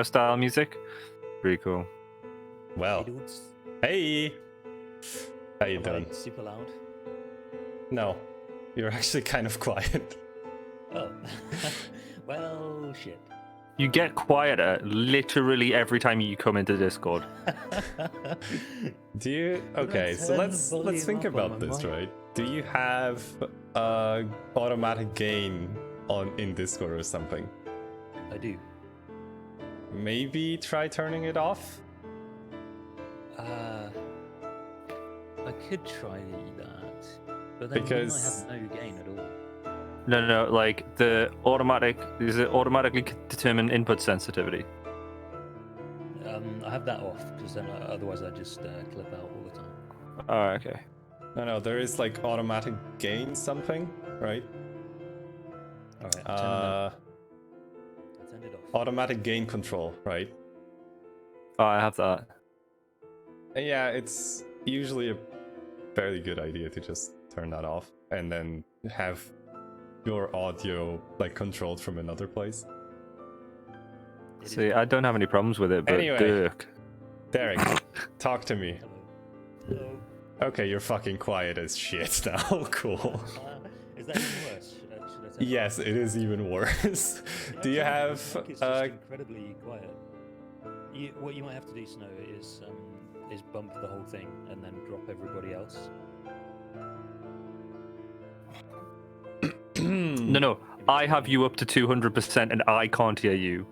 style music. Pretty cool. Well, Hey, dudes. hey, how you Am doing? I super loud? No, you're actually kind of quiet. Oh. Well, shit. You get quieter literally every time you come into Discord. Do you? Okay, so turn the let's volume think up on about my this, mic? right? Do you have automatic gain in Discord or something? I do. Maybe try turning it off. I could try that, but then Because- I have no gain at all. No, like the automatic, is it automatically determine input sensitivity? I have that off because then otherwise I just clip out all the time. Oh, okay. No, there is like automatic gain something, right? All right, I turned it off. Automatic gain control, right? Oh, I have that. And yeah, it's usually a fairly good idea to just turn that off and then have your audio like controlled from another place. It is- See, I don't have any problems with it, but Anyway. Dirk. Derek, talk to me. Hello. Hello. Okay, you're fucking quiet as shit now. Cool. Is that even worse? Should I turn it Yes, it is even worse. off? Do you Actually, have the mic is just incredibly quiet. What you might have to do, Snow, is bump the whole thing and then drop everybody else. No, I have you up to 200% and I can't hear you.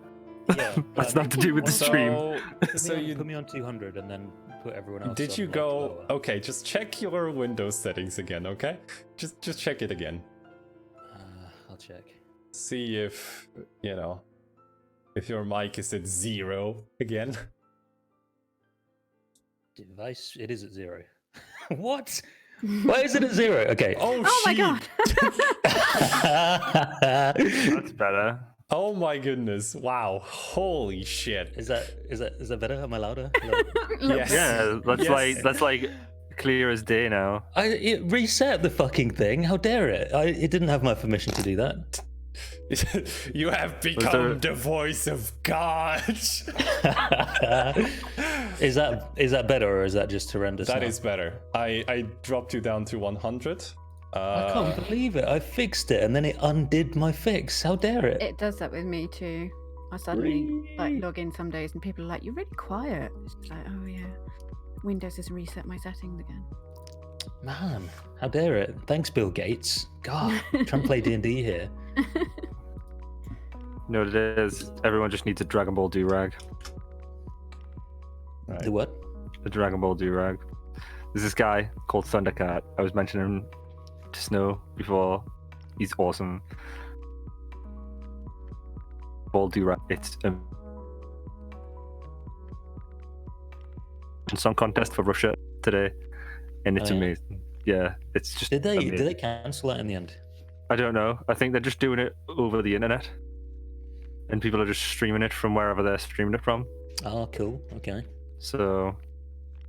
Yeah, That's not to do with the stream. Put me on 200 and then put everyone else. Did on, you like, go? lower. Okay, just check your Windows settings again, okay? Just check it again. I'll check. See if if your mic is at 0 again. Device. It is at 0. What? Why is it at 0? Okay. Oh, Oh my shit. god. That's better. Oh my goodness! Wow! Holy shit! Is that better? Am I louder? Hello? Yes. Yeah, that's like clear as day now. It reset the fucking thing. How dare it? It didn't have my permission to do that. You have become the voice of God. Is that better or is that just horrendous? That now? is better. I dropped you down to 100. I can't believe it. I fixed it and then it undid my fix. How dare it? It does that with me too. I suddenly like log in some days and people are like, "You're really quiet." It's just like, "Oh yeah, Windows has reset my settings again." Man, how dare it? Thanks, Bill Gates. God, trying to play D&D here. No, it is. Everyone just needs a Dragon Ball do-rag. Right. The what? A Dragon Ball do-rag. There's this guy called Thundercat. I was mentioning him to Snow before. He's awesome. Ball do-rag. It's a song contest for Russia today, and it's Oh, yeah? amazing. Yeah, it's just. Did they amazing. cancel that in the end? I don't know. I think they're just doing it over the internet, and people are just streaming it from wherever they're streaming it from. Oh, cool. Okay. So,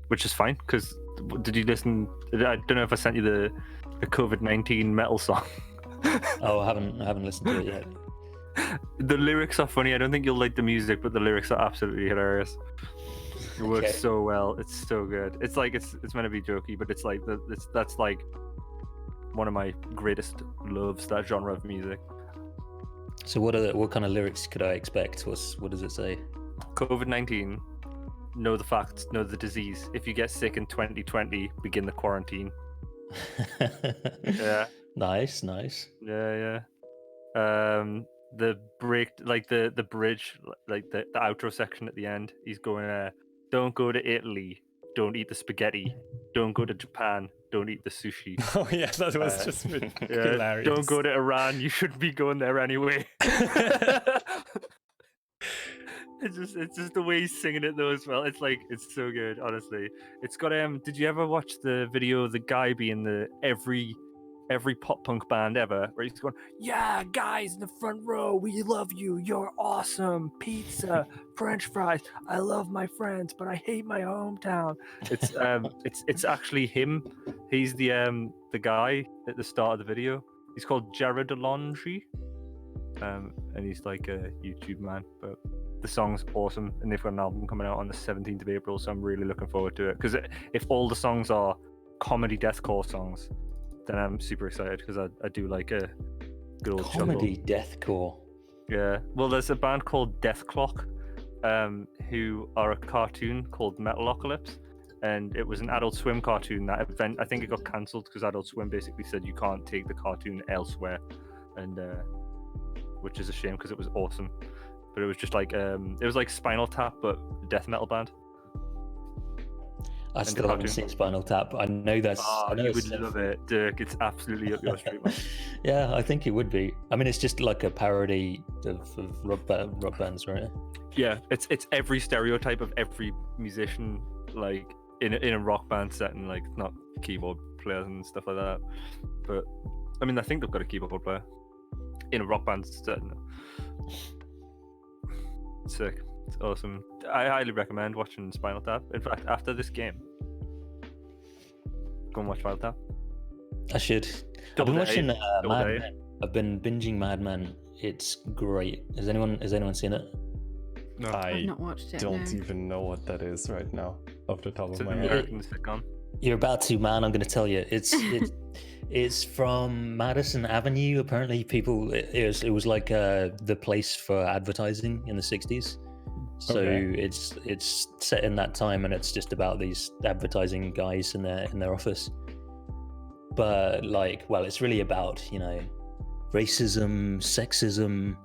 which is fine. Because did you listen? I don't know if I sent you the COVID-19 metal song. Oh, I haven't listened to it yet. The lyrics are funny. I don't think you'll like the music, but the lyrics are absolutely hilarious. It works Okay. so well. It's so good. It's like it's meant to be jokey, but it's like that's like one of my greatest loves, that genre of music. So what kind of lyrics could I expect? What does it say? COVID-19, know the facts, know the disease. If you get sick in 2020, begin the quarantine. Yeah, Nice. yeah. The break, like the bridge, like the outro section at the end. He's going, don't go to Italy, don't eat the spaghetti. Don't go to Japan, don't eat the sushi. Oh yeah, that was just Yeah, hilarious. don't go to Iran, you shouldn't be going there anyway. It's just the way he's singing it though as well. It's like it's so good, honestly. It's got did you ever watch the video of the guy being the every pop punk band ever, where he's going, "Yeah, guys in the front row, we love you. You're awesome. Pizza, French fries. I love my friends, but I hate my hometown." It's actually him. He's the guy at the start of the video. He's called Jared Alonji. and he's like a YouTube man. But the song's awesome, and they've got an album coming out on the 17th of April, so I'm really looking forward to it. Because if all the songs are comedy deathcore songs, then I'm super excited because I do like a good old Comedy chuckle. deathcore. Yeah. Well, there's a band called Death Clock, who are a cartoon called Metalocalypse, and it was an Adult Swim cartoon. That event, I think it got cancelled because Adult Swim basically said you can't take the cartoon elsewhere, and which is a shame because it was awesome. But it was just like it was like Spinal Tap, but death metal band. I still haven't seen Spinal Tap. I know that's. Oh, I know you it's would love it, Dirk. It's absolutely up your street, man. Yeah, I think it would be. I mean, it's just like a parody of rock bands, right? Yeah, it's every stereotype of every musician, like in a rock band setting, like not keyboard players and stuff like that. But I mean, I think they've got a keyboard player in a rock band setting. Sick. It's awesome. I highly recommend watching Spinal Tap. In fact, after this game, go and watch Spinal Tap. I should. I've Double been day, watching double Mad day. Men. I've been binging Mad Men. It's great. Has anyone seen it? No, I've I not watched it. don't no. even know what that is right now, off the top it's of an my head. American sitcom. You're about to, man. I'm going to tell you. It's from Madison Avenue. Apparently, it was like the place for advertising in the '60s. So Okay. it's set in that time, and it's just about these advertising guys in their office. But it's really about racism, sexism,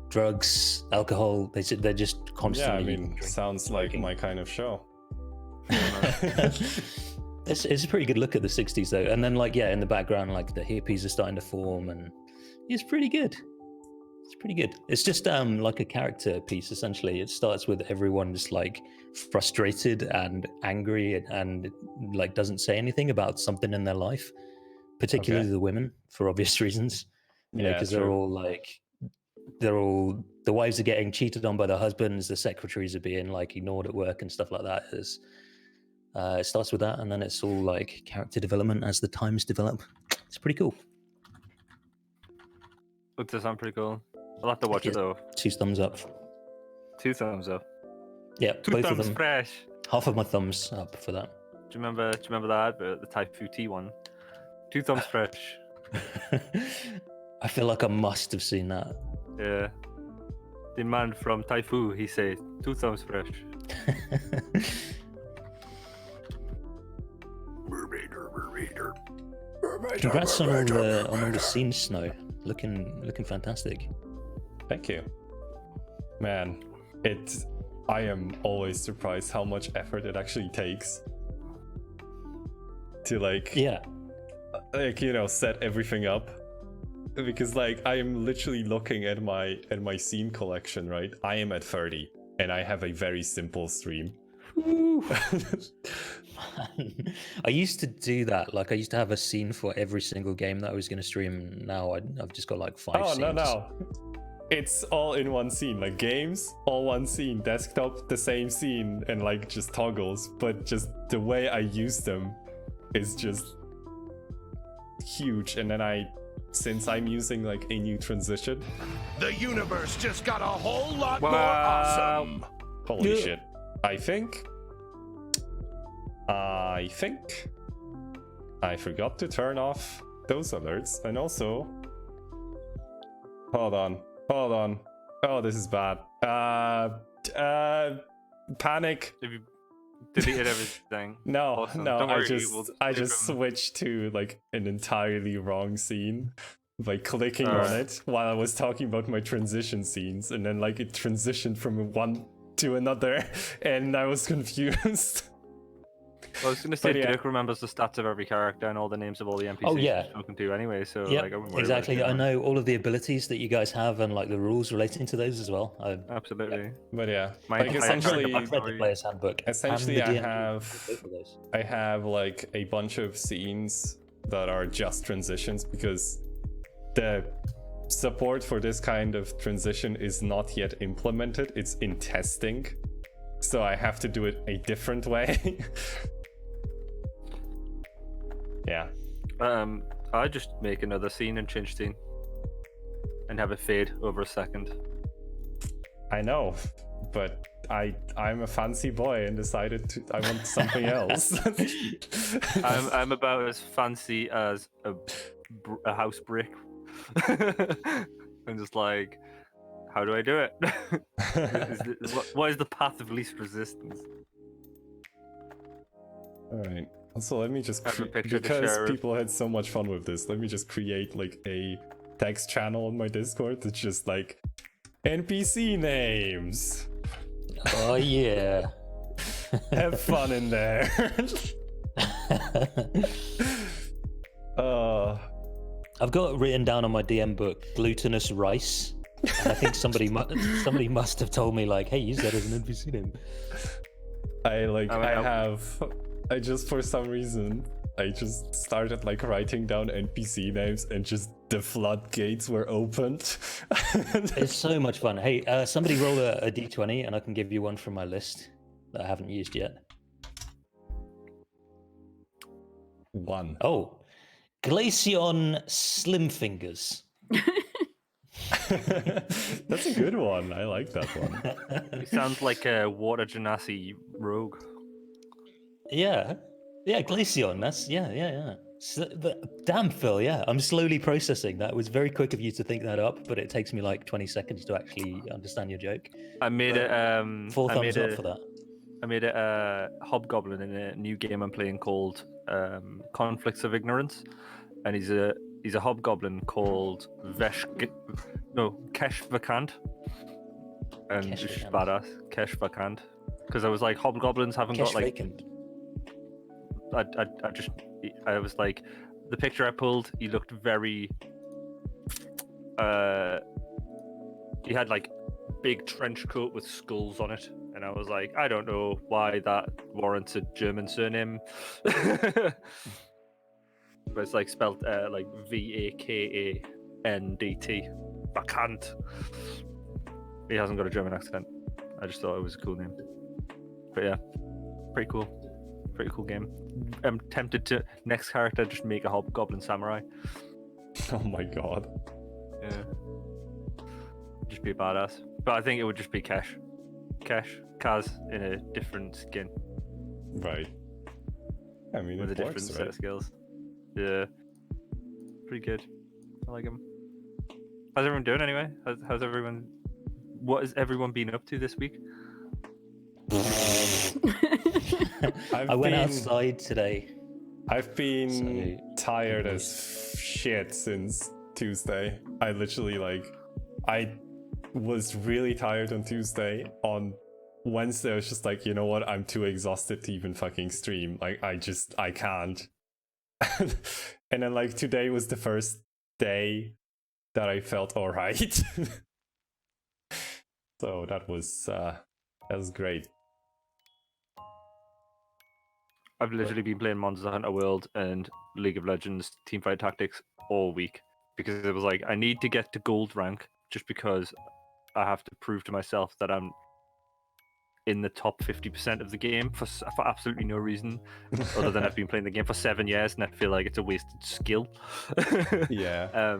drugs, alcohol. They're just Yeah, I constantly. mean, drinking, sounds like smoking. my kind of show. It's a pretty good look at the '60s though, and then in the background, like the hippies are starting to form, and it's pretty good. It's pretty good. It's just like a character piece essentially. It starts with everyone just like frustrated and angry and like doesn't say anything about something in their life, particularly Okay. the women for obvious reasons. Yeah, Because true. the wives are getting cheated on by their husbands, the secretaries are being like ignored at work and stuff like that. It starts with that, and then it's all like character development as the times develop. It's pretty cool. It does sound pretty cool. I'll have to watch it though. 2 thumbs up. 2 thumbs up. Yeah, 2 both of thumbs them. fresh. Half of my thumbs up for that. Do you remember that advert, the Typhoon Tea one? 2 thumbs fresh. I feel like I must have seen that. Yeah. The man from Typhoon, he said 2 thumbs fresh. Congrats on all the scenes, Snow. Looking fantastic. Thank you. Man, I am always surprised how much effort it actually takes to Yeah. set everything up. Because I am literally looking at my scene collection, right? I am at 30 and I have a very simple stream. I used to do that. Like I used to have a scene for every single game that I was going to stream. Now I've just got like 5 Oh, scenes. no. It's all in one scene. Like games, all one scene. Desktop, the same scene, and just toggles. But just the way I use them is just huge. And then since I'm using a new transition. The universe just got a whole lot more Wow. awesome. Holy Yeah. shit. I think I forgot to turn off those alerts, and also hold on. Oh, this is bad. Panic. If you deleted everything. No, Awesome. no, Don't I worry, just we'll I do just from- switched to an entirely wrong scene by clicking on Alright. it while I was talking about my transition scenes, and then it transitioned from one to another, and I was confused. I was going to say, But yeah. Dirk remembers the stats of every character and all the names of all the NPCs Oh, yeah. you've spoken to anyway, so Yeah, I wouldn't worry about exactly. it, I man. know all of the abilities that you guys have and the rules relating to those as well. Absolutely. But yeah, My entire essentially, character I've read the player's handbook. and Essentially, the I DMG have- both of those. I have a bunch of scenes that are just transitions because the support for this kind of transition is not yet implemented. It's in testing, so I have to do it a different way. Yeah. I just make another scene and change scene. and have it fade over a second. I know, but I'm a fancy boy and decided I want something else. I'm about as fancy as a house brick. I'm just like, how do I do it? What is the path of least resistance? All right. Also, let me just I have a picture to because share. people had so much fun with this. Let me just create like a text channel on my Discord that's just like NPC names. Oh yeah. Have fun in there. I've got written down on my DM book glutinous rice. And I think somebody must have told me like, hey, use that as an NPC name. I just for some reason I just started like writing down NPC names and just the floodgates were opened. It's so much fun. Hey, somebody roll a d20 and I can give you one from my list that I haven't used yet. 1. Oh, Glaceon Slimfingers. That's a good one. I like that one. It sounds like a water genasi rogue. Yeah, Glaceon. That's yeah. Damn, Phil. Yeah, I'm slowly processing. That was very quick of you to think that up, but it takes me like 20 seconds to actually understand your joke. I made it. Full thumbs up for that. I made it a hobgoblin in a new game I'm playing called Conflicts of Ignorance, and he's a hobgoblin called Kesh Vakant, and Kesh it's Vakant. badass. Kesh Vakant, because I was like, hobgoblins haven't Kesh got like. vacant. I was like, the picture I pulled, he looked very. He had like big trench coat with skulls on it, and I was like, I don't know why that warrants a German surname. But it's like spelled like Vakandt. Vakant. He hasn't got a German accent. I just thought it was a cool name. But yeah, pretty cool. Pretty cool game. I'm tempted to next character just make a hobgoblin samurai. Oh my god. Yeah. Just be a badass. But I think it would just be Kaz in a different skin Right. I mean, with a it different works, set right? of skills. Yeah. Pretty good. I like him. How's everyone doing anyway? How's everyone? What has everyone been up to this week? I went outside today. I've been tired as shit since Tuesday. I literally I was really tired on Tuesday. On Wednesday, I was just like, you know what? I'm too exhausted to even fucking stream. Like, I can't. And then like today was the first day that I felt all right. So that was great. I've literally been playing Monster Hunter World and League of Legends Teamfight Tactics all week because it was like, I need to get to gold rank just because I have to prove to myself that I'm in the top 50% of the game for absolutely no reason other than I've been playing the game for 7 years and I feel like it's a wasted skill. Yeah.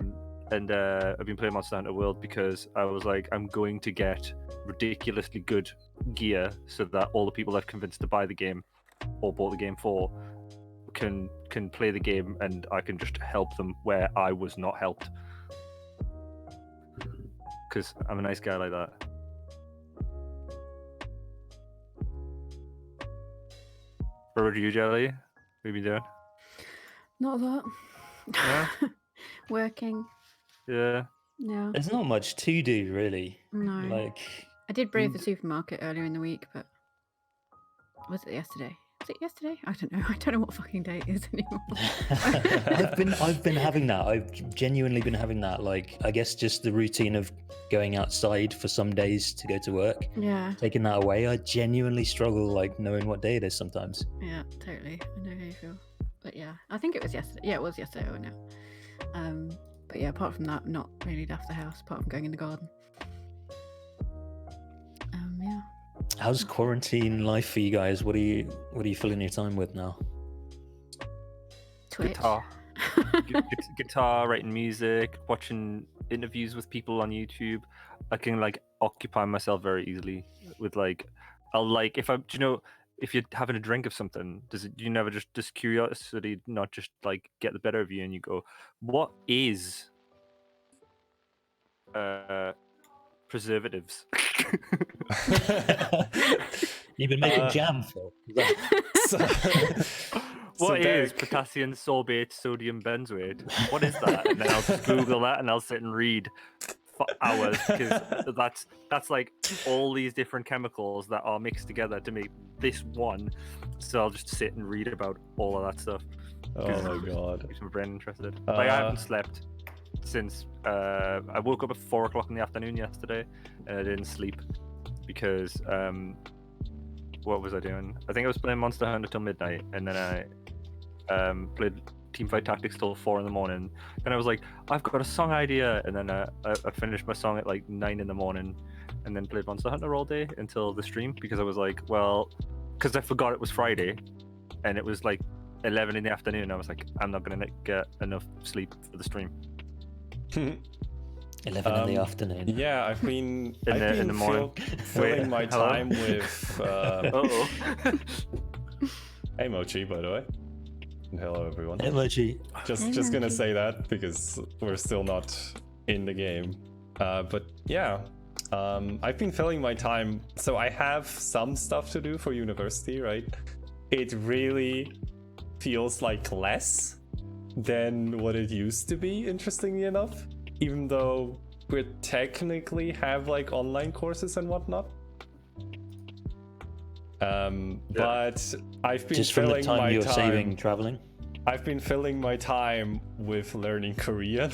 And I've been playing Monster Hunter World because I was like, I'm going to get ridiculously good gear so that all the people I've convinced to buy the game or bought the game for can play the game and I can just help them where I was not helped. Because I'm a nice guy like that. What about you, Jelly? What have you been doing? Not that. Yeah? Working. Yeah. No. There's not much to do really. No. Like, I did brave the supermarket earlier in the week, but was it yesterday? Was it yesterday? I don't know. I don't know what fucking day it is anymore. I've been having that. I've genuinely been having that. Like, I guess just the routine of going outside for some days to go to work. Yeah. Taking that away, I genuinely struggle like knowing what day it is sometimes. Yeah, totally. I know how you feel. But yeah, I think it was yesterday. Yeah, it was yesterday. I know. But yeah, apart from that, not really left the house apart from going in the garden. Yeah. How's quarantine life for you guys? What are you filling your time with now? Twitch. Guitar. Guitar, writing music, watching interviews with people on YouTube, I can like occupy myself very easily with like, I'll like if you're having a drink of something, you never just curiosity not just like get the better of you and you go, what is preservatives? You've been making jam for. What is potassium sorbate sodium benzoate? What is that? And then I'll just Google that and I'll sit and read for hours because that's like all these different chemicals that are mixed together to make this one. So I'll just sit and read about all of that stuff. Oh my god. Keeps my brain interested. Like I haven't slept since I woke up at 4 o'clock in the afternoon yesterday and I didn't sleep because what was I doing? I think I was playing Monster Hunter till midnight and then I played Teamfight Tactics till 4 in the morning. Then I was like, I've got a song idea, and then I finished my song at like 9 in the morning, and then played Monster Hunter all day until the stream because I was like, well, because I forgot it was Friday, and it was like 11 in the afternoon. I was like, I'm not gonna get enough sleep for the stream. 11 in the afternoon. Yeah, I've been in the morning. filling my hello? time with. Uh-oh. Hey Mochi, by the way. And hello everyone. Emoji. Just gonna say that because we're still not in the game. But yeah, I've been filling my time. So I have some stuff to do for university, right? It really feels like less than what it used to be, interestingly enough. Even though we technically have like online courses and whatnot. But I've been Just from the filling my time you're time. saving traveling. I've been filling my time with learning Korean.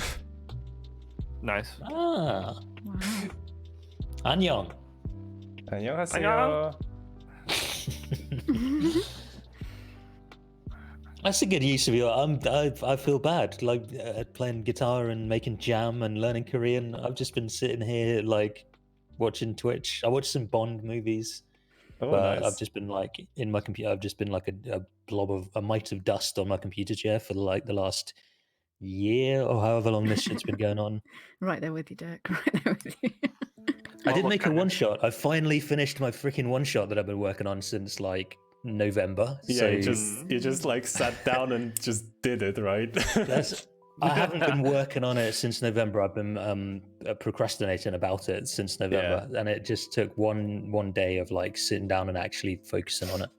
Nice. Ah. Wow. Annyeong. 안녕하세요. That's a good use of your. I feel bad, like playing guitar and making jam and learning Korean. I've just been sitting here like watching Twitch. I watched some Bond movies, Oh, but nice. I've just been like in my computer. I've just been like a blob of a mite of dust on my computer chair for like the last year or however long this shit's been going on. Right there with you, Dirk. Right there with you. I did What make a kind of- one shot. I finally finished my freaking one shot that I've been working on since like November. Yeah, so you just like sat down and just did it, right? I haven't been working on it since November. I've been procrastinating about it since November, and it just took one day of like sitting down and actually focusing on it.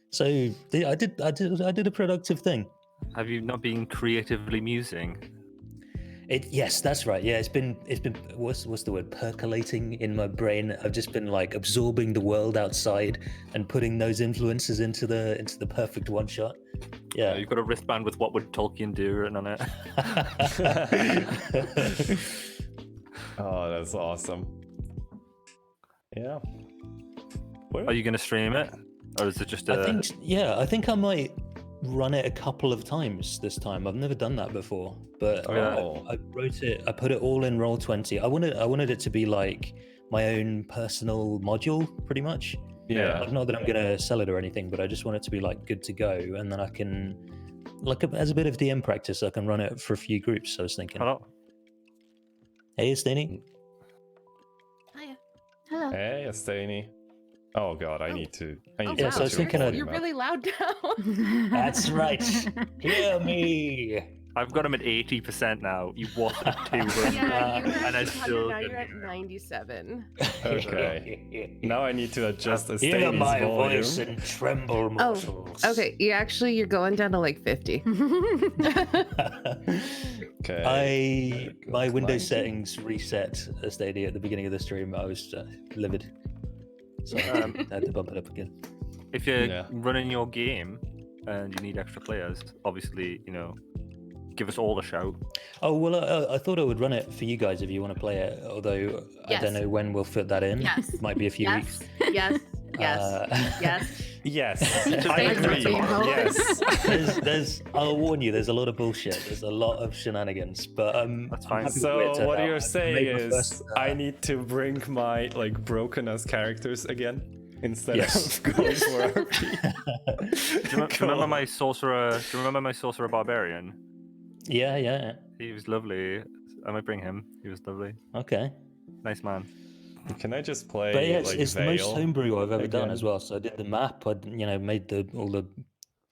So I did a productive thing. Have you not been creatively musing? Yes, that's right. Yeah, it's been what's the word, percolating in my brain. I've just been like absorbing the world outside and putting those influences into the perfect one shot. Yeah. You've got a wristband with "What would Tolkien do" written on it. Oh, that's awesome. Yeah. Are you going to stream it, or is it just a? I think I might run it a couple of times this time. I've never done that before, but Oh. I wrote it. I put it all in Roll20. I wanted it to be like my own personal module, pretty much. Yeah. Like, not that I'm gonna sell it or anything, but I just want it to be like good to go, and then I can, like, as a bit of DM practice, I can run it for a few groups. I was thinking. Hello. Hey, Steny. Hiya. Hello. Hey, Astani. Oh god, I need to. Yeah, so I was thinking of I'd- You're really loud now. That's right. Hear me. I've got him at 80% now. You wanted to, Yeah, you were and I at 100, still now you're didn't. at 97. Okay. Now I need to adjust the Hear Astani's my volume. voice and tremble, mortals. Okay, you're going down to like 50. Okay. My Good Windows 90. settings reset as they did at the beginning of the stream. I was livid, so I had to bump it up again. If you're Yeah. running your game and you need extra players, obviously, give us all a shout. Oh well, I thought I would run it for you guys if you want to play it. Although I don't Yes. know when we'll fit that in. Yes. Might be a few Yes, weeks. yes, yes, Uh, yes. Yes, Just I like agree. Routine Hall. Yes. there's. I'll warn you. There's a lot of bullshit. There's a lot of shenanigans. But That's I'm fine. happy with the way So it turned what out. you're I saying made my is first, I need to bring my like broken as characters again instead Yes. of going for RP. Do you remember my sorcerer? Do you remember my sorcerer barbarian? Yeah. He was lovely. I might bring him. He was lovely. Okay. Nice man. Can I just play But yeah, like it's the most Veil homebrew I've ever done again? as well. So I did the map. I made all the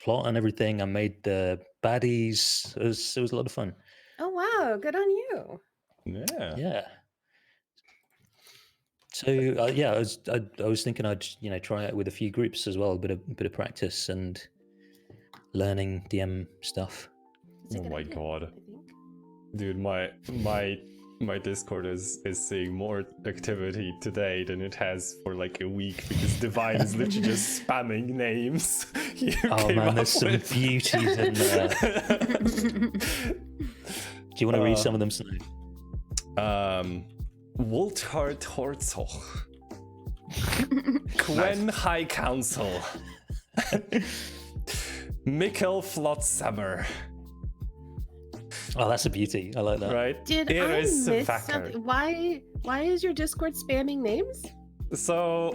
plot and everything. I made the baddies. It was a lot of fun. Oh wow, good on you. Yeah. Yeah. So yeah, I was thinking I'd try it with a few groups as well, a bit of practice and learning DM stuff. It's a Oh good my idea, god. I think. Dude, my Discord is seeing more activity today than it has for like a week because Divine is literally just spamming names. You Oh came man, up there's some with. beauties in there. Do you want to read some of them, Snow? Woltar Torzoch. Quen High Council. Mikkel Flotshammer. Oh, that's a beauty. I like that. Right? Did Here I is miss Vacker. something? Why is your Discord spamming names? So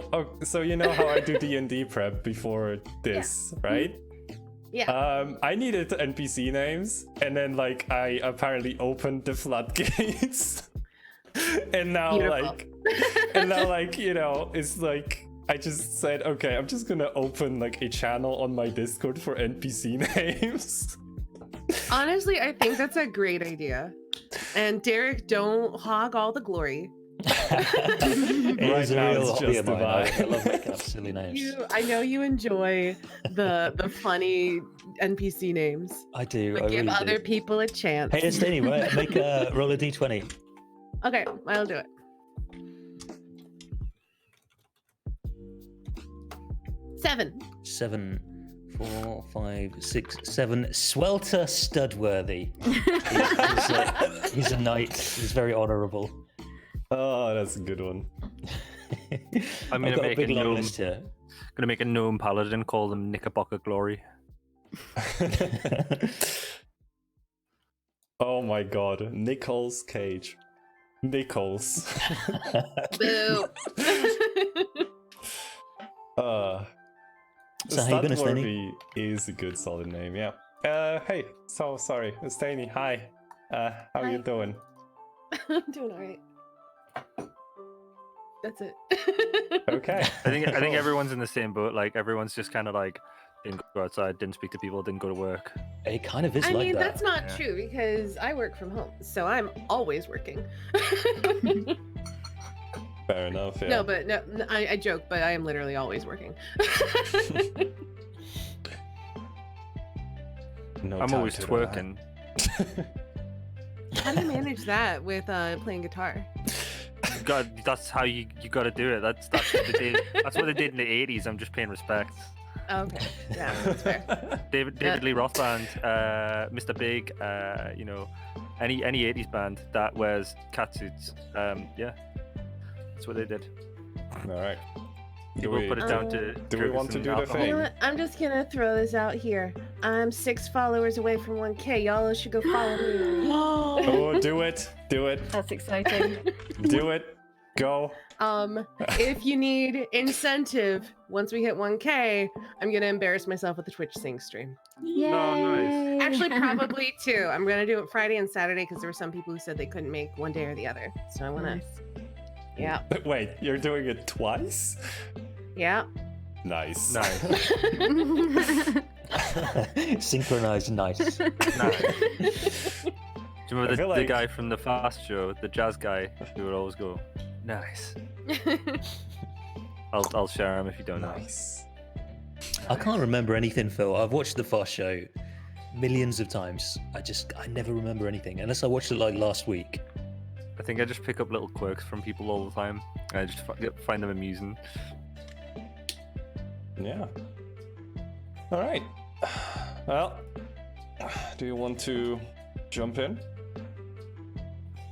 you know how I do D&D prep before this, right? Yeah. I needed NPC names, and then like I apparently opened the floodgates, and now Beautiful. it's like I just said, okay, I'm just gonna open like a channel on my Discord for NPC names. Honestly, I think that's a great idea. And Derek, don't hog all the glory. It is a now real it's hobby just of mine. I Divine. love making up silly names. I know you enjoy the funny NPC names, I do. but I give really other do. people a chance. Hey, Esteni, make a roll a d20. Okay, I'll do it. 7. 7, 4, 5, 6, 7. Swelter Studworthy. He's a knight. He's very honourable. Oh, that's a good one. I'm I've gonna got a make big a long gnome. list here. Gonna make a gnome paladin. Call them Knickerbocker Glory. Oh my god, Nichols Cage. Nichols. Boo. So how you been, Esteni? Studworthy is a good solid name, yeah. Hey, so sorry, Esteni, hi. How you Hi. doing? I'm doing alright. That's it. Okay. I think Cool. everyone's in the same boat. Like everyone's just kind of like didn't go outside, didn't speak to people, didn't go to work. It kind of is I like mean, that. that's not Yeah. true because I work from home, so I'm always working. Fair enough, yeah. No, but no, I joke, but I am literally always working. No I'm time always to twerking. How do you manage that with playing guitar? God, that's how you got to do it. That's what they did. That's what they did in the '80s. I'm just paying respect. Oh, okay, yeah, that's fair. David Lee Roth band, Mr. Big, any '80s band that wears catsuits. Yeah, that's what they did. All right. People put it down to do we want to drugs and do the alcohol. thing? You know what? I'm just gonna throw this out here. I'm 6 followers away from 1K. Y'all should go follow me. Oh, do it. Do it. That's exciting. Do it. Go. If you need incentive, once we hit 1K, I'm gonna embarrass myself with the Twitch Sing stream. Yay! Actually, probably 2. I'm gonna do it Friday and Saturday because there were some people who said they couldn't make one day or the other. So I wanna, Nice. yeah, Wait, you're doing it twice? yeah. Nice. Nice. Synchronized nice. Nice. Do you remember I feel the like- guy from the Fast Show, the jazz guy, who would always go, "Nice." I'll share him if you don't know. Nice. I can't remember anything, Phil. I've watched the Fast Show millions of times. I never remember anything unless I watched it like last week. I think I just pick up little quirks from people all the time. And I just find them amusing. Yeah. All right. Well, do you want to jump in?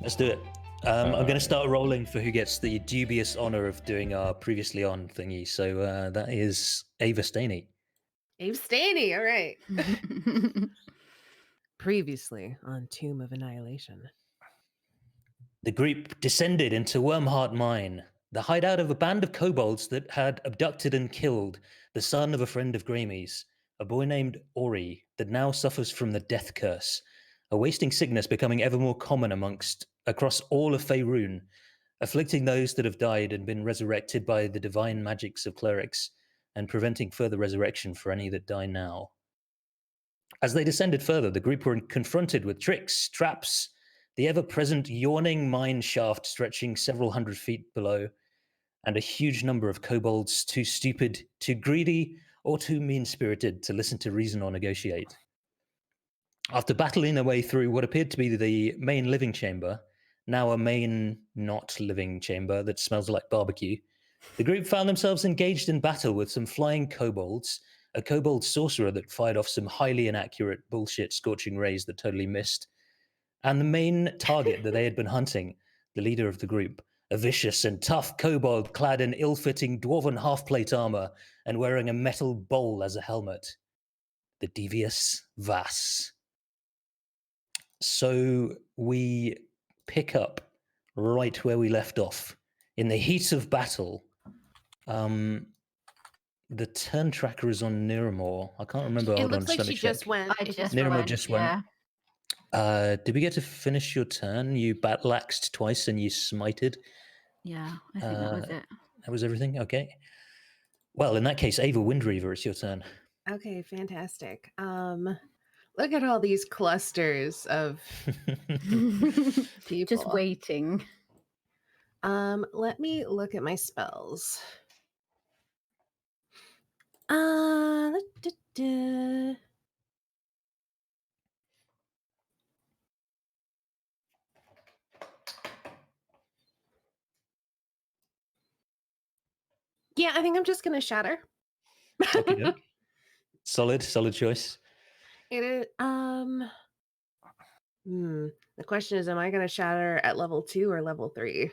Let's do it. I'm going to start rolling for who gets the dubious honor of doing our previously on thingy. So that is Ava Staney. Abe Staney, all right. Previously on Tomb of Annihilation. The group descended into Wormheart Mine, the hideout of a band of kobolds that had abducted and killed the son of a friend of Gramy's, a boy named Ori that now suffers from the death curse, a wasting sickness becoming ever more common amongst across all of Faerun, afflicting those that have died and been resurrected by the divine magics of clerics, and preventing further resurrection for any that die now. As they descended further, the group were confronted with tricks, traps, the ever-present yawning mine shaft stretching several hundred feet below, and a huge number of kobolds too stupid, too greedy, or too mean-spirited to listen to reason or negotiate. After battling their way through what appeared to be the main living chamber, now a main not living chamber that smells like barbecue, the group found themselves engaged in battle with some flying kobolds, a kobold sorcerer that fired off some highly inaccurate bullshit scorching rays that totally missed, and the main target that they had been hunting, the leader of the group, a vicious and tough kobold clad in ill-fitting dwarven half-plate armor and wearing a metal bowl as a helmet, the devious Vass. So we pick up right where we left off. In the heat of battle, the turn tracker is on Niramore. I can't remember. It Hold looks on, like let me she check. just went. I just Niramore went, just yeah. went. Did we get to finish your turn? You battle-axed twice and you smited. Yeah, I think that was it. That was everything? Okay. Well, in that case, Ava Windreaver, it's your turn. Okay, fantastic. Look at all these clusters of people. Just waiting. Let me look at my spells. Yeah, I think I'm just gonna shatter. Okay. Solid choice. It is. The question is, am I gonna shatter at level 2 or level 3?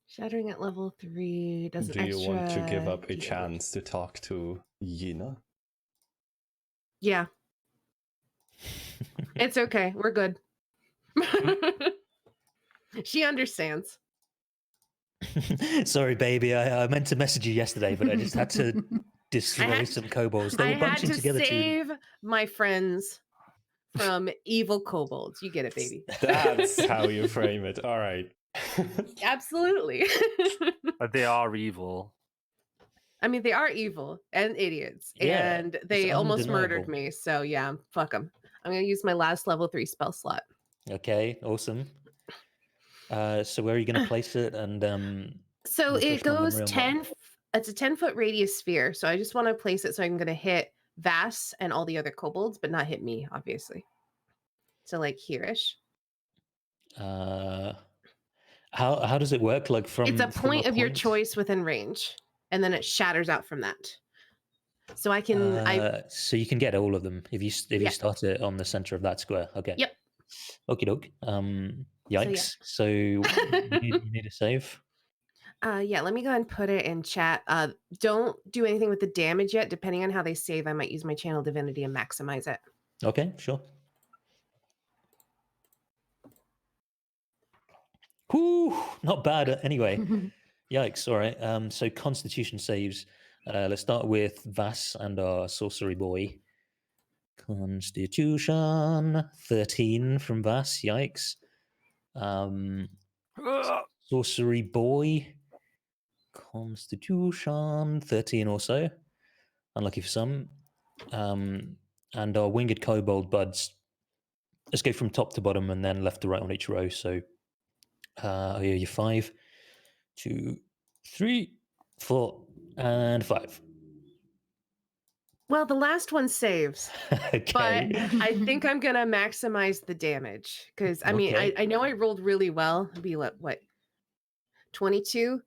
Shattering at level 3 does Do an you want to give extra up a D8. chance to talk to Yina? Yeah, it's okay. We're good. She understands. Sorry, baby. I meant to message you yesterday, but I just had to destroy some kobolds. They I were had bunching to together save my friends from evil kobolds. You get it, baby. That's how you frame it. All right. Absolutely. But they are evil. I mean, they are evil and idiots, Yeah, and it's they almost murdered undeniable. me. So yeah, fuck them. I'm gonna use my last level 3 spell slot. Okay, awesome. So where are you going to place it? And So refresh it my goes memory on 10. It's a 10-foot radius sphere. So I just want to place it so I'm gonna hit Vass and all the other kobolds, but not hit me, obviously. So like here-ish. How does it work? Like from It's a from point of your point? choice within range, and then it shatters out from that. So I can So you can get all of them if you Yeah. you start it on the center of that square. Okay. Yep. Okie doke. Yikes. So, yeah. you need a save. Yeah, let me go ahead and put it in chat. Don't do anything with the damage yet. Depending on how they save, I might use my channel divinity and maximize it. Okay, sure. Whew, not bad. Anyway, yikes. All right. So Constitution saves. Let's start with Vass and our sorcery boy. Constitution 13 from Vass. Yikes. Sorcery boy. Constitution 13 or so. Unlucky for some. And our winged kobold buds. Let's go from top to bottom and then left to right on each row. So you're 5, 2, 3, 4, and 5. Well, the last one saves, Okay. but I think I'm gonna maximize the damage because I mean Okay. I know I rolled really well. It'd be what 22.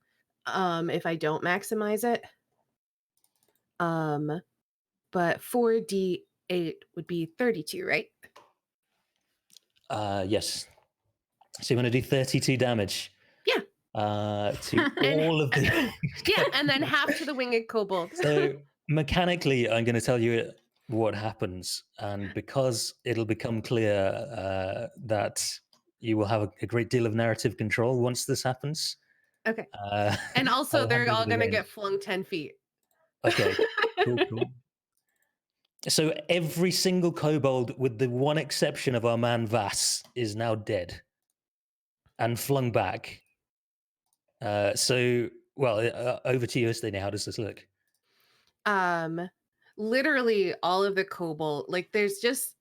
If I don't maximize it. But 4d8 would be 32, right? Yes. So you're going to do 32 damage. Yeah. To all of the. Yeah, and then half to the winged kobold. So mechanically, I'm going to tell you what happens, and because it'll become clear that you will have a great deal of narrative control once this happens. Okay. And also, I'll they're hand all over the going to reins. get flung 10 feet. Okay. Cool. So every single kobold, with the one exception of our man Vass, is now dead and flung back. Over to you, Estina. How does this look? Literally all of the kobold, like there's just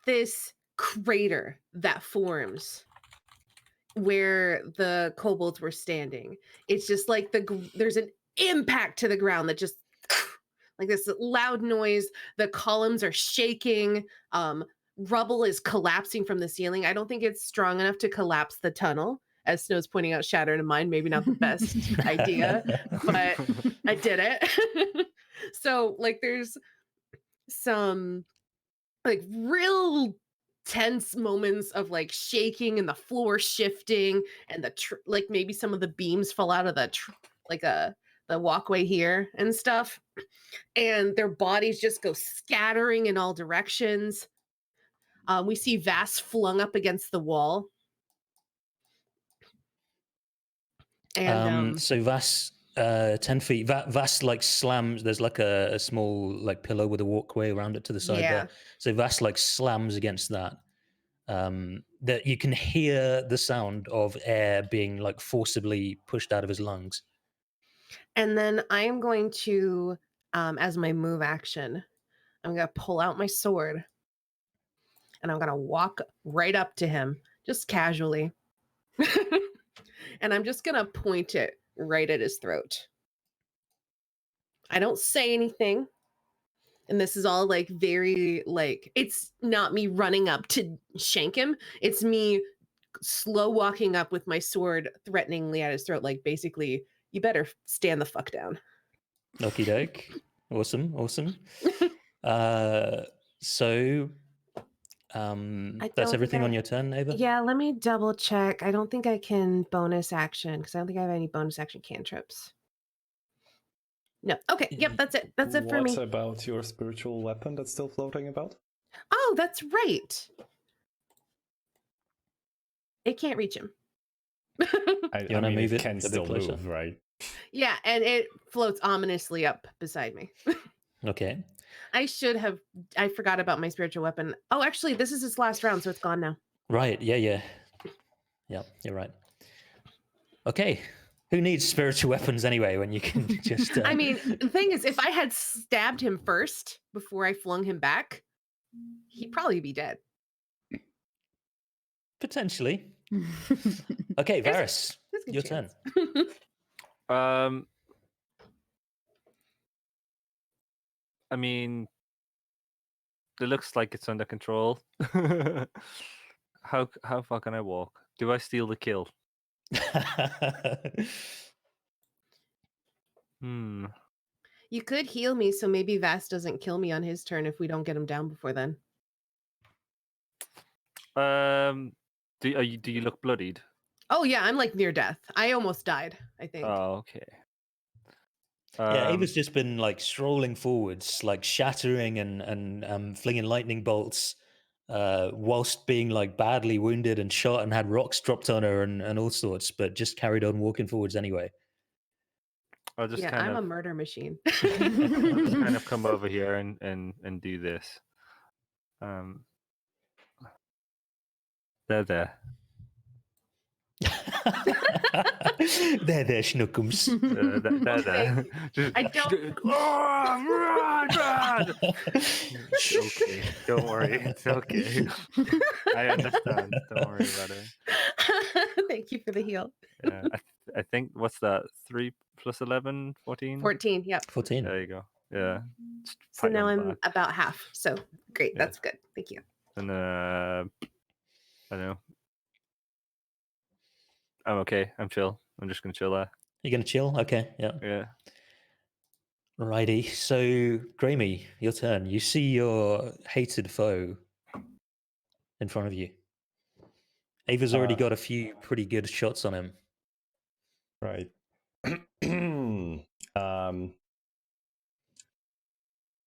this crater that forms where the kobolds were standing. It's just like there's an impact to the ground that just like this loud noise. The columns are shaking. Rubble is collapsing from the ceiling. I don't think it's strong enough to collapse the tunnel. As Snow's pointing out, Shattered Mind, maybe not the best idea, but I did it. So like there's some like real tense moments of like shaking and the floor shifting and like maybe some of the beams fall out of the the walkway here and stuff, and their bodies just go scattering in all directions. We see Vass flung up against the wall. And so Vass 10 feet. Vass like slams. There's like a small like pillow with a walkway around it to the side there. So Vass like slams against that. That you can hear the sound of air being like forcibly pushed out of his lungs. And then I am going to, as my move action, I'm going to pull out my sword and I'm going to walk right up to him, just casually. And I'm just going to point it right at his throat. I don't say anything. And this is all like very like, it's not me running up to shank him. It's me slow walking up with my sword threateningly at his throat. Like basically, you better stand the fuck down. Okie doke. Awesome. That's everything on your turn, Ava? Yeah, let me double check. I don't think I can bonus action because I don't think I have any bonus action cantrips. No. Okay. Yep. That's it. That's it for me. What about your spiritual weapon that's still floating about? Oh, that's right. It can't reach him. I mean, move it can still move, right? Yeah, and it floats ominously up beside me. Okay. I forgot about my spiritual weapon. Oh, actually, this is its last round, so it's gone now. Right. Yeah, you're right. Okay. Who needs spiritual weapons anyway when you can just... I mean, the thing is, if I had stabbed him first before I flung him back, he'd probably be dead. Potentially. Okay, Varys, your turn. I mean, it looks like it's under control. How far can I walk? Do I steal the kill? You could heal me, so maybe Vass doesn't kill me on his turn if we don't get him down before then. Do you look bloodied? Oh yeah, I'm like near death. I almost died, I think. Oh, okay. Yeah, Ava's just been like strolling forwards, like shattering and flinging lightning bolts, whilst being like badly wounded and shot and had rocks dropped on her and all sorts, but just carried on walking forwards anyway. I'm a murder machine. I'll just kind of come over here and do this. There. there, Schnookums. There. I don't. Run! It's okay. Don't worry. It's okay. I understand. Don't worry about it. Thank you for the heal. Yeah, I think, what's that? 3 + 11? 14? 14, yep. 14. There you go. Yeah. So now I'm about half. So great. Yeah. That's good. Thank you. And I don't know. I'm okay. I'm chill. I'm just gonna chill there. You're gonna chill? Okay. Yeah. Yeah. Righty. So, Grammy, your turn. You see your hated foe in front of you. Ava's already got a few pretty good shots on him. Right. I'm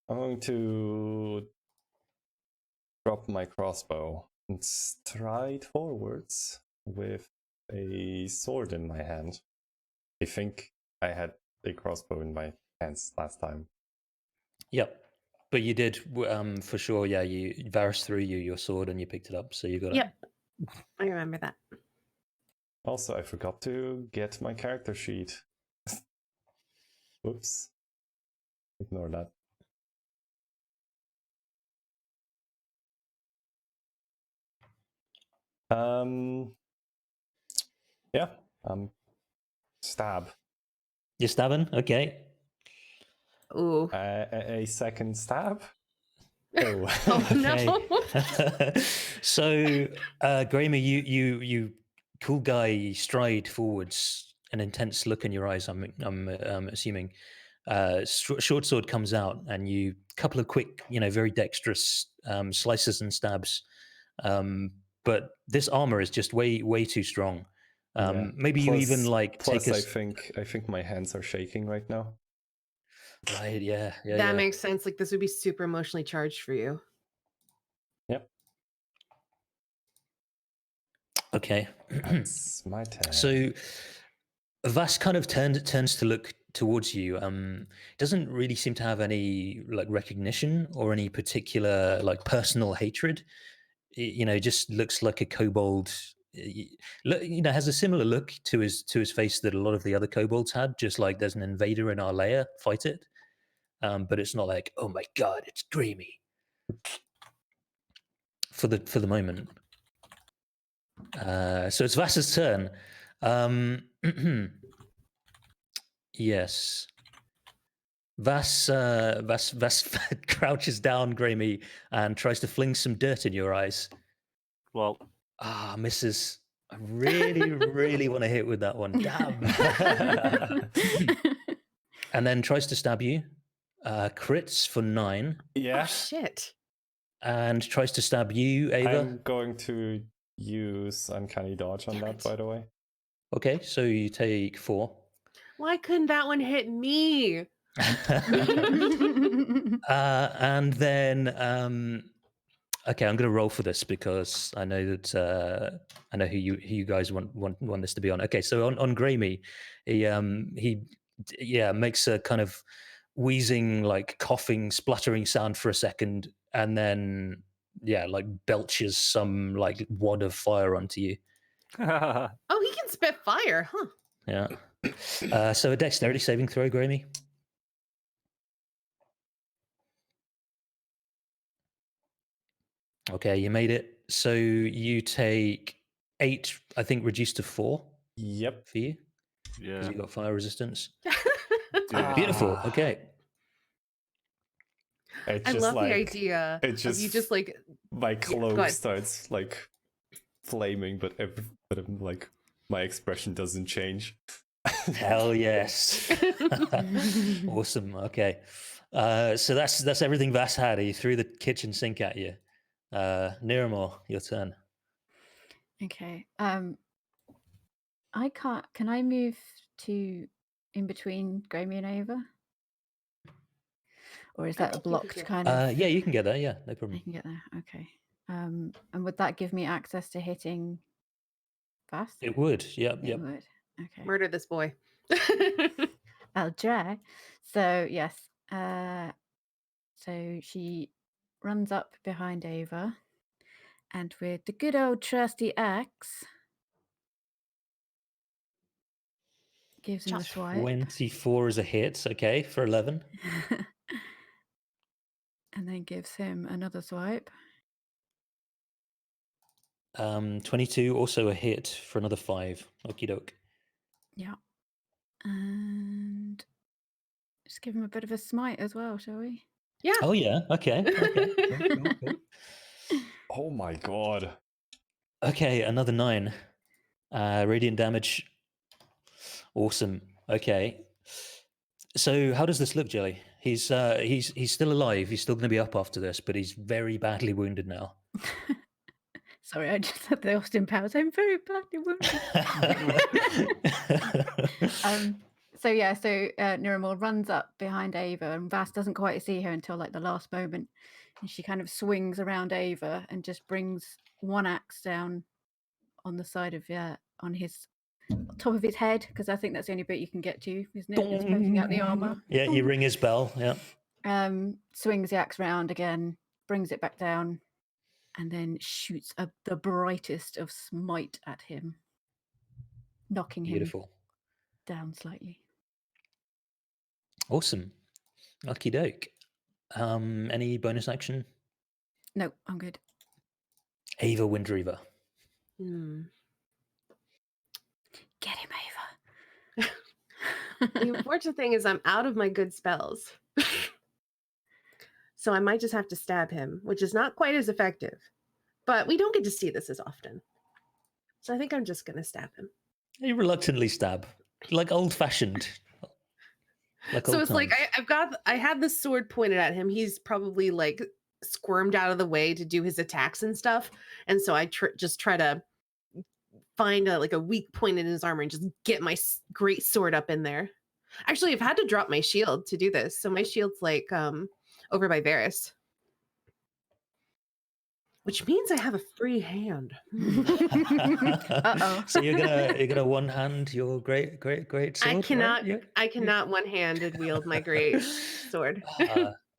going to drop my crossbow and stride forwards with a sword in my hand. I think I had a crossbow in my hands last time. Yep. But you did for sure. Yeah, Varys threw you your sword and you picked it up, so you got Yep. I remember that. Also, I forgot to get my character sheet. Whoops. Ignore that. Yeah. Stab. You're stabbing, okay. Ooh. A second stab. Oh. Oh no. So, Gramer, you cool guy stride forwards, an intense look in your eyes. I'm assuming. Short sword comes out, and you couple of quick, very dexterous slices and stabs. But this armor is just way too strong. Yeah. Maybe you even plus take a. I think my hands are shaking right now. Right, yeah. That makes sense. Like this would be super emotionally charged for you. Yep. Okay. That's my turn. So Vas kind of turns to look towards you. Doesn't really seem to have any recognition or any particular personal hatred. Just looks like a kobold. Has a similar look to his face that a lot of the other kobolds had. Just like there's an invader in our lair, fight it. But it's not like, oh my god, it's Greamy. For the moment. So it's Vass's turn. Yes. Vass crouches down, Gramy, and tries to fling some dirt in your eyes. Well, misses. I really, really want to hit with that one. Damn. And then tries to stab you. Crits for 9. Yeah. Oh shit. And tries to stab you, Ava. I'm going to use Uncanny Dodge on that, by the way. Okay, so you take 4. Why couldn't that one hit me? And then, okay, I'm going to roll for this because I know that I know who you guys want this to be on. Okay, so on Gramy, he makes a kind of wheezing, coughing, spluttering sound for a second, and then belches some wad of fire onto you. Oh, he can spit fire, huh? Yeah. So a dexterity saving throw, Gramy. Okay, you made it. So you take 8, I think, reduced to 4. Yep. For you. yeah. Because you got fire resistance. Dude. Beautiful. Okay. I love the idea of you just my cloak starts flaming, but my expression doesn't change. Hell yes. Awesome. Okay. So that's everything Vass had. He threw the kitchen sink at you. Niramor, your turn. Okay. I can't. Can I move to in between Gramy and Ava? Or is that a blocked kind of? Yeah, you can get there. Yeah, no I problem. can get there. Okay. And would that give me access to hitting Vass? It would. Yep. It would. Okay. Murder this boy. I'll try. So yes. So she runs up behind Ava, and with the good old trusty axe, gives him a swipe. 24 is a hit. Okay, for 11. And then gives him another swipe. 22, also a hit for another 5. Okie doke. Yeah. And just give him a bit of a smite as well, shall we? Yeah. Oh yeah. Okay. Cool. Oh my god. Okay, another 9. Radiant damage. Awesome. Okay. So how does this look, Jelly? He's still alive. He's still going to be up after this, but he's very badly wounded now. Sorry, I just had the Austin Powers. I'm very badly wounded. So Niramor runs up behind Ava, and Vass doesn't quite see her until the last moment, and she kind of swings around Ava and just brings one axe down on the side of on his top of his head, because I think that's the only bit you can get to, isn't it? It's poking out the armor. Yeah, you ring his bell. Yeah. swings the axe round again, brings it back down, and then shoots the brightest of smite at him, knocking him Beautiful. down slightly. Awesome. Lucky doke. Any bonus action? No, I'm good. Ava Windreaver. Get him, Ava. The unfortunate thing is I'm out of my good spells. So I might just have to stab him, which is not quite as effective. But we don't get to see this as often. So I think I'm just going to stab him. You reluctantly stab. Like old-fashioned. Like So old it's like times. I had this sword pointed at him. He's probably like squirmed out of the way to do his attacks and stuff. And so I just try to find a weak point in his armor and just get my great sword up in there. Actually, I've had to drop my shield to do this. So my shield's like over by Varys. Which means I have a free hand. Uh-oh. So you're gonna one hand your great sword. I cannot one-handed wield my great sword.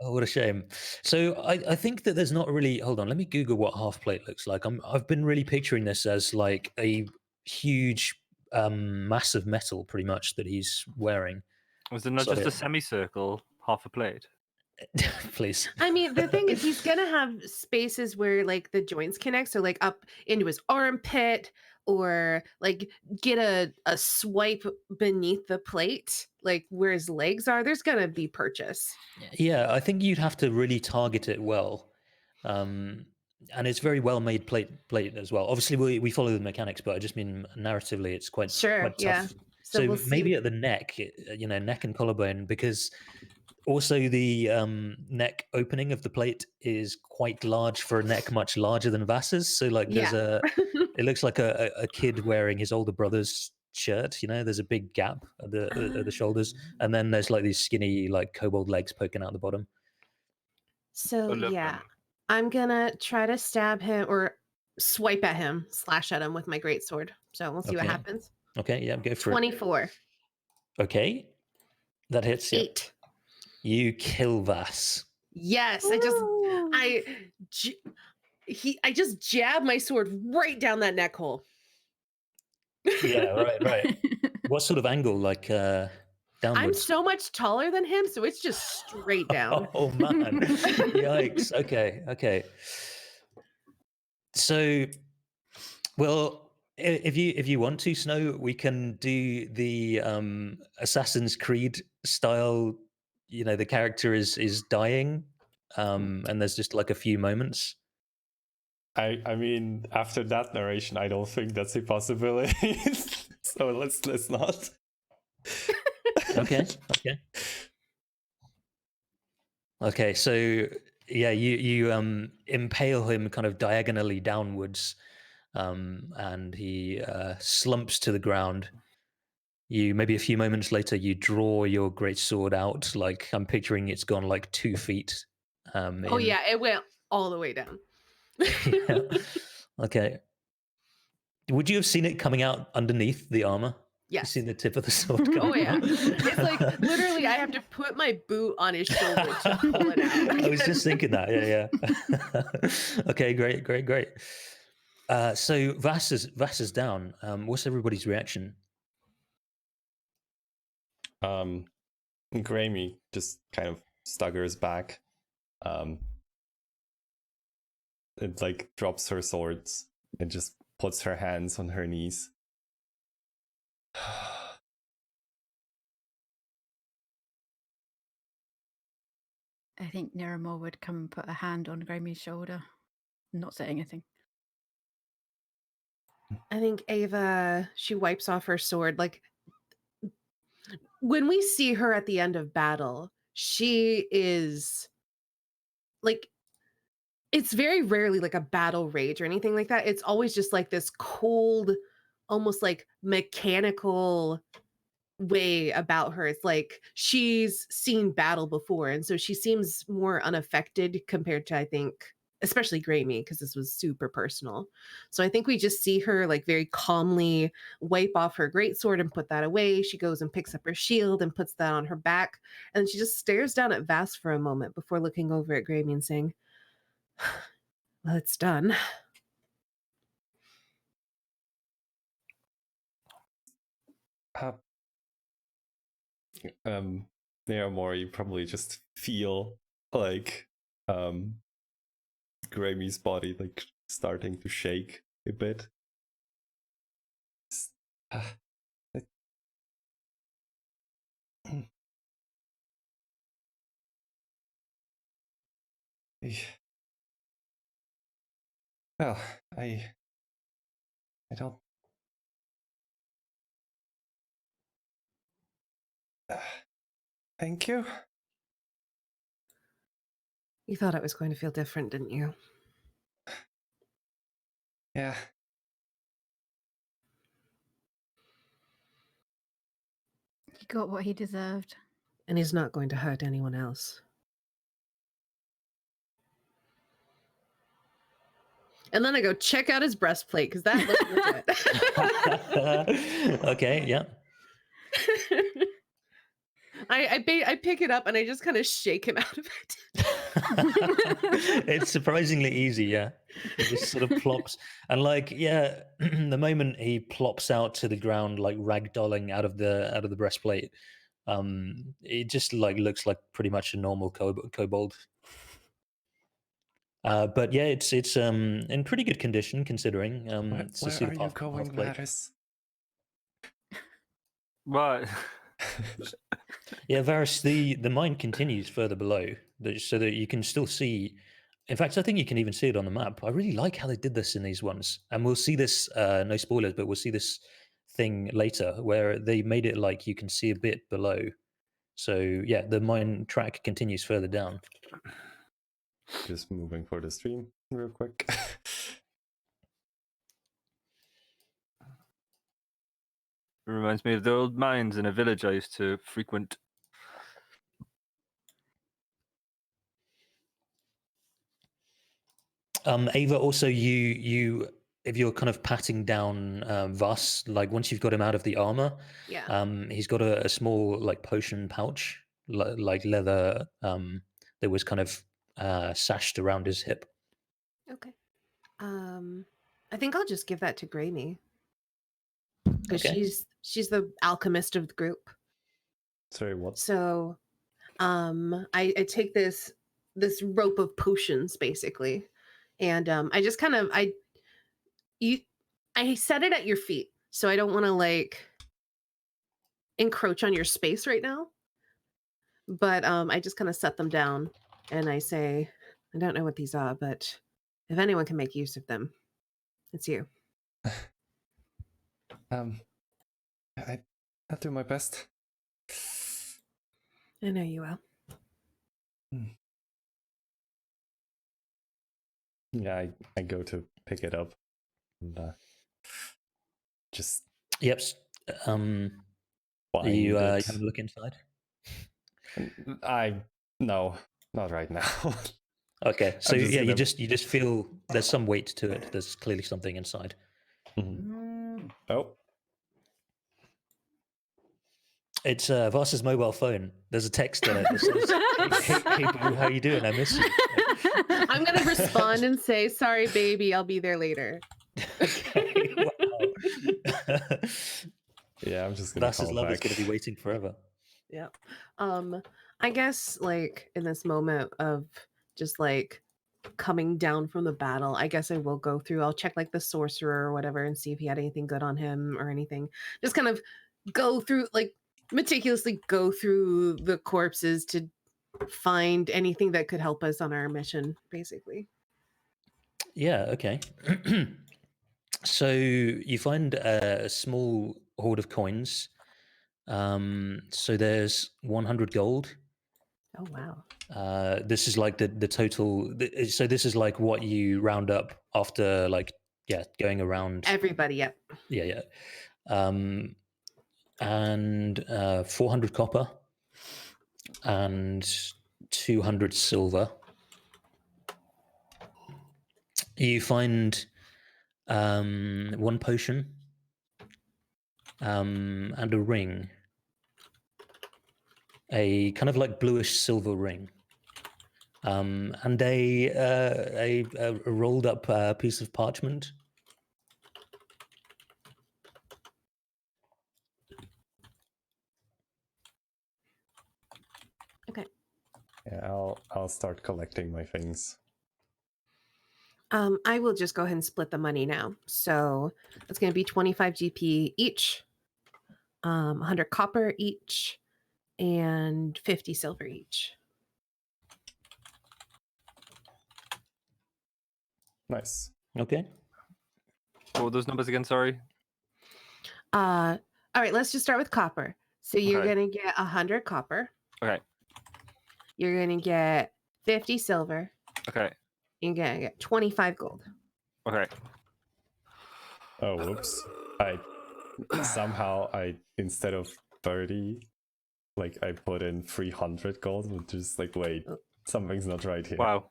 Oh, what a shame. So I think that there's not really. Hold on, let me Google what half plate looks like. I've been really picturing this as like a huge mass of metal, pretty much, that he's wearing. Was it not So- just a semicircle, half a plate? Please. I mean, the thing is, he's gonna have spaces where like the joints connect, so like up into his armpit, or like get a swipe beneath the plate, like where his legs are. There's gonna be purchase. Yeah, I think you'd have to really target it well. And it's very well made plate as well. Obviously, we follow the mechanics, but I just mean narratively, it's quite tough. Yeah. So we'll see. maybe at the neck, neck and collarbone, because also the neck opening of the plate is quite large for a neck much larger than Vass's. So like there's it looks like a kid wearing his older brother's shirt. There's a big gap at the shoulders, and then there's like these skinny like kobold legs poking out the bottom. So I love yeah, them. I'm gonna try to stab him or swipe at him, slash at him with my great sword. So we'll see what Okay. happens. Okay, yeah, go for 24. it. Okay, that hits. Yeah. 8. You kill Vass. Yes, Ooh. I just jabbed my sword right down that neck hole. Yeah, right. What sort of angle? Like I'm downwards? so much taller than him, so it's just straight down. Oh man! Yikes. Okay. So, well, if you want to, Snow, we can do the Assassin's Creed style. The character is dying, and there's just like a few moments. I mean, after that narration, I don't think that's a possibility. So let's not. Okay. So yeah, you impale him kind of diagonally downwards, and he slumps to the ground. You maybe a few moments later, you draw your great sword out. Like I'm picturing, it's gone like 2 feet. Oh in. yeah, it went all the way down. Yeah. Okay. Would you have seen it coming out underneath the armor? You Yes. seen the tip of the sword coming Oh yeah. out? It's like literally I have to put my boot on his shoulder to pull it out. I was just thinking that. Yeah. Okay, great. So Vass is down. What's everybody's reaction? Grammy just kind of staggers back. It like drops her swords and just puts her hands on her knees. I think Niramor would come and put a hand on Grammy's shoulder, not say anything. I think Ava, she wipes off her sword. Like when we see her at the end of battle, she is like, it's very rarely like a battle rage or anything like that. It's always just like this cold, almost like mechanical way about her. It's like she's seen battle before, and so she seems more unaffected compared to, I think, especially Grammy, because this was super personal. So I think we just see her like very calmly wipe off her greatsword and put that away. She goes and picks up her shield and puts that on her back. And she just stares down at Vast for a moment before looking over at Grammy and saying, well, it's done. More you probably just feel like Grammy's body like starting to shake a bit. Well, I don't. Thank you. You thought it was going to feel different, didn't you? Yeah. He got what he deserved. And he's not going to hurt anyone else. And then I go check out his breastplate because that looks legit. Okay, yeah. I pick it up and I just kind of shake him out of it. It's surprisingly easy, yeah. It just sort of plops, and like, yeah, the moment he plops out to the ground, like ragdolling out of the breastplate, it just like looks like pretty much a normal kobold. But yeah, it's in pretty good condition considering. Where are you going, Varys? What? Yeah, Varys, the mine continues further below, so that you can still see. In fact, I think you can even see it on the map. I really like how they did this in these ones, and we'll see this. No spoilers, but we'll see this thing later where they made it like you can see a bit below. So yeah, the mine track continues further down. Just moving for the stream real quick. It reminds me of the old mines in a village I used to frequent. Ava, also you if you're kind of patting down Vas, like once you've got him out of the armor, Yeah. he's got a small like potion pouch, like leather, that was kind of sashed around his hip. Okay. I think I'll just give that to Grammy. Because Okay. she's the alchemist of the group. Sorry, what? So I take this rope of potions basically. And I just kind of I set it at your feet. So I don't want to like encroach on your space right now. But I just kind of set them down and I say, I don't know what these are, but if anyone can make use of them, it's you. I'll do my best. I know you will. Yeah, I go to pick it up. And, just. Yep. You have a look inside. No, not right now. Okay, so yeah, you gonna- just feel there's some weight to it. There's clearly something inside. Mhm. Oh, It's Vasa's mobile phone. There's a text on it that says, hey boo, how you doing? I miss you. I'm gonna respond and say, sorry, baby, I'll be there later. Okay, wow. yeah, I'm just gonna Vasa's call love back. is going to be waiting forever. Yeah. I guess like in this moment of just like coming down from the battle, I guess I will go through, I'll check like the sorcerer or whatever and see if he had anything good on him or anything. Just kind of go through, like meticulously go through the corpses to find anything that could help us on our mission, basically. Yeah, okay. So you find a small hoard of coins. So there's 100 gold. Oh, wow. This is like the total. So this is like what you round up after like, yeah, going around. Everybody, yep. Yeah. And 400 copper and 200 silver. You find one potion and a ring, a kind of like bluish silver ring, and a rolled up piece of parchment. Yeah, I'll start collecting my things. I will just go ahead and split the money now. So it's going to be 25 GP each, 100 copper each, and 50 silver each. Nice. Okay. What were those numbers again? Sorry. All right, let's just start with copper. So you're Okay. going to get 100 copper. Okay. You're going to get 50 silver. Okay. You're going to get 25 gold. Okay. Oh, whoops. Somehow instead of 30, like I put in 300 gold, which is like, wait, something's not right here. Wow.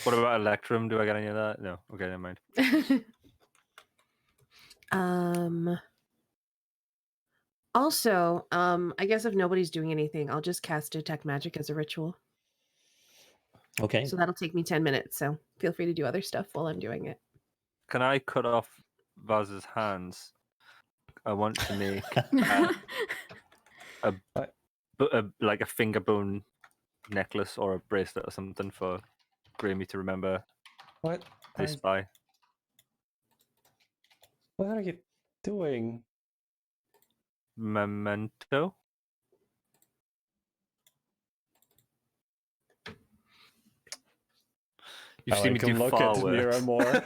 What about Electrum? Do I get any of that? No. Okay, never mind. Also, I guess if nobody's doing anything, I'll just cast Detect Magic as a ritual. Okay. So that'll take me 10 minutes. So feel free to do other stuff while I'm doing it. Can I cut off Vaz's hands? I want to make like a finger bone necklace or a bracelet or something for Grammy to remember What? this by. What are you doing? Memento. You've seen me do look far at worse. Mira more.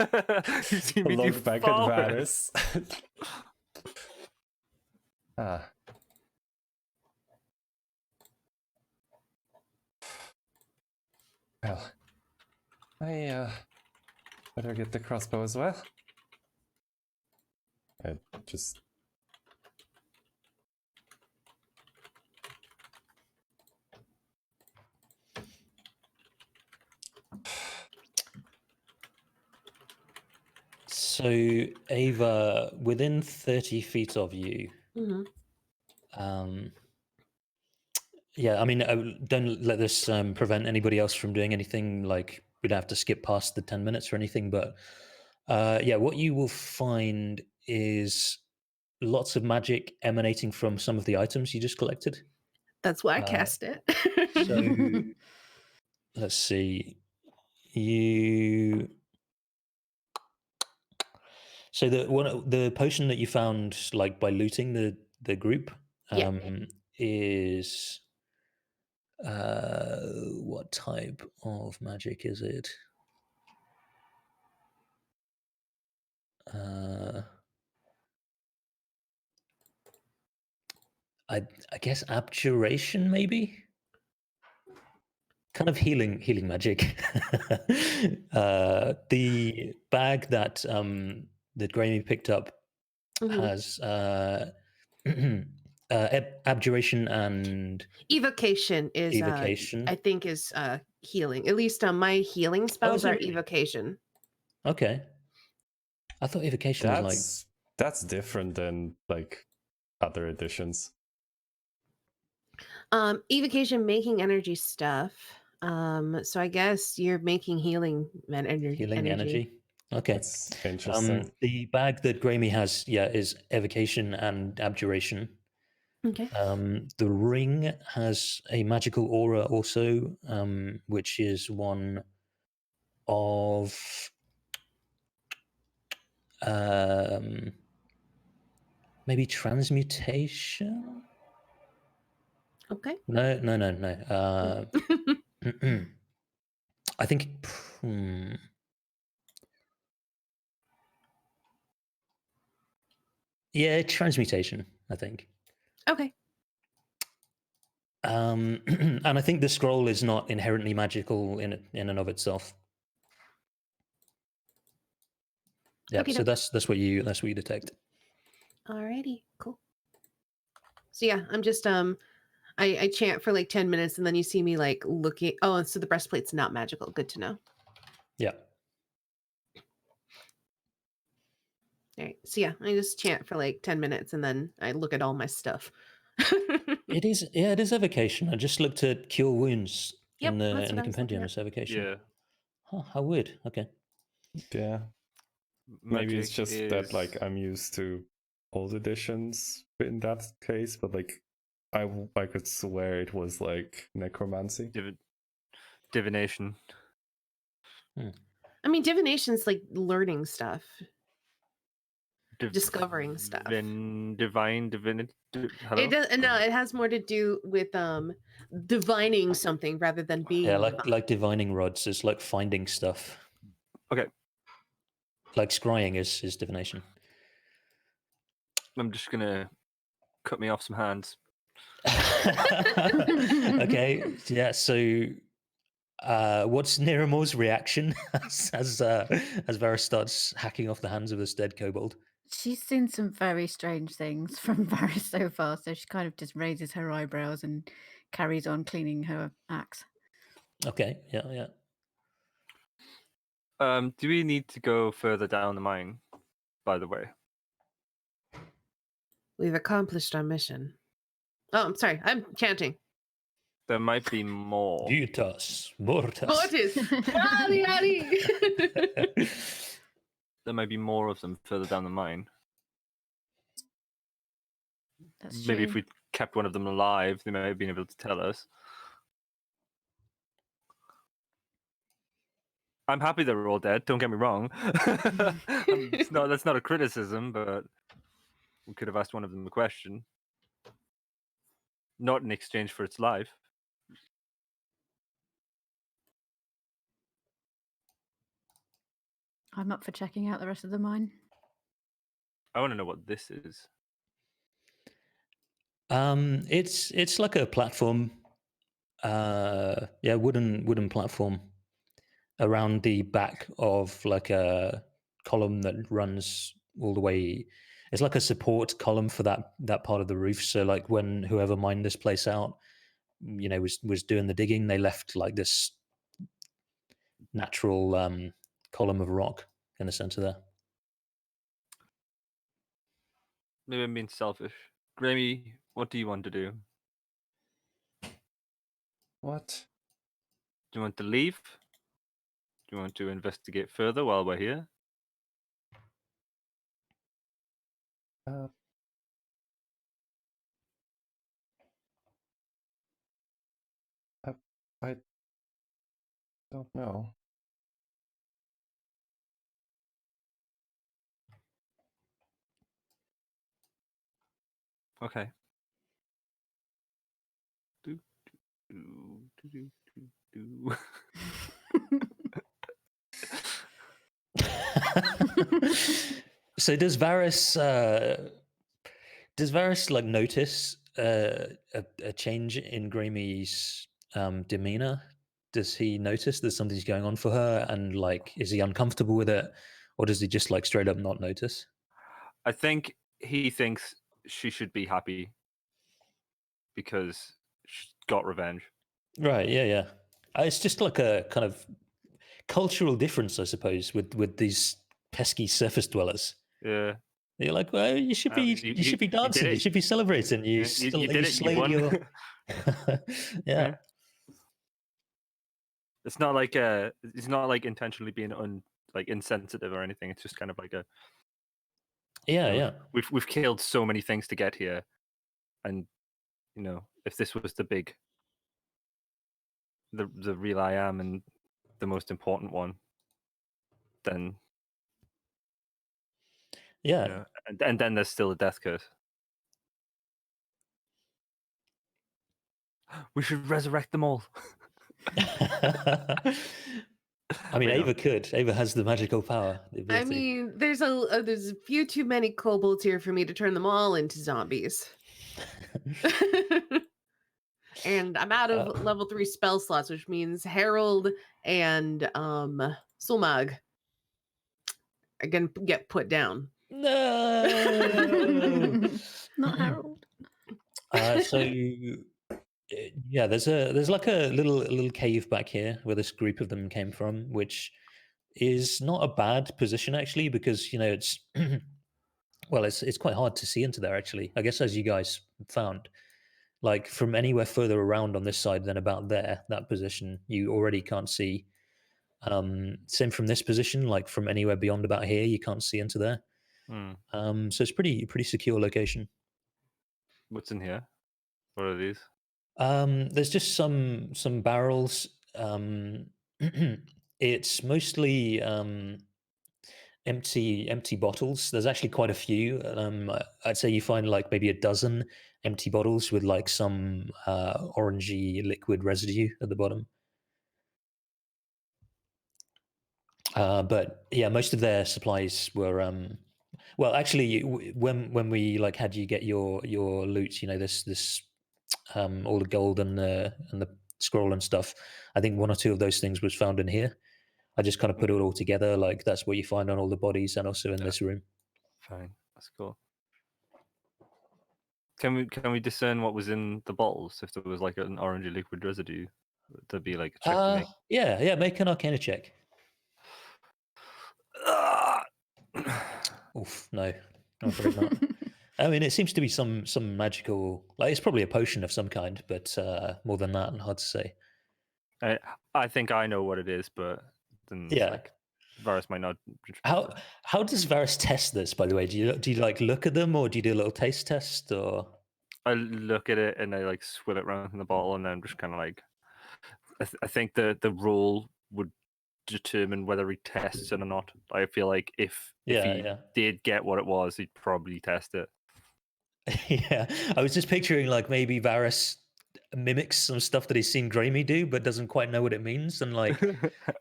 You've seen me do Look back at far worse. Varys. Ah. Well, I better get the crossbow as well. I just... So, Ava, within 30 feet of you, yeah, I mean, don't let this prevent anybody else from doing anything. Like, we'd have to skip past the 10 minutes or anything. But yeah, what you will find is lots of magic emanating from some of the items you just collected. That's why I cast it. So, let's see. So the potion that you found, like by looting the group, is what type of magic is it? I guess abjuration, maybe. Kind of healing magic. The bag that that Grammy picked up has abjuration and evocation is evocation. I think is healing. At least my healing spells are really? evocation. Okay. I thought evocation was like... That's different than like other editions. Evocation making energy stuff. So I guess you're making healing energy. Okay. That's interesting. The bag that Grammy has, is evocation and abjuration. Okay. The ring has a magical aura also, which is one of maybe transmutation. Okay. No. I think. Yeah, transmutation, I think. Okay. And I think the scroll is not inherently magical in and of itself. Yeah, okay, so that's what you detect. Alrighty, cool. So yeah, I'm just I chant for like 10 minutes and then you see me like looking. Oh, and so the breastplate's not magical. Good to know. Yeah. All right. So yeah, I just chant for like 10 minutes and then I look at all my stuff. It is evocation. I just looked at cure wounds Yep, in that's the what I was looking compendium at. as evocation. Yeah. Huh, how weird. Okay. Yeah. Maybe it's Magic just that is- like I'm used to old editions in that case, but like I could swear it was like necromancy. divination. I mean, divination's like learning stuff, discovering stuff. Divine divinity. Hello? It does no, it has more to do with divining something rather than being Yeah, divine. like divining rods is like finding stuff. Okay, Like scrying is divination. I'm just gonna cut me off some hands. Okay, yeah. So, what's Niramor's reaction as Varys starts hacking off the hands of this dead kobold? She's seen some very strange things from Varys so far, so she kind of just raises her eyebrows and carries on cleaning her axe. Okay, yeah. Do we need to go further down the mine? By the way, We've accomplished our mission. Oh, I'm sorry. I'm chanting. there might be more. Vitas mortas. Mortis. Howdy, howdy. There might be more of them further down the mine. That's Maybe true. if we kept one of them alive, they might have been able to tell us. I'm happy they were all dead. Don't get me wrong. That's not a criticism, but we could have asked one of them a question, not in exchange for its life. I'm up for checking out the rest of the mine. I want to know what this is. It's like a platform. Wooden platform around the back of like a column that runs all the way. It's like a support column for that part of the roof. So like when whoever mined this place out, was doing the digging, they left like this natural column of rock in the center there. Maybe I'm being selfish. Grammy, what do you want to do? What? Do you want to leave? Do you want to investigate further while we're here? I don't know. Okay. Do, do, do, do, do. So does Varys like notice a change in Gramy's demeanor? Does he notice that something's going on for her, and like is he uncomfortable with it, or does he just like straight up not notice? I think he thinks she should be happy because she got revenge. Right, yeah. It's just like a kind of cultural difference, I suppose, with these pesky surface dwellers. Yeah. You're like, well, you should be You you should be did dancing, you it. should be celebrating. You You did it. You slayed won. your yeah. It's not like it's not like intentionally being insensitive or anything. It's just kind of like a Yeah. We've killed so many things to get here, and if this was the real I am and the most important one, then Yeah. and then there's still a death curse. We should resurrect them all. I mean, Wait, no. Ava could. Ava has the magical power. The I ability. mean, there's a few too many kobolds here for me to turn them all into zombies. And I'm out of level 3 spell slots, which means Herald and Sulmag are gonna get put down. No. Not Harold. So yeah, there's like a little cave back here where this group of them came from, which is not a bad position actually, because it's Well, it's quite hard to see into there actually. I guess as you guys found, like from anywhere further around on this side than about there, that position, you already can't see. Same from this position, like from anywhere beyond about here, you can't see into there. So it's pretty secure location. What's in here? What are these? There's just some barrels. It's mostly empty bottles. There's actually quite a few. I'd say you find like maybe a dozen empty bottles with like some orangey liquid residue at the bottom. But yeah, most of their supplies were well, actually, when we like had you get your loot, you know, this all the gold and the scroll and stuff. I think one or two of those things was found in here. I just kind of put it all together. Like that's what you find on all the bodies and also in this room. Fine, that's cool. Can we discern what was in the bottles? If there was like an orangey liquid residue, there'd be like a check to make. Yeah. Make an Arcana check. Oof, no, I'm afraid not. I mean, it seems to be some magical, like it's probably a potion of some kind, but more than that, hard to say. I think I know what it is, but then Yeah. like Varus might not. How does Varus test this? By the way, do you like look at them, or do you do a little taste test, or? I look at it and I like swill it around in the bottle, and then just kind of like. I think the roll would determine whether he tests it or not. I feel like if he did get what it was, he'd probably test it. Yeah, I was just picturing like maybe Varus mimics some stuff that he's seen Gramey do, but doesn't quite know what it means, and like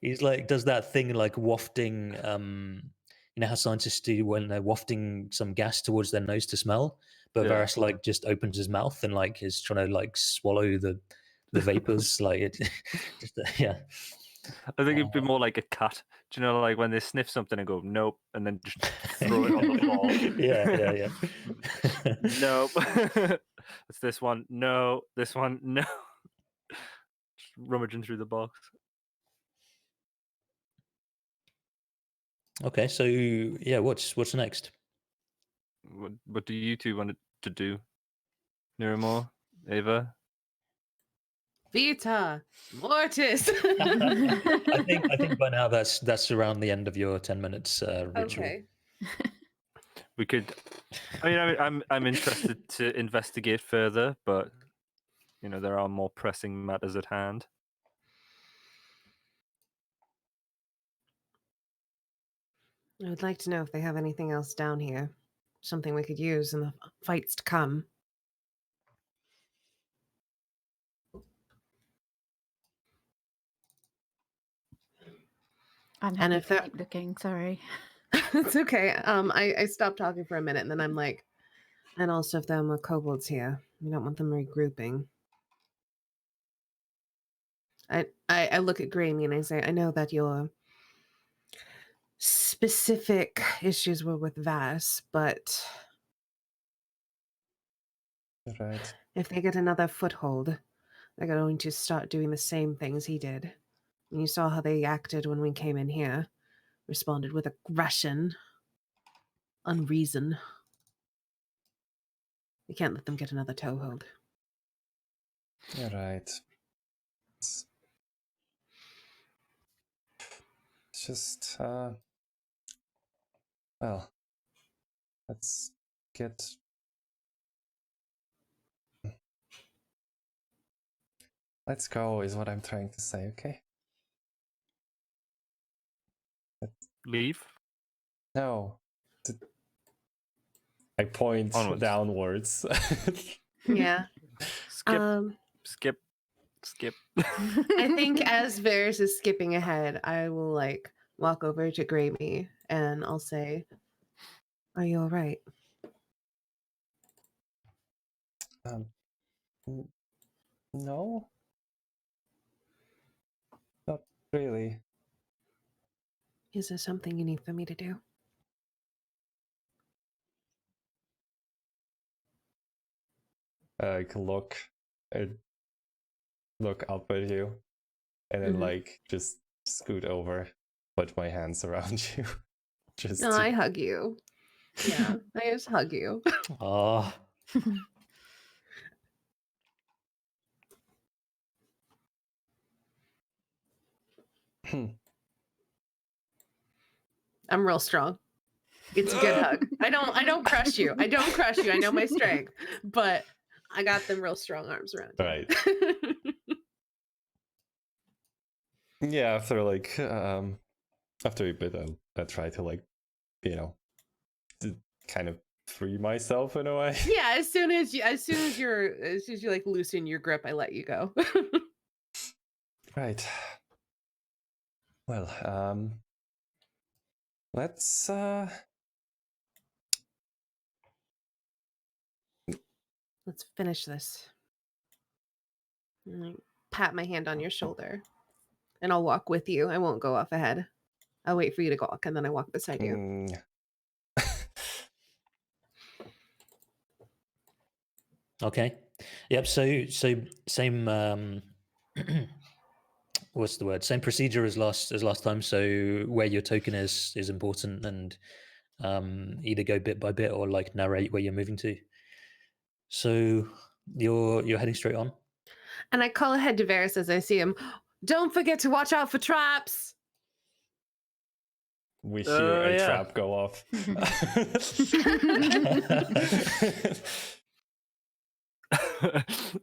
he's like does that thing like wafting. You know how scientists do when they're wafting some gas towards their nose to smell, but Varus like just opens his mouth and like is trying to like swallow the vapors, like it. Just, yeah. I think it'd be more like a cat. Do you know, like when they sniff something and go nope, and then just throw it on the floor. Yeah. Nope. It's this one. No. This one. No. Just rummaging through the box. Okay, so yeah, what's next? What do you two want to do? Niramor, Ava? Vita, Mortis. I think by now that's around the end of your 10 minutes ritual. Okay. We could. I mean, I'm interested to investigate further, but you know there are more pressing matters at hand. I would like to know if they have anything else down here, something we could use in the fights to come. I'm happy to keep looking. Sorry. It's okay. I stopped talking for a minute, and then I'm like, and also if there are more kobolds here, we don't want them regrouping. I look at Gramey and I say, I know that your specific issues were with Vas, but Right. if they get another foothold, they're going to start doing the same things he did. And you saw how they acted when we came in here. Responded with aggression, unreason. We can't let them get another toehold. You're right. It's just, well, let's get... Let's go is what I'm trying to say, okay? Leave? No. I point downwards. Yeah. Skip. I think as Varys is skipping ahead, I will like walk over to Gramey and I'll say, "Are you all right?" No. Not really. Is there something you need for me to do? I can look up at you and then like just scoot over, put my hands around you. No, I hug you. Yeah, I just hug you. Oh, I'm real strong. It's a good hug. I don't crush you. I don't crush you. I know my strength, but I got them real strong arms around you. Right. Yeah, after after a bit, I try to to kind of free myself in a way. Yeah, as soon as you like loosen your grip, I let you go. Right. Well, let's Let's finish this. And I pat my hand on your shoulder, and I'll walk with you. I won't go off ahead. I'll wait for you to walk, and then I walk beside you. mm, okay. Yep. So same. What's the word? Same procedure as last time. So where your token is important, and either go bit by bit or like narrate where you're moving to. So you're heading straight on. And I call ahead to Varys as I see him. Don't forget to watch out for traps. we hear a yeah. trap go off. I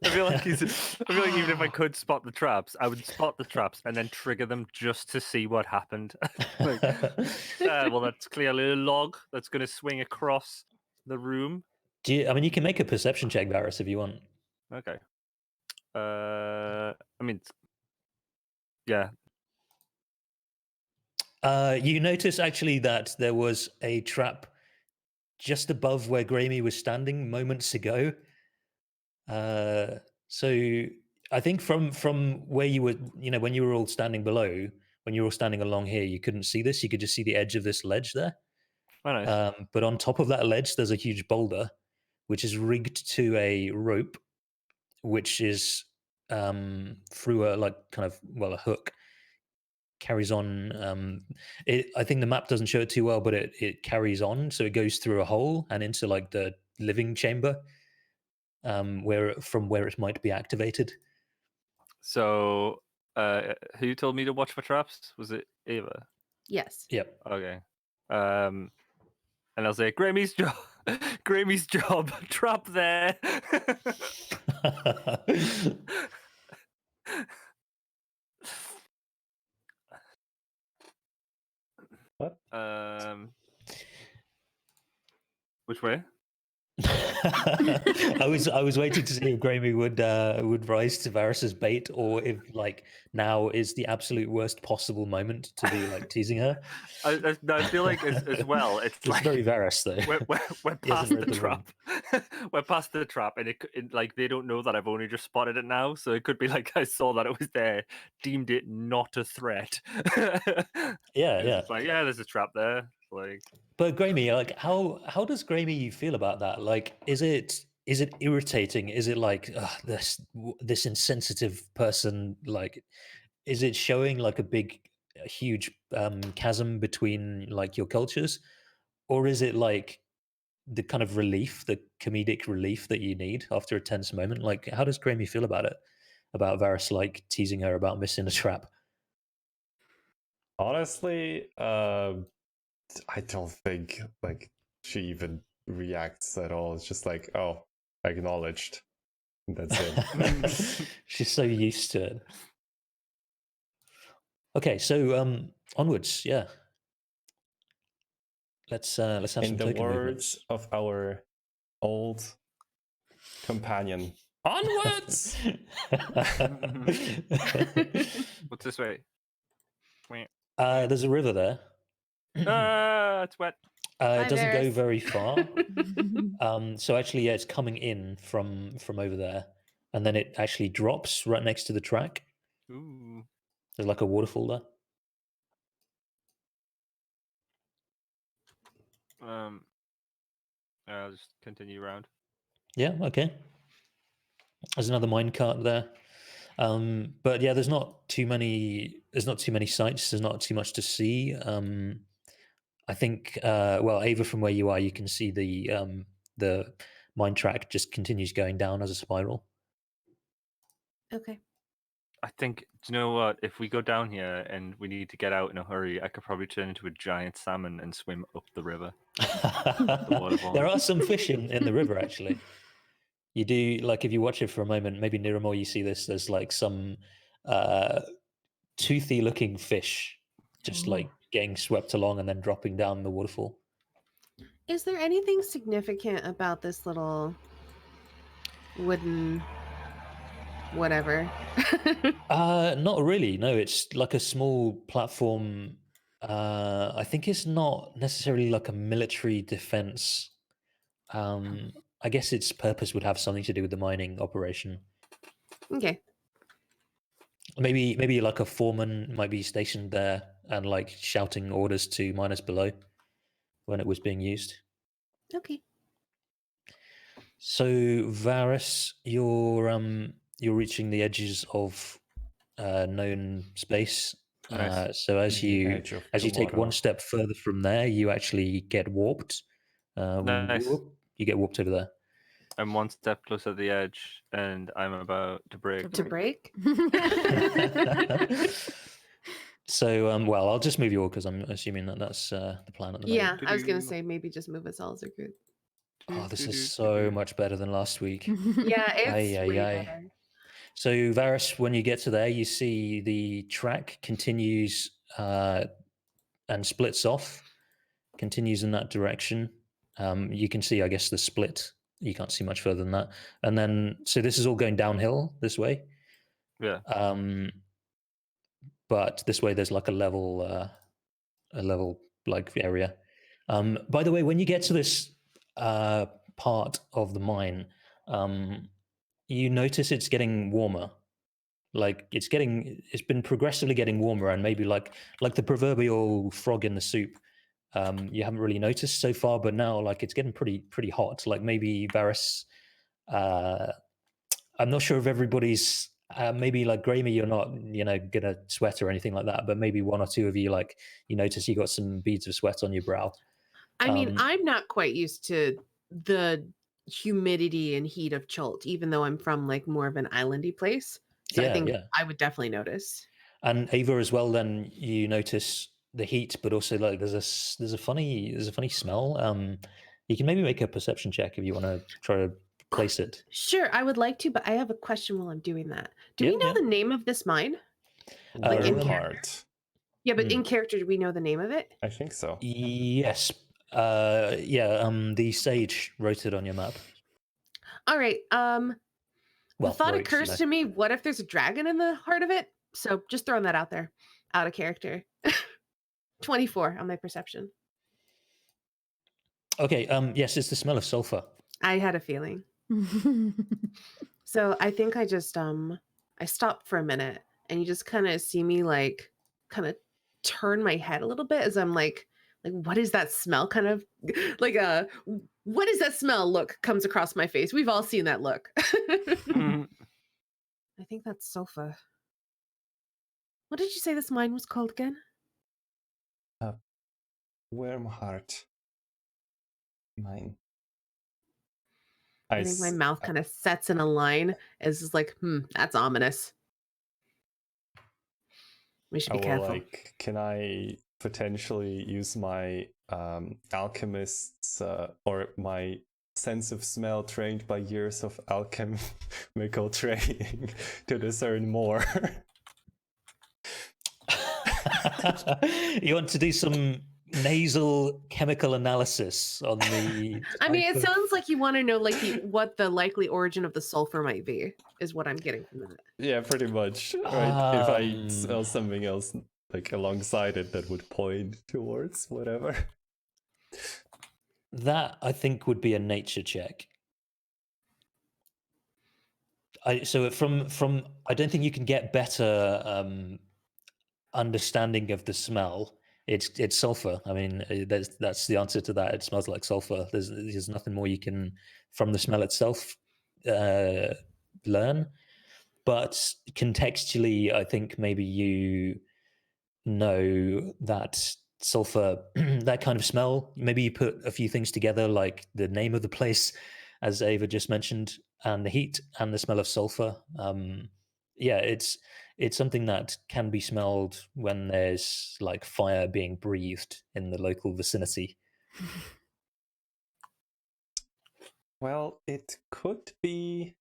feel like even if I could spot the traps, I would spot the traps and then trigger them just to see what happened. Well, that's clearly a log that's going to swing across the room. I mean, you can make a perception check, Varys, if you want. Okay. I mean, yeah. You notice actually that there was a trap just above where Gramey was standing moments ago. So I think from where you were, when you were all standing below, when you were all standing along here, you couldn't see this. You could just see the edge of this ledge there. Oh, nice. But on top of that ledge, there's a huge boulder, which is rigged to a rope, which is through a hook. Carries on. I think the map doesn't show it too well, but it carries on, so it goes through a hole and into like the living chamber, where it might be activated. So, who told me to watch for traps? Was it Ava? Yes. Yep. Okay. And I'll say, Grammy's job. Grammy's job. Trap there. What? Which way? I was waiting to see if Grammy would rise to Varys's bait, or if like now is the absolute worst possible moment to be like teasing her. I feel like as well. It's like very Varys though. We're past the trap. We're past the trap, and it like they don't know that I've only just spotted it now. So it could be like I saw that it was there, deemed it not a threat. Yeah. It's like, yeah, there's a trap there. Like, but Grammy, like, how does Grammy feel about that? Like, is it irritating? Is it like this insensitive person? Like, is it showing like a huge chasm between like your cultures, or is it like the kind of relief, the comedic relief that you need after a tense moment? Like, how does Grammy feel about it? About Varys like teasing her about missing a trap? Honestly, I don't think like she even reacts at all. It's just like, oh, acknowledged. That's it. She's so used to it. Okay, so onwards, yeah. Let's have some In the token words movements. of our old companion, onwards. what's this way? There's a river there. It's wet. It doesn't go Varys. very far. So actually, yeah, it's coming in from over there, and then it actually drops right next to the track. Ooh. There's like a waterfall there. I'll just continue around. Yeah, okay. There's another minecart there. But yeah, there's not too many sites. There's not too much to see. I think, well, Ava, from where you are, you can see the mine track just continues going down as a spiral. Okay. I think, do you know what? If we go down here and we need to get out in a hurry, I could probably turn into a giant salmon and swim up the river. waterfall. There are some fish in the river, actually. You do, like, if you watch it for a moment, maybe Niramor, you see this, there's like some toothy looking fish just like getting swept along and then dropping down the waterfall. Is there anything significant about this little wooden whatever? Not really. No, it's like a small platform. I think it's not necessarily like a military defense. I guess its purpose would have something to do with the mining operation. Okay. Maybe like a foreman might be stationed there and like shouting orders to miners below when it was being used. Okay. So Varus, you're reaching the edges of known space. Nice. So as The you edge of take one tomorrow. step further from there, you actually get warped. Nice. You get warped over there. I'm one step closer to the edge, and I'm about to break. To break? So, well, I'll just move you all because I'm assuming that that's the plan at the moment. Yeah, I was gonna say maybe just move us all as a group. Oh, this is so much better than last week. Yeah, it's Aye, way aye, aye. better. So, Varus, when you get to there, you see the track continues and splits off, continues in that direction. You can see, I guess, the split. You can't see much further than that. And then, so this is all going downhill this way. Yeah. But this way, there's like a level like area. By the way, when you get to this part of the mine, you notice it's getting warmer. Like it's been progressively getting warmer, and maybe like the proverbial frog in the soup. You haven't really noticed so far, but now like it's getting pretty hot. Like maybe Varus, I'm not sure if everybody's maybe like Graeme, you're not gonna sweat or anything like that, but maybe one or two of you like you notice you got some beads of sweat on your brow. I mean, I'm not quite used to the humidity and heat of Chult, even though I'm from like more of an islandy place. So I think I would definitely notice. And Ava as well. Then you notice the heat, but also like there's a funny smell. You can maybe make a perception check if you want to try to place it. Sure, I would like to, but I have a question while I'm doing that. Do we know the name of this mine? Like in Wyrmblood. Yeah, but in character, do we know the name of it? I think so. Yes. The sage wrote it on your map. All right. The thought wrote, occurs to me, what if there's a dragon in the heart of it? So just throwing that out there, out of character. 24 on my perception. Okay, yes, it's the smell of sulfur. I had a feeling. So I think I just I stopped for a minute, and you just kind of see me like kind of turn my head a little bit as I'm like what is that smell? Kind of like what is that smell look comes across my face. We've all seen that look. Mhm. I think that's Sofa. What did you say this mine was called again? Wyrmheart. Mine. I think my mouth kind of sets in a line as is like, that's ominous. We should be careful. Like, can I potentially use my alchemist's or my sense of smell trained by years of alchemical training to discern more? You want to do some nasal chemical analysis on the I mean, it sounds like you want to know like what the likely origin of the sulfur might be, is what I'm getting from that. Yeah, pretty much. Right. If I smell something else like alongside it that would point towards whatever. That I think would be a nature check. So from I don't think you can get better understanding of the smell. It's sulfur. I mean, that's the answer to that. It smells like sulfur. There's nothing more you can from the smell itself learn. But contextually, I think maybe you know that sulfur, that kind of smell. Maybe you put a few things together, like the name of the place, as Ava just mentioned, and the heat and the smell of sulfur. Yeah, it's something that can be smelled when there's like fire being breathed in the local vicinity. Well, it could be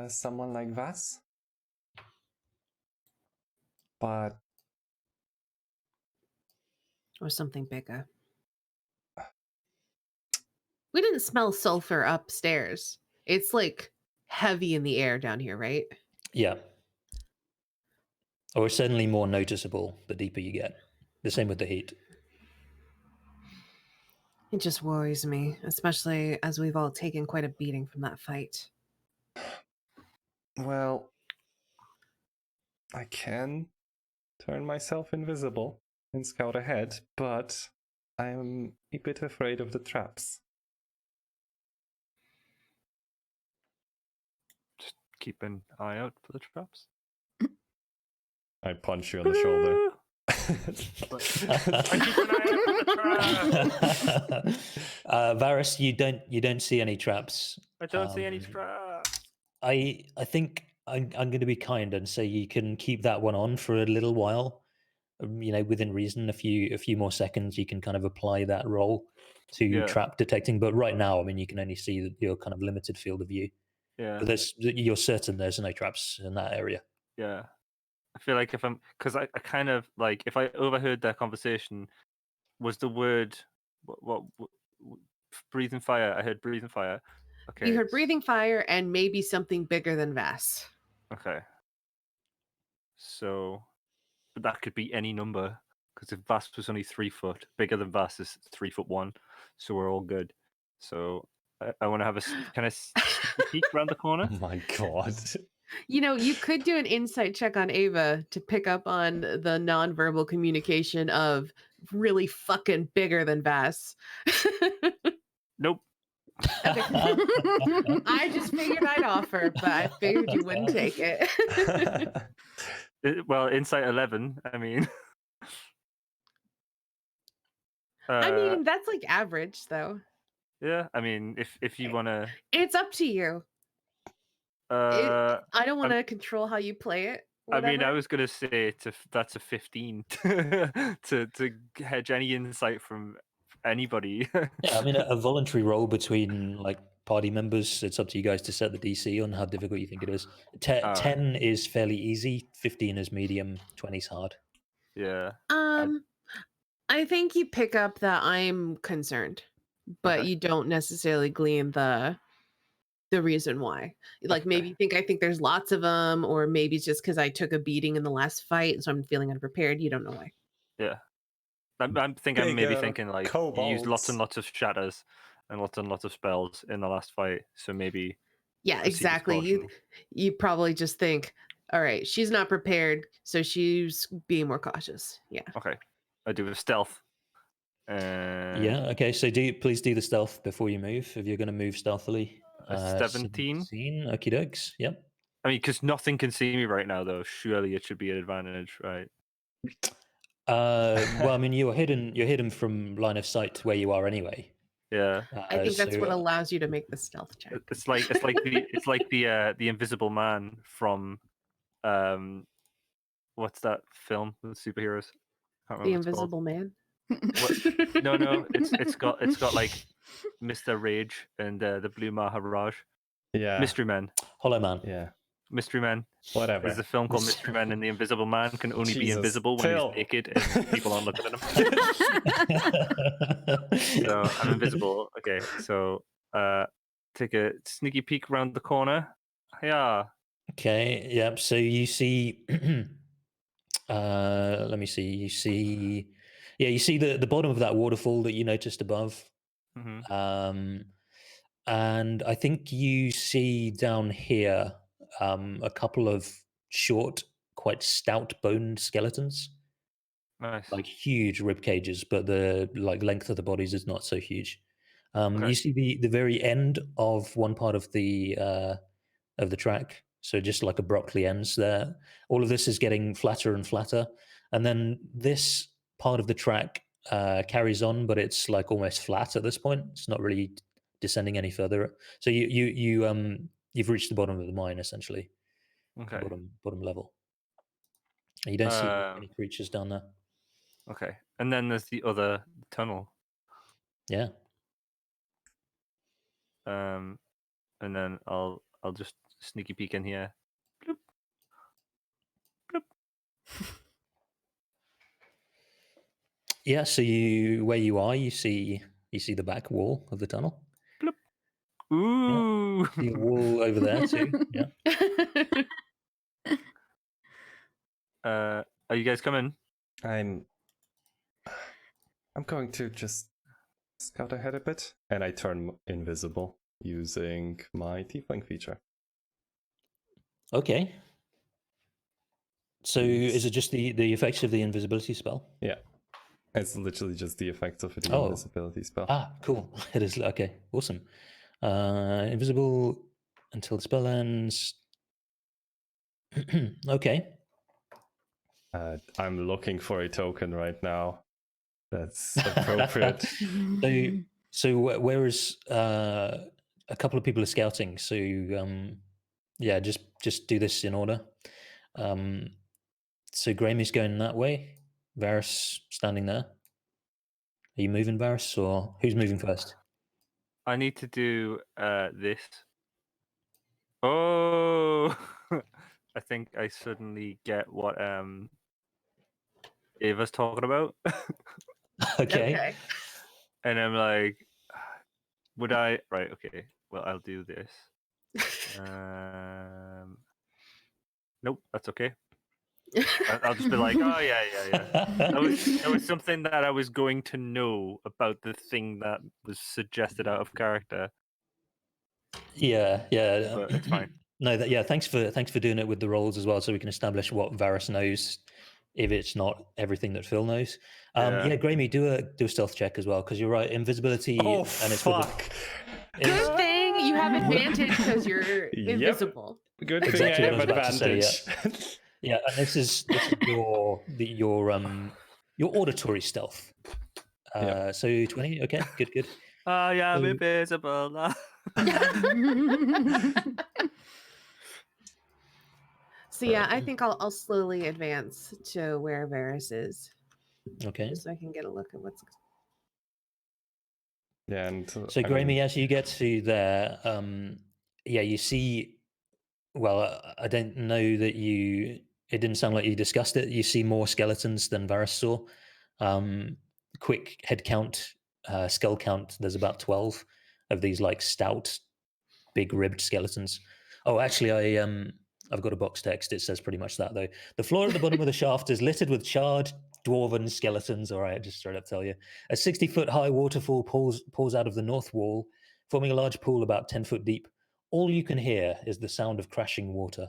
someone like Vas, but Or something bigger. We didn't smell sulfur upstairs. It's like heavy in the air down here, right? Yeah. Or certainly more noticeable the deeper you get. The same with the heat. It just worries me, especially as we've all taken quite a beating from that fight. well, I can turn myself invisible and scout ahead, but I'm a bit afraid of the traps. Just keep an eye out for the traps. I punch you on the shoulder. I keep an eye out for the traps. Varys, you don't see any traps. I don't see any traps. I think I'm going to be kind and say you can keep that one on for a little while. Within reason, a few more seconds, you can kind of apply that roll to trap detecting. But right now, I mean, you can only see your kind of limited field of view. Yeah. But you're certain there's no traps in that area. Yeah. I feel like because I kind of like, if I overheard their conversation, was the word what breathing fire? I heard breathing fire. Okay. You heard breathing fire and maybe something bigger than Vass. Okay. So, but that could be any number, because if Vass was only 3 foot, bigger than Vass is 3'1", so we're all good. So I want to have kind of peek around the corner. Oh my god. You could do an insight check on Ava to pick up on the nonverbal communication of really fucking bigger than Vass. Nope. I just figured I'd offer, but I figured you wouldn't take it. Well, insight 11. I mean, I mean that's like average, though. Yeah, I mean, if you want to, it's up to you. I don't want to control how you play it. Whatever. I mean, I was gonna say that's a 15 to hedge any insight from anybody. Yeah, I mean, a voluntary roll between like party members. It's up to you guys to set the DC on how difficult you think it is. 10 is fairly easy. 15 is medium. 20 is hard. Yeah. I think you pick up that I'm concerned, but you don't necessarily glean the reason why. Like maybe you think I think there's lots of them, or maybe it's just because I took a beating in the last fight, so I'm feeling unprepared. You don't know why. Yeah. I'm maybe thinking like you used lots and lots of shatters and lots of spells in the last fight, so maybe. Yeah, exactly. You probably just think, all right, she's not prepared, so she's being more cautious. Yeah. Okay. I do a stealth. Yeah. Okay. So please do the stealth before you move. If you're going to move stealthily. 17. Okie dokes. Yep. I mean, because nothing can see me right now, though. Surely it should be an advantage, right? Well, I mean, you're hidden from line of sight where you are anyway. Yeah. I think that's what allows you to make the stealth check. It's like the Invisible Man from what's that film with superheroes? The Invisible Man. No, it's got like Mr. Rage and the Blue Maharaj. Yeah. Mystery Men. Hollow Man. Yeah. Mystery Men. Whatever. There's a film called Mystery Men, and the Invisible Man can only be invisible when he's naked and people aren't looking at him. So I'm invisible. Okay, so take a sneaky peek around the corner. Yeah. Okay. Yep. So you see. Let me see. You see. Yeah, you see the bottom of that waterfall that you noticed above. Mm-hmm. And I think you see down here a couple of short, quite stout-boned skeletons. Nice. Like huge rib cages, but the length of the bodies is not so huge. You see the very end of one part of the track, so just like abruptly ends there. All of this is getting flatter and flatter, and then this part of the track carries on, but it's like almost flat at this point. It's not really descending any further. So you've reached the bottom of the mine essentially, Okay. bottom level. And you don't see Um, any creatures down there. Okay. And then there's the other tunnel. Yeah. And then I'll just sneaky peek in here. Bloop. Bloop. Yeah. So where you are, you see the back wall of the tunnel. Ooh. See a wall over there too. Yeah. Are you guys coming? I'm going to just scout ahead a bit, and I turn invisible using my tiefling feature. Okay. So is it just the effects of the invisibility spell? Yeah. It's literally just the effects of the Oh. invisibility spell. Ah, cool. It is okay. Awesome. Invisible until the spell ends. Okay. I'm looking for a token right now. That's appropriate. So whereas a couple of people are scouting, so yeah, just do this in order. So Grahamy's going that way. Varys standing there. Are you moving, Varys, or who's moving first? I need to do this. Oh, I think I suddenly get what Ava's talking about. Okay. And I'm like, would I? Right. Okay. Well, I'll do this. Nope. That's okay. I'll just be like, oh yeah. That was something that I was going to know about the thing that was suggested out of character. Yeah. But it's fine. No, thanks for doing it with the rolls as well, so we can establish what Varys knows, if it's not everything that Phil knows. Yeah, Grahamie, do a stealth check as well, because you're right, invisibility. Oh, and it's fuck! Good thing you have advantage because you're Yep. invisible. Good Exactly thing I what have I was about to advantage. say, Yeah, and this is your auditory stealth. Yep. So 20. Okay, good. I am So- invisible now. So yeah, I think I'll slowly advance to where Varys is, Okay. just so I can get a look at what's. Yeah, and So, I Grahamie, mean, as you get to there, yeah, you see. Well, I don't know that you. It didn't sound like you discussed it. You see more skeletons than Varys saw. Quick head count, skull count. There's about 12 of these like stout, big ribbed skeletons. Oh, actually, I've got a box text. It says pretty much that though. The floor at the bottom of the shaft is littered with charred dwarven skeletons. All right, just straight up tell you. A 60-foot high waterfall pours out of the north wall, forming a large pool about 10 foot deep. All you can hear is the sound of crashing water.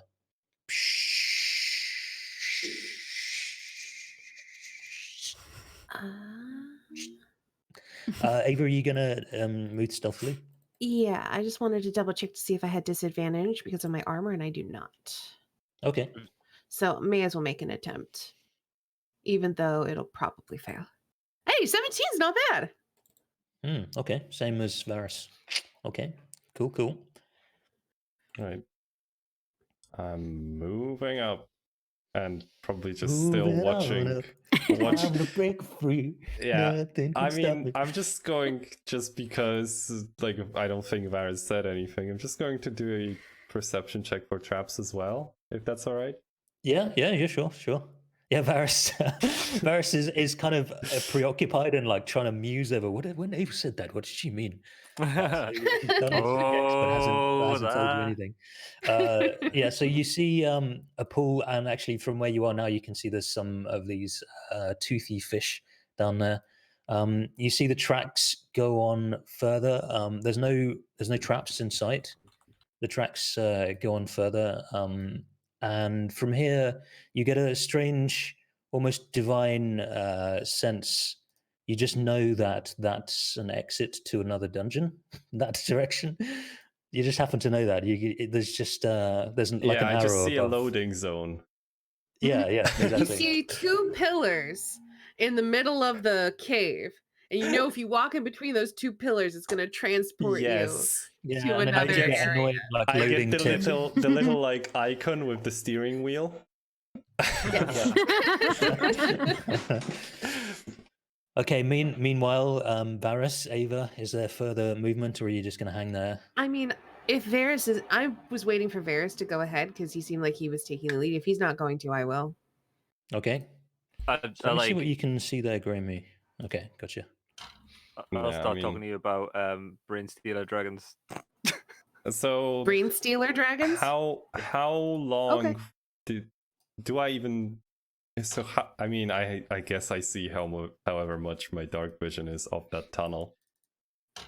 Ava, are you gonna move stealthily? Yeah, I just wanted to double check to see if I had disadvantage because of my armor, and I do not. Okay. So may as well make an attempt, even though it'll probably fail. Hey, 17 is not bad. Okay, same as Varys. Okay, cool. right. I'm moving up, and probably just Moving still on watching. up. Time to break free. Yeah, Nothing can I stop mean, me. I'm just going just because, like, I don't think Varys said anything. I'm just going to do a perception check for traps as well, if that's all right. Yeah, sure. Yeah, Varys is kind of preoccupied and like trying to muse over when Ava said that. What did she mean? So he's done his checks, but hasn't told you anything. Yeah, so you see a pool, and actually from where you are now, you can see there's some of these toothy fish down there. You see the tracks go on further. There's no traps in sight. The tracks go on further, and from here you get a strange, almost divine sense. You just know that that's an exit to another dungeon. That direction. You just happen to know that. There's just there's like an I arrow just see above. a loading zone. Yeah, You exactly. see two pillars in the middle of the cave. And you know if you walk in between those two pillars, it's gonna transport Yes. Yeah, to and then I another get area. annoying, like I loading get the tips. little like icon with the steering wheel. Okay. Meanwhile, Varys, Ava, is there further movement, or are you just going to hang there? I mean, if Varys is, I was waiting for Varys to go ahead because he seemed like he was taking the lead. If he's not going to, I will. Okay. I Let me see like. what you can see there, Grammy. Okay, gotcha. I'll Yeah, I start mean- talking to you about brain stealer dragons. So Brain stealer dragons? how long do I even? So I mean, I guess I see however much my dark vision is of that tunnel,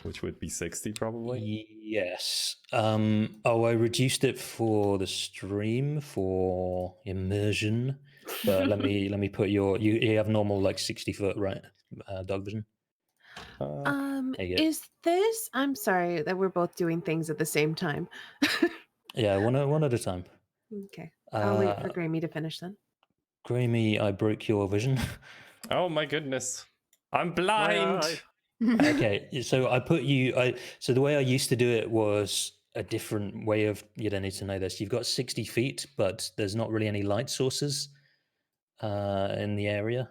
which would be 60 probably. Yes. Oh, I reduced it for the stream for immersion, but let me put you have normal like 60-foot, right? Dog vision. there you go. Is this? I'm sorry that we're both doing things at the same time. Yeah, one at a time. Okay, I'll wait for Uh, Grammy to finish then. Grammy, I broke your vision. Oh my goodness, I'm My blind. eye. Okay, so I put you. So the way I used to do it was a different way of. You don't need to know this. You've got 60 feet, but there's not really any light sources in the area.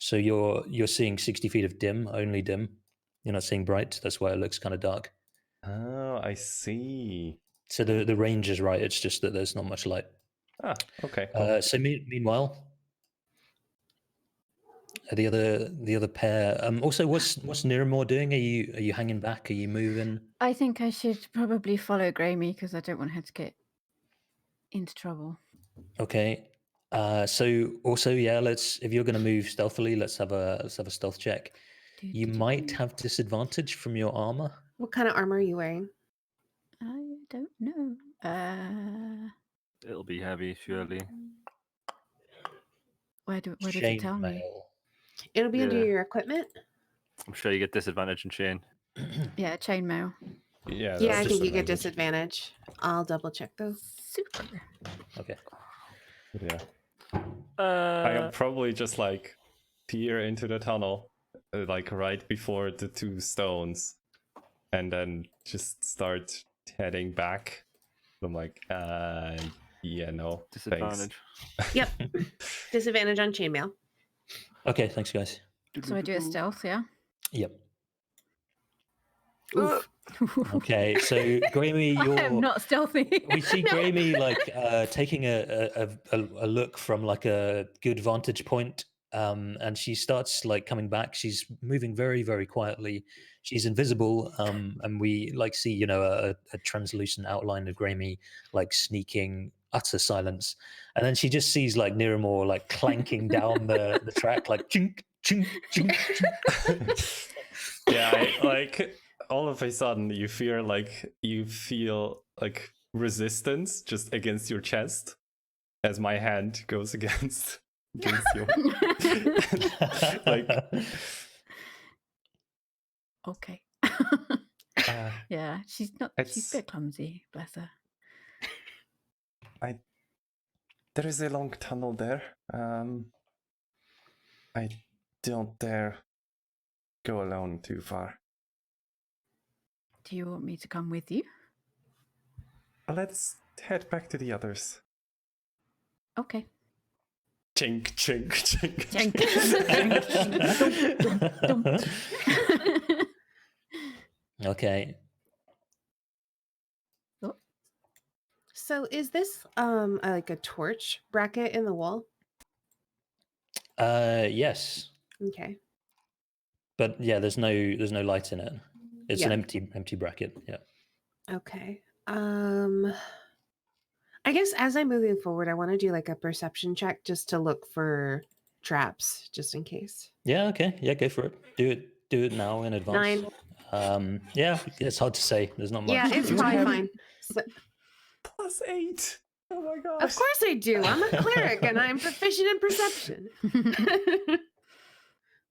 So you're seeing 60 feet of dim, only dim. You're not seeing bright. That's why it looks kind of dark. Oh, I see. So the range is right. It's just that there's not much light. Ah, okay. Cool. So meanwhile, the other pair. Also, what's Niramore doing? Are you hanging back? Are you moving? I think I should probably follow Grammy because I don't want her to get into trouble. Okay. So also, yeah, if you're going to move stealthily, let's have a stealth check. You might have disadvantage from your armor. What kind of armor are you wearing? I don't know. It'll be heavy, surely. Where does it tell me? Chainmail. It'll be under Yeah. your equipment. I'm sure you get disadvantage in chain. Yeah, chainmail. Yeah. Yeah, that's I think you get disadvantage. disadvantage. I'll double check though. Super. Okay. Yeah. I'll Uh, probably just like peer into the tunnel, like right before the two stones, and then just start heading back. I'm like, yeah, no, thanks. disadvantage. Yep. Disadvantage on chainmail. Okay. Thanks, guys. So I do a stealth, yeah? Yep. Oof. Okay. So Grammy, I am not stealthy. we see Grammy like taking a look from like a good vantage point, and she starts like coming back. She's moving very, very quietly. She's invisible, and we like see a translucent outline of Grammy like sneaking, utter silence, and then she just sees like Niramore like clanking down the track like chink chink chink. chink. Yeah, like all of a sudden you feel like resistance just against your chest as my hand goes against you. Like, Okay. uh, Yeah, she's not. She's It's- a bit clumsy, bless her. there is a long tunnel there. I don't dare go alone too far. Do you want me to come with you? Let's head back to the others. Okay. Chink, chink, chink. Chink. Okay. So is this like a torch bracket in the wall? Yes, Okay. but yeah, there's no light in it. It's an Yeah. empty bracket. Yeah. Okay. I guess as I'm moving forward, I want to do like a perception check just to look for traps, just in case. Yeah. Okay. Yeah. Go for it. Do it now in advance. 9. Yeah. It's hard to say. There's not much. Yeah, it's You probably have- fine. So, +8. Oh my gosh. of course I do. I'm a cleric and I'm proficient in perception.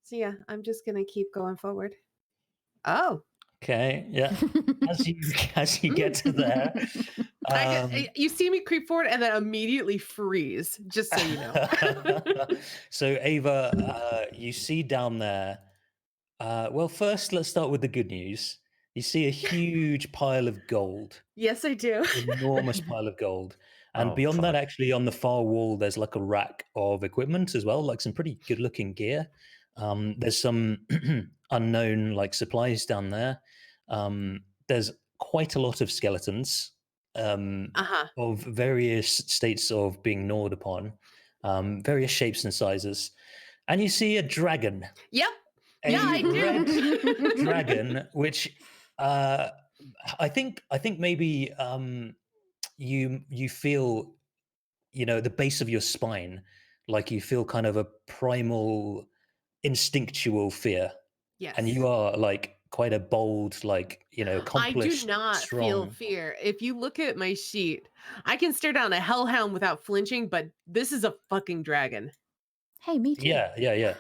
So yeah, I'm just gonna keep going forward. Oh, Okay. Yeah. As you get to there, You see me creep forward and then immediately freeze, just so you know. So Ava, you see down there. Well, first let's start with the good news. You see a huge pile of gold, Yes, I do. enormous pile of gold, and Oh, beyond that, fuck. actually on the far wall, there's like a rack of equipment as well, like some pretty good-looking gear. There's some unknown like supplies down there. There's quite a lot of skeletons Uh-huh. of various states of being gnawed upon, various shapes and sizes, and you see a dragon. Yep. A Yeah, I do. red dragon, which I think maybe you feel, at the base of your spine, like you feel kind of a primal instinctual fear, Yes. and you are like quite a bold, like I do accomplished, not feel strong. fear. If you look at my sheet, I can stare down a hellhound without flinching, but this is a fucking dragon. Hey, me too. Yeah.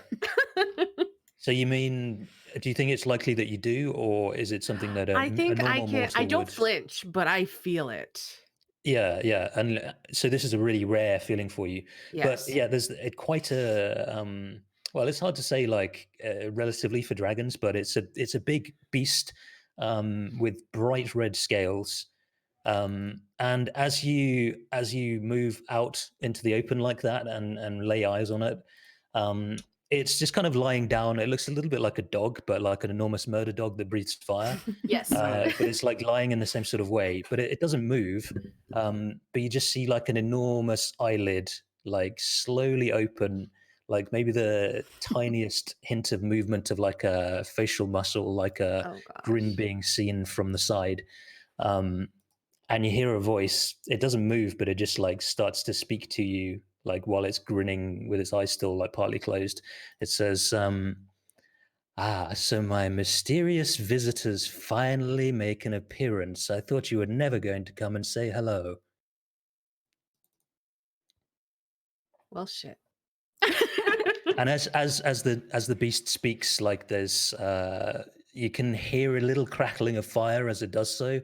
So you mean, do you think it's likely that you do, or is it something that I a think I normal can. I mortal don't would? flinch, but I feel it. Yeah, and so this is a really rare feeling for you. Yes. But yeah, there's quite a well, it's hard to say like relatively for dragons, but it's a big beast with bright red scales. And as you move out into the open like that and lay eyes on it, it's just kind of lying down. It looks a little bit like a dog, but like an enormous murder dog that breathes fire. Yes. But it's like lying in the same sort of way, but it doesn't move. But you just see like an enormous eyelid, like slowly open, like maybe the tiniest hint of movement of like a facial muscle, like a Oh gosh. grin being seen from the side. And you hear a voice. It doesn't move, but it just like starts to speak to you, like while it's grinning with its eyes still like partly closed. It says, so my mysterious visitors finally make an appearance. I thought you were never going to come and say hello. Well, shit. And as the beast speaks, like there's you can hear a little crackling of fire as it does so.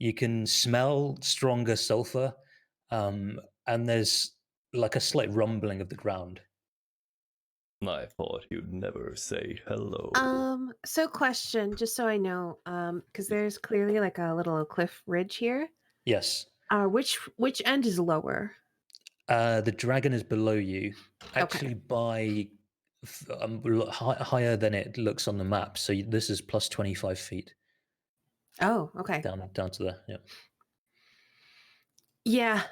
You can smell stronger sulfur, and there's like a slight rumbling of the ground. I thought you'd never say hello. So question, just so I know, because there's clearly like a little cliff ridge here. Yes. Which end is lower? The dragon is below you, actually by higher than it looks on the map. So this is plus 25 feet. Oh, okay. Down to there. Yeah. Yeah.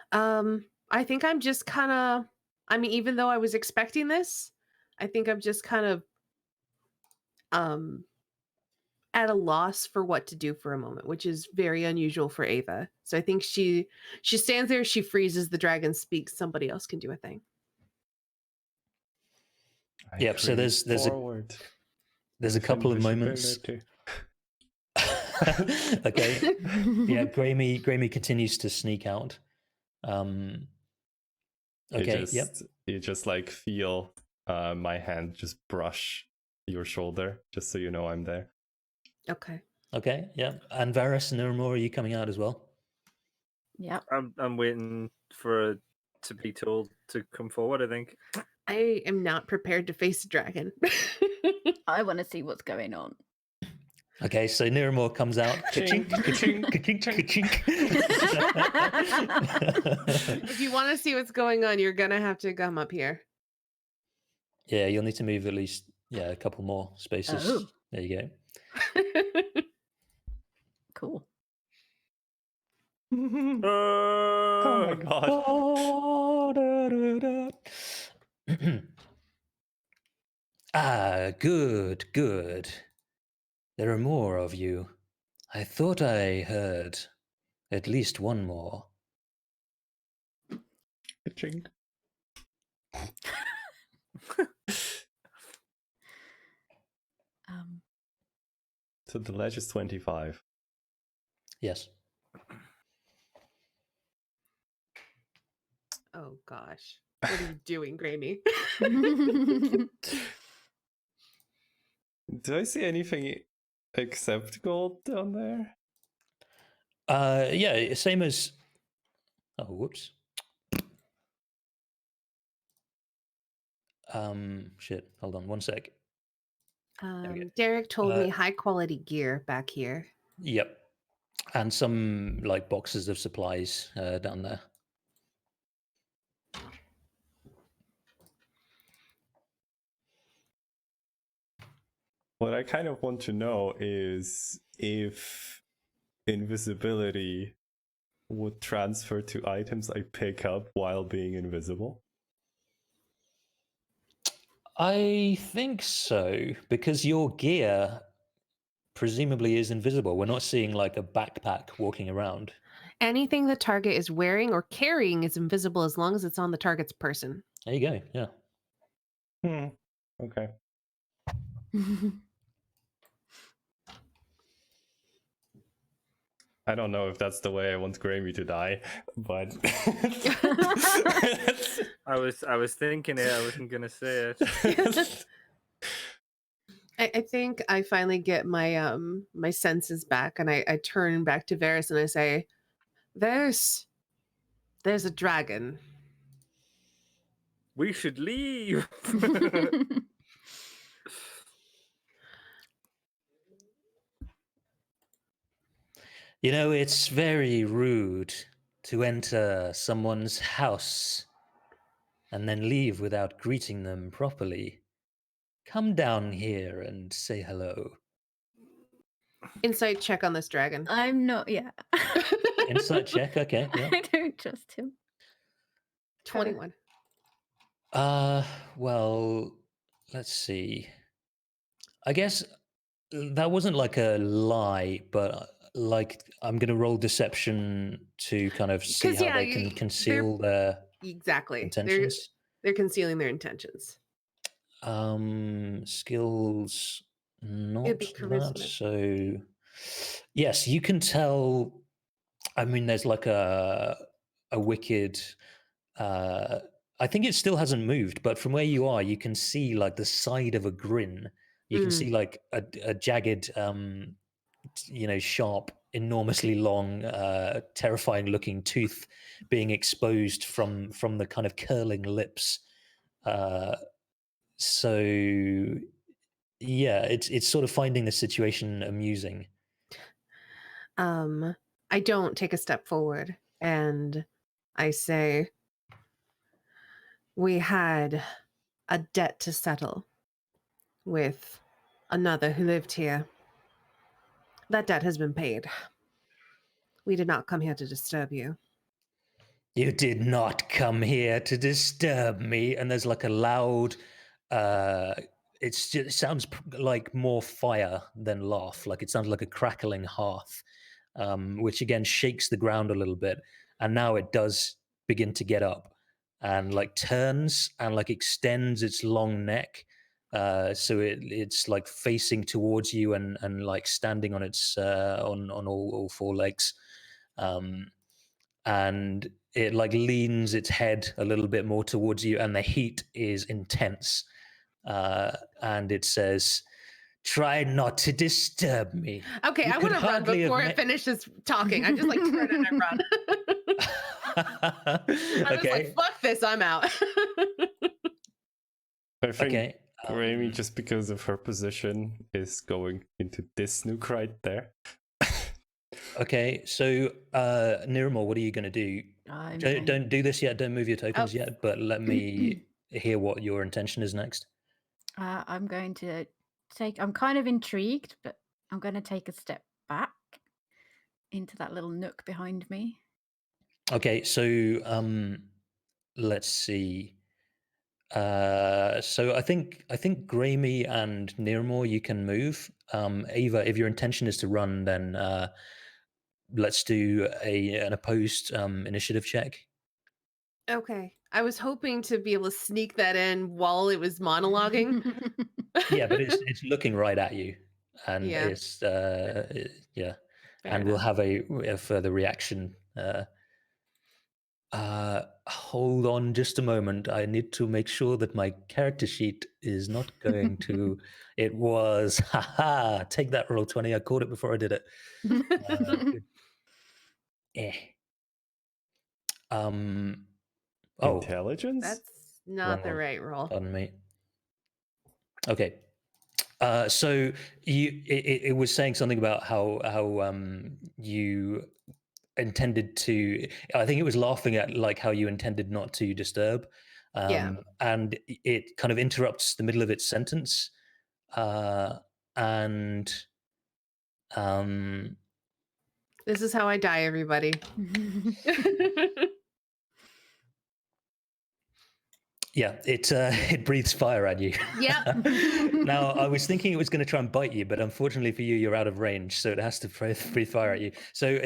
I think I'm just kind of. I mean, even though I was expecting this, I think I'm just kind of at a loss for what to do for a moment, which is very unusual for Ava. So I think she stands there, she freezes, the dragon speaks, somebody else can do a thing. Yep, so there's a couple of moments. Okay. Yeah, Grammy continues to sneak out. Okay, You just like feel my hand just brush your shoulder, just so you know I'm there. Okay, yeah. And Varys and Uramor, are you coming out as well? Yep. I'm waiting for to be told to come forward, I think. I am not prepared to face a dragon. I want to see what's going on. Okay, so Niramor comes out. Ka-chink, ka-chink, ka-chink, ka-chink. If you want to see what's going on, you're gonna have to come up here. Yeah, you'll need to move at least a couple more spaces. Oh. There you go. Cool. Oh my god. Good. There are more of you. I thought I heard at least one more. Ka-chink. So the ledge is 25. Yes. Oh gosh. What are you doing, Grammy? Do I see anything except gold down there? Yeah, same as Oh, whoops. Shit. Hold on 1 sec. Derek told me high quality gear back here. Yep. And some like boxes of supplies down there. What I kind of want to know is if invisibility would transfer to items I pick up while being invisible. I think so, because your gear presumably is invisible. We're not seeing like a backpack walking around. Anything the target is wearing or carrying is invisible as long as it's on the target's person. There you go. Yeah. Okay. I don't know if that's the way I want Grammy to die, but I was thinking it. I wasn't gonna say it. I think I finally get my my senses back, and I turn back to Varys and I say, there's a dragon. We should leave. You know, it's very rude to enter someone's house and then leave without greeting them properly. Come down here and say hello. Insight check on this dragon. I'm not. Yeah. Insight check. Okay. Yeah. I don't trust him. 21. Well, let's see. I guess that wasn't like a lie, but like I'm gonna roll deception to kind of see 'Cause, how yeah, they can conceal their Exactly. intentions. They're concealing their intentions. Skills, not It'd be that. charisma. So, yes, you can tell. I mean, there's like a wicked. I think it still hasn't moved, but from where you are, you can see like the side of a grin. You can see like a jagged, sharp, enormously long, terrifying-looking tooth being exposed from the kind of curling lips. So yeah, it's sort of finding the situation amusing. I don't take a step forward and I say, we had a debt to settle with another who lived here. That debt has been paid. We did not come here to disturb you. You did not come here to disturb me. And there's like a loud, it sounds like more fire than laugh. Like it sounds like a crackling hearth, which again shakes the ground a little bit. And now it does begin to get up and like turns and like extends its long neck. So it's like facing towards you and like standing on its on all four legs. And it like leans its head a little bit more towards you, and the heat is intense. And it says, "Try not to disturb me." Okay, You I could want to run hardly have before it finishes talking. I just like turn and I run. I'm just like, fuck this, I'm out. I think Okay. Grammy, just because of her position, is going into this nuke right there. Okay, so Nirmal, what are you going to do? Don't do this yet. Don't move your tokens yet. But let me hear what your intention is next. I'm going to take. I'm kind of intrigued, but I'm going to take a step back into that little nook behind me. Okay, so let's see. So I think Grammy and Nirmal, you can move. Eva, if your intention is to run, then let's do an opposed initiative check. Okay. I was hoping to be able to sneak that in while it was monologuing. Yeah, but it's looking right at you, and Yeah. it's yeah, Fair and we'll enough. have a further reaction. Hold on just a moment. I need to make sure that my character sheet is not going to. It was, haha, take that roll 20. I caught it before I did it. Good. Oh, Intelligence? That's wrong not the one. right roll. Pardon me. Okay. So it was saying something about how you intended to. I think it was laughing at like how you intended not to disturb, Yeah. and it kind of interrupts the middle of its sentence, and This is how I die, everybody. yeah, it breathes fire at you. Yep. Now, I was thinking it was going to try and bite you, but unfortunately for you, you're out of range, so it has to breathe fire at you. So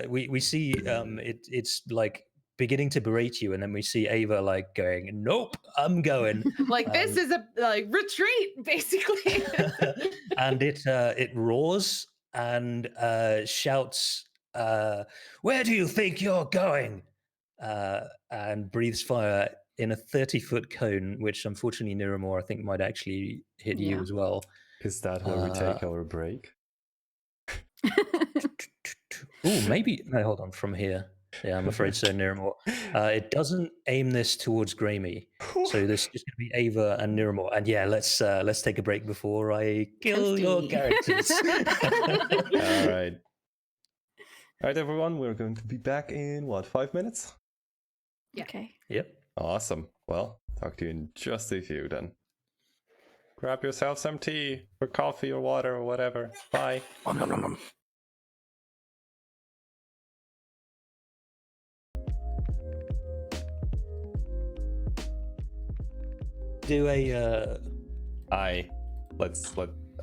we see it's like beginning to berate you, and then we see Ava like going, "Nope, I'm going." Like this is a like retreat, basically. And it roars and shouts, "Where do you think you're going?" And breathes fire in a 30-foot cone, which unfortunately Niramore, I think, might actually hit you Yeah. as well. Is that where we take our break? Oh, maybe. No, hold on. From here. Yeah, I'm afraid so, Niramore. It doesn't aim this towards Grammy. So this is going to be Ava and Niramore. And yeah, let's take a break before I kill your Toasty. characters. All right. All right, everyone. We're going to be back in, 5 minutes? Yeah. Okay. Yep. Awesome. Well, talk to you in just a few then. Grab yourself some tea or coffee or water or whatever. Bye. Do a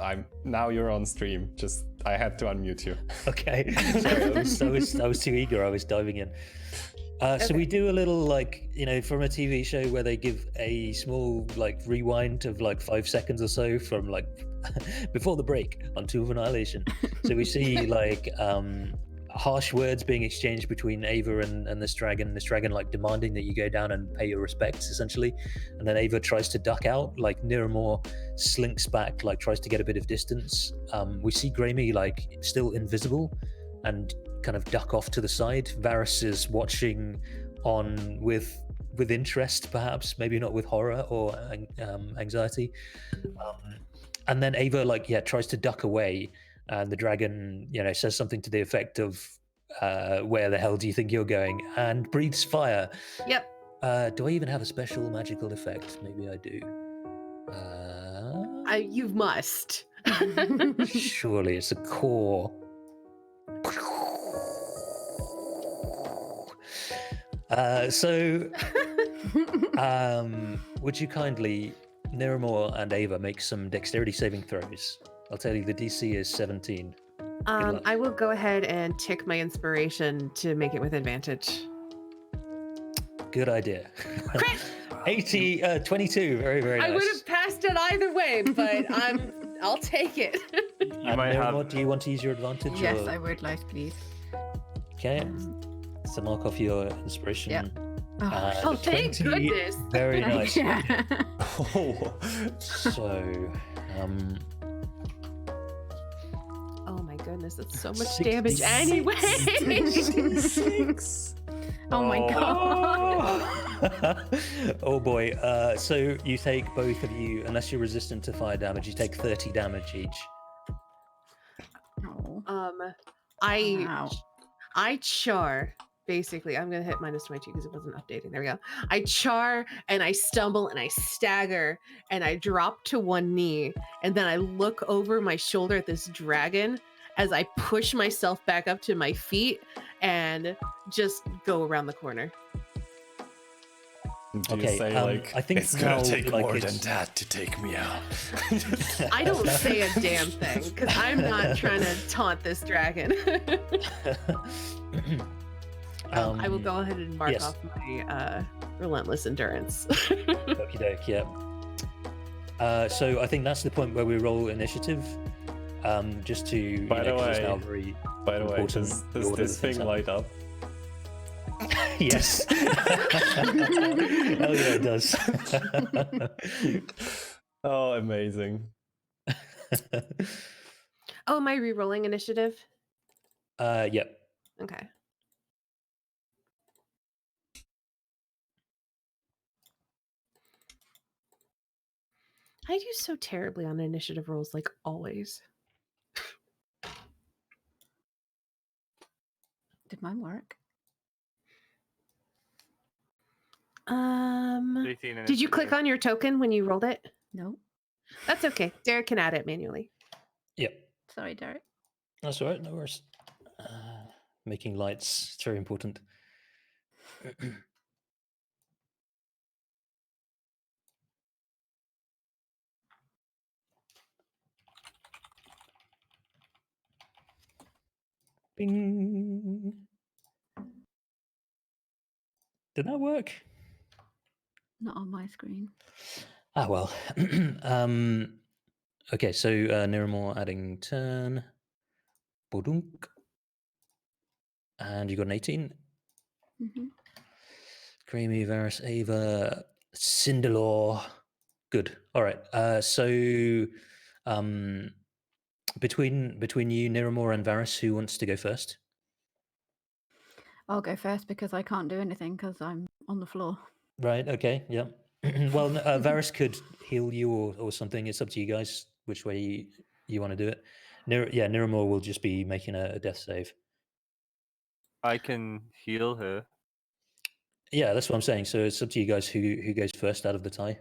I'm now you're on stream. Just I had to unmute you. okay. Sorry, I was too eager. I was diving in. So we do a little like, from a TV show where they give a small like rewind of like 5 seconds or so from like before the break on Tool of Annihilation. So we see like harsh words being exchanged between Ava and this dragon like demanding that you go down and pay your respects essentially. And then Ava tries to duck out, like Niramore slinks back, like tries to get a bit of distance. We see Grammy like still invisible and kind of duck off to the side. Varys is watching on with interest, perhaps, maybe not with horror or anxiety. And then Ava tries to duck away, and the dragon says something to the effect of where the hell do you think you're going, and breathes fire. Yep. Do I even have a special magical effect? Maybe I do. You must. Surely it's a core. Would you kindly, Niramore and Ava, make some dexterity saving throws? I'll tell you, the DC is 17. I will go ahead and tick my inspiration to make it with advantage. Good idea. Crit! 22. Very, very nice. I would have passed it either way, but I'll take it. You might Niramore, have. do you want to use your advantage? Yes, or... I would like, please. Okay. So mark off your inspiration. Yep. Oh, thank 20. goodness. Very nice. Yeah. Oh. So, Oh my goodness, that's so much 66. damage anyway. 66. Oh my god. Oh boy. So you take, both of you, unless you're resistant to fire damage, you take 30 damage each. Oh. I Wow. char. Basically, I'm gonna hit -22 because it wasn't updating. There we go. I char and I stumble and I stagger and I drop to one knee, and then I look over my shoulder at this dragon as I push myself back up to my feet and just go around the corner. Do you Okay, say I think It's gonna now, take like, more it's- than that to take me out. I don't say a damn thing because I'm not trying to taunt this dragon. I will go ahead and mark yes. off my relentless endurance. Okie doke, yeah. So I think that's the point where we roll initiative. Just to, By the 'cause it's way- now very By the way, important does the order this that things thing happen. light up? Yes. Hell yeah, it does. Oh, amazing. Oh, am I re-rolling initiative? Yep. Okay. I do so terribly on initiative rolls, like always. Did mine work? 18 Did you click initiative. on your token when you rolled it? No. That's okay. Derek can add it manually. Yep. Sorry, Derek. That's all right. No worries. Making lights. It's very important. Bing. Did that work? Not on my screen. Ah, well. Okay, so Niramor adding turn. Bodunk. And you got an 18. Hmm. Creamy, Varus, Ava, Cinderlaw. Good. All right. So between you, Niramor, and Varus, who wants to go first? I'll go first because I can't do anything because I'm on the floor. Right. Okay. Yeah. Well, Varus could heal you or something. It's up to you guys which way you want to do it. Niramor will just be making a death save. I can heal her. Yeah, that's what I'm saying. So it's up to you guys who goes first out of the tie.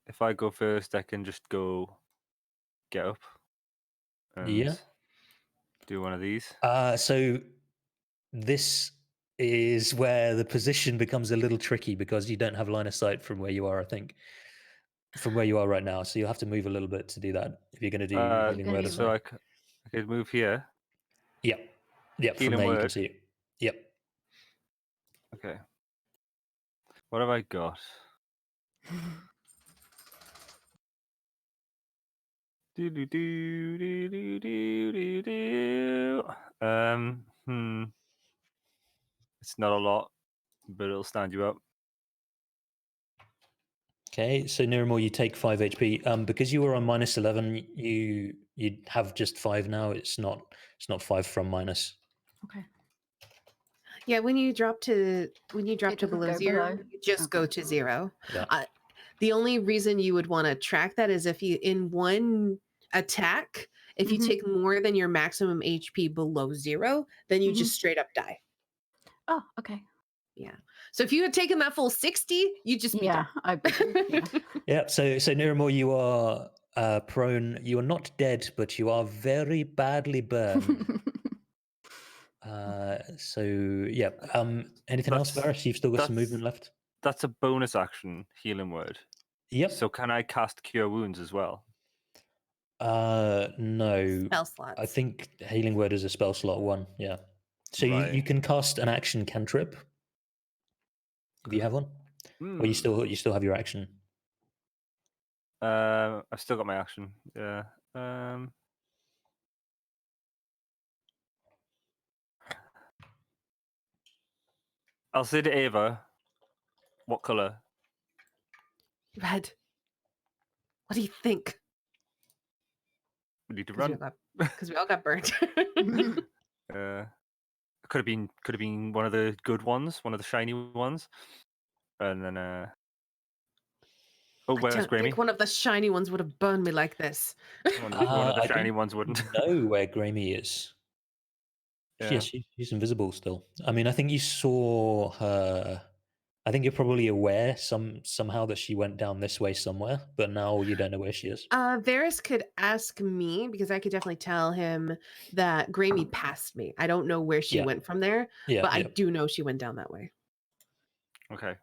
If I go first, I can just go get up and Yeah. do one of these. So this is where the position becomes a little tricky because you don't have line of sight from where you are, I think. From where you are right now. So you'll have to move a little bit to do that if you're going to do healing gonna word. be Or So something. I could move here. Yep. Yep. From Healing there you can word. see it. Yep. Okay. What have I got? Do do do do do do do do. It's not a lot, but it'll stand you up. Okay, so Niramor, you take 5 HP. Because you were on -11, you have just 5 now. It's not 5 from minus. Okay. Yeah, when you drop to doesn't below go 0, below. you just go Okay. to 0. Yeah. The only reason you would want to track that is if you in one attack, if you Mhm. take more than your maximum HP below 0, then you Mhm. just straight up die. Oh, okay. Yeah. So if you had taken that full 60, you'd just be Yeah, I'd be dead. Yeah. Yeah. So Niramor, you are prone. You are not dead, but you are very badly burned. So yeah. Anything else, That's- Varus? You've still got some that's- movement left. That's a bonus action, healing word. Yep. So can I cast Cure Wounds as well? No. Spell slots. I think healing word is a spell slot 1. Yeah. So you Right. can cast an action cantrip if you have one, or you still have your action. I've still got my action. Yeah. I'll say to Ava, what color? Red. What do you think? We need to Because run. we all got burnt. Could have been one of the good ones, one of the shiny ones, and then oh, I where's don't Grammy? think one of the shiny ones would have burned me like this. One of the I shiny don't ones wouldn't. know where Grammy is. Yeah. Yes, she's invisible still. I mean, I think you saw her. I think you're probably aware somehow that she went down this way somewhere, but now you don't know where she is. Varys could ask me because I could definitely tell him that Grammy passed me. I don't know where she Yeah. went from there, Yeah, but I yeah. do know she went down that way. Okay.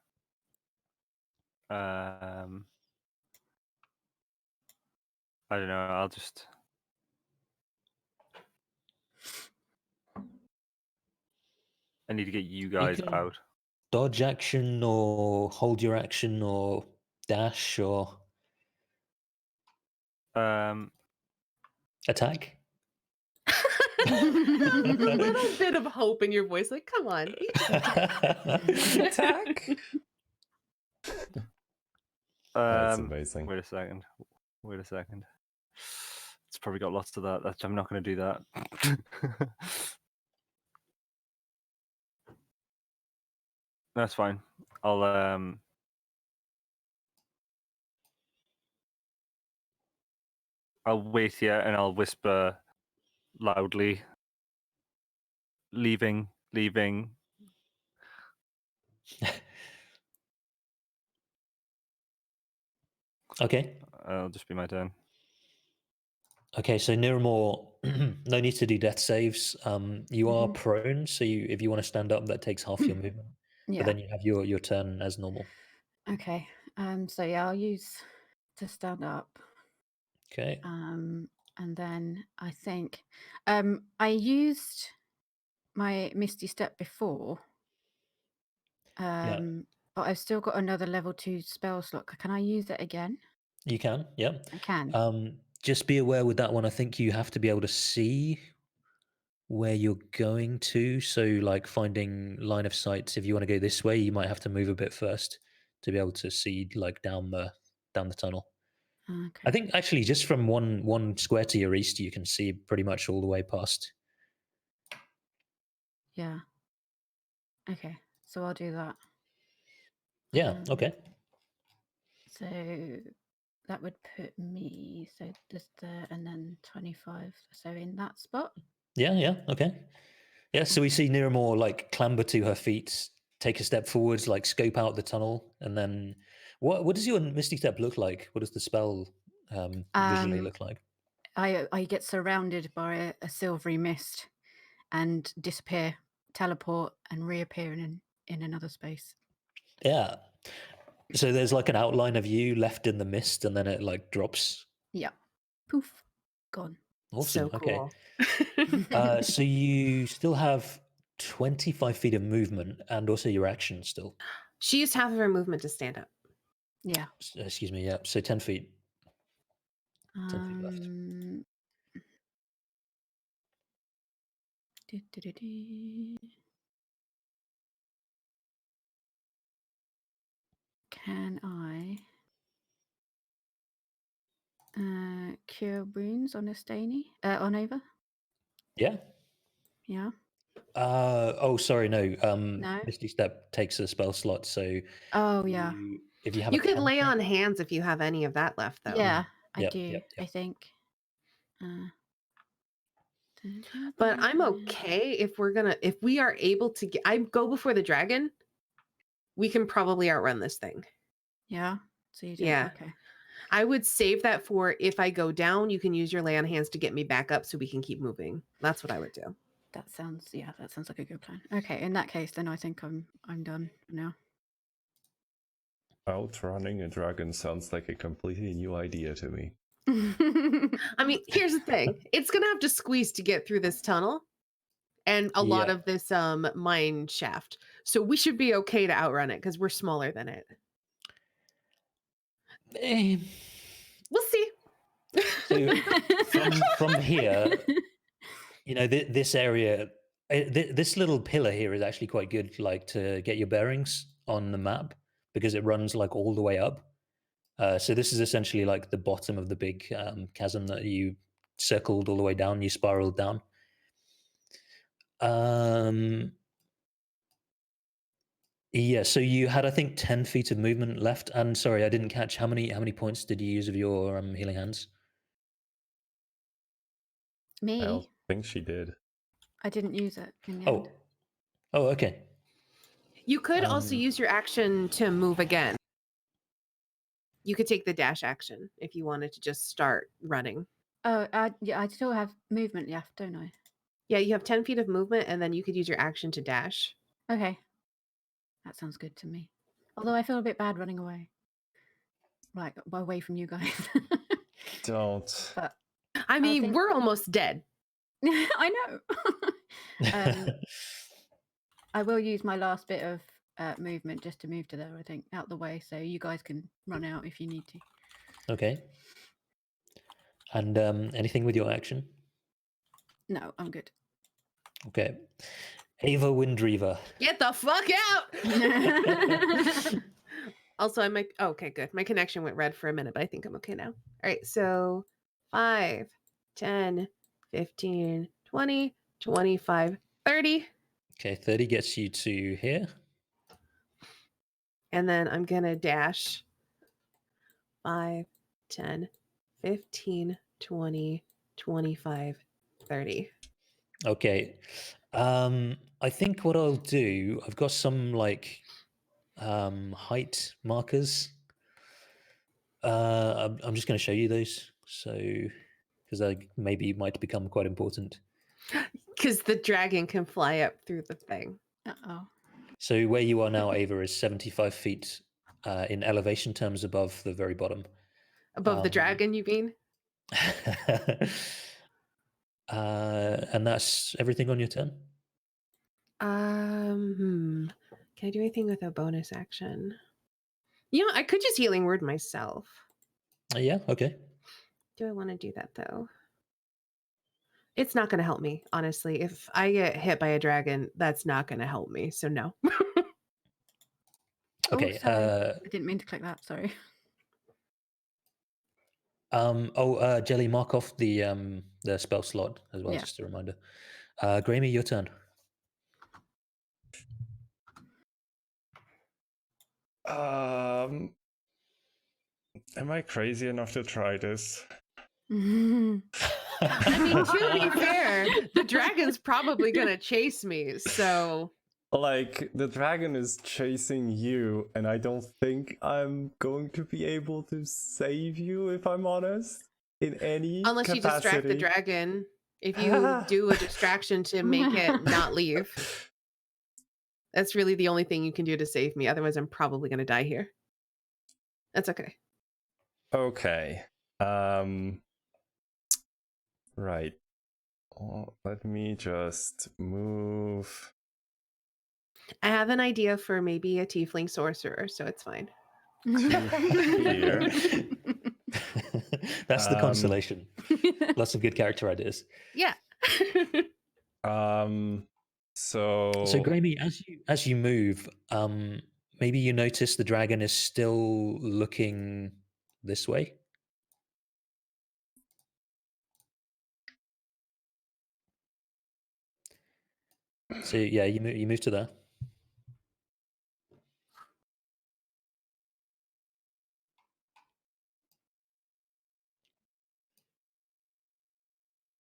I don't know. I'll just. I need to get you guys can- out. Dodge action or hold your action or dash or attack. A little bit of hope in your voice, like, come on. Attack. That's amazing. Wait a second. It's probably got lots of that. I'm not going to do that. That's fine. I'll I'll wait here and I'll whisper loudly, leaving. Okay. It'll just be my turn. Okay, so Niramor, no need to do death saves. You are Mhm. prone, so if you want to stand up, that takes half your movement. Yeah. But then you have your turn as normal. Okay. So yeah, I'll use to stand up. Okay. And then I think I used my Misty Step before. Yeah. But I've still got another level 2 spell slot. Can I use it again? You can, yeah. I can. Just be aware with that one, I think you have to be able to see where you're going to. So, like finding line of sight, if you want to go this way, you might have to move a bit first to be able to see like down the tunnel. Okay. I think actually just from one square to your east, you can see pretty much all the way past. Yeah. Okay. So I'll do that. Yeah, okay. So that would put me, so just there and then 25. So in that spot. Yeah, okay. Yeah, so we see Niramor like clamber to her feet, take a step forwards, like scope out the tunnel, and then what does your Misty Step look like? What does the spell visually look like? I get surrounded by a silvery mist and disappear, teleport, and reappear in another space. Yeah. So there's like an outline of you left in the mist, and then it like drops. Yeah. Poof. Gone. Awesome. So Okay. cool. So you still have 25 feet of movement and also your action still. She used half of her movement to stand up. Yeah. Excuse me. Yeah. So 10 feet. 10 feet left. Can I cure wounds on on Ava? Yeah. Yeah. Oh, sorry. No. No. Misty Step takes a spell slot. So Oh yeah. if you have You a could lay cantrip- on hands if you have any of that left, though. Yeah, I Yep, do. yep. I think. But I'm okay if we are able to I go before the dragon. We can probably outrun this thing. Yeah. So you do. Yeah. Okay. I would save that for if I go down, you can use your lay on hands to get me back up so we can keep moving. That's what I would do. That sounds like a good plan. Okay, in that case, then I think I'm done for now. Outrunning a dragon sounds like a completely new idea to me. I mean, here's the thing. It's gonna have to squeeze to get through this tunnel and a lot of this mine shaft. So we should be okay to outrun it because we're smaller than it. We'll see. So from here, this area, this little pillar here is actually quite good, like to get your bearings on the map because it runs like all the way up. So this is essentially like the bottom of the big chasm that you circled all the way down. You spiraled down. Yeah. So you had, I think, 10 feet of movement left. And sorry, I didn't catch how many points did you use of your healing hands? Me? I don't think she did. I didn't use it in the end. Oh, okay. You could also use your action to move again. You could take the dash action if you wanted to just start running. Oh, I still have movement left, don't I? Yeah, you have 10 feet of movement, and then you could use your action to dash. Okay. That sounds good to me. Although I feel a bit bad running away. Like, away from you guys. Don't. But I mean, think- we're almost dead. I know. I will use my last bit of movement just to move to there, I think, out the way, so you guys can run out if you need to. Okay. And anything with your action? No, I'm good. Okay. Ava Windreaver. Get the fuck out! Also, I might... Oh, okay, good. My connection went red for a minute, but I think I'm okay now. All right, so 5, 10, 15, 20, 25, 30. Okay, 30 gets you to here. And then I'm going to dash 5, 10, 15, 20, 25, 30. Okay. I think what I'll do, I've got some like height markers. I'm just going to show you those. So, because they maybe might become quite important. Because the dragon can fly up through the thing. Uh-oh. So where you are now, Ava, is 75 feet in elevation terms above the very bottom. Above the dragon, you mean? And that's everything on your turn. Can I do anything with a bonus action? You know, I could just healing word myself. Yeah, okay. Do I want to do that though? It's not going to help me, honestly. If I get hit by a dragon, that's not going to help me. So no. Okay. Oh, sorry. I didn't mean to click that. Sorry. Jelly, mark off the spell slot as well, Yeah. just a reminder. Graeme, your turn. Am I crazy enough to try this? I mean, to be fair, the dragon's probably going to chase me. So, Like, the dragon is chasing you, and I don't think I'm going to be able to save you, if I'm honest, in any unless you distract the capacity. dragon, if you do a distraction to make it not leave, that's really the only thing you can do to save me. Otherwise, I'm probably going to die here. That's okay. Okay. Right. Let me just move. I have an idea for maybe a tiefling sorcerer, so it's fine. Here. That's the consolation. Lots of good character ideas. Yeah. So Graeme, as you move, maybe you notice the dragon is still looking this way. So yeah, you move to there.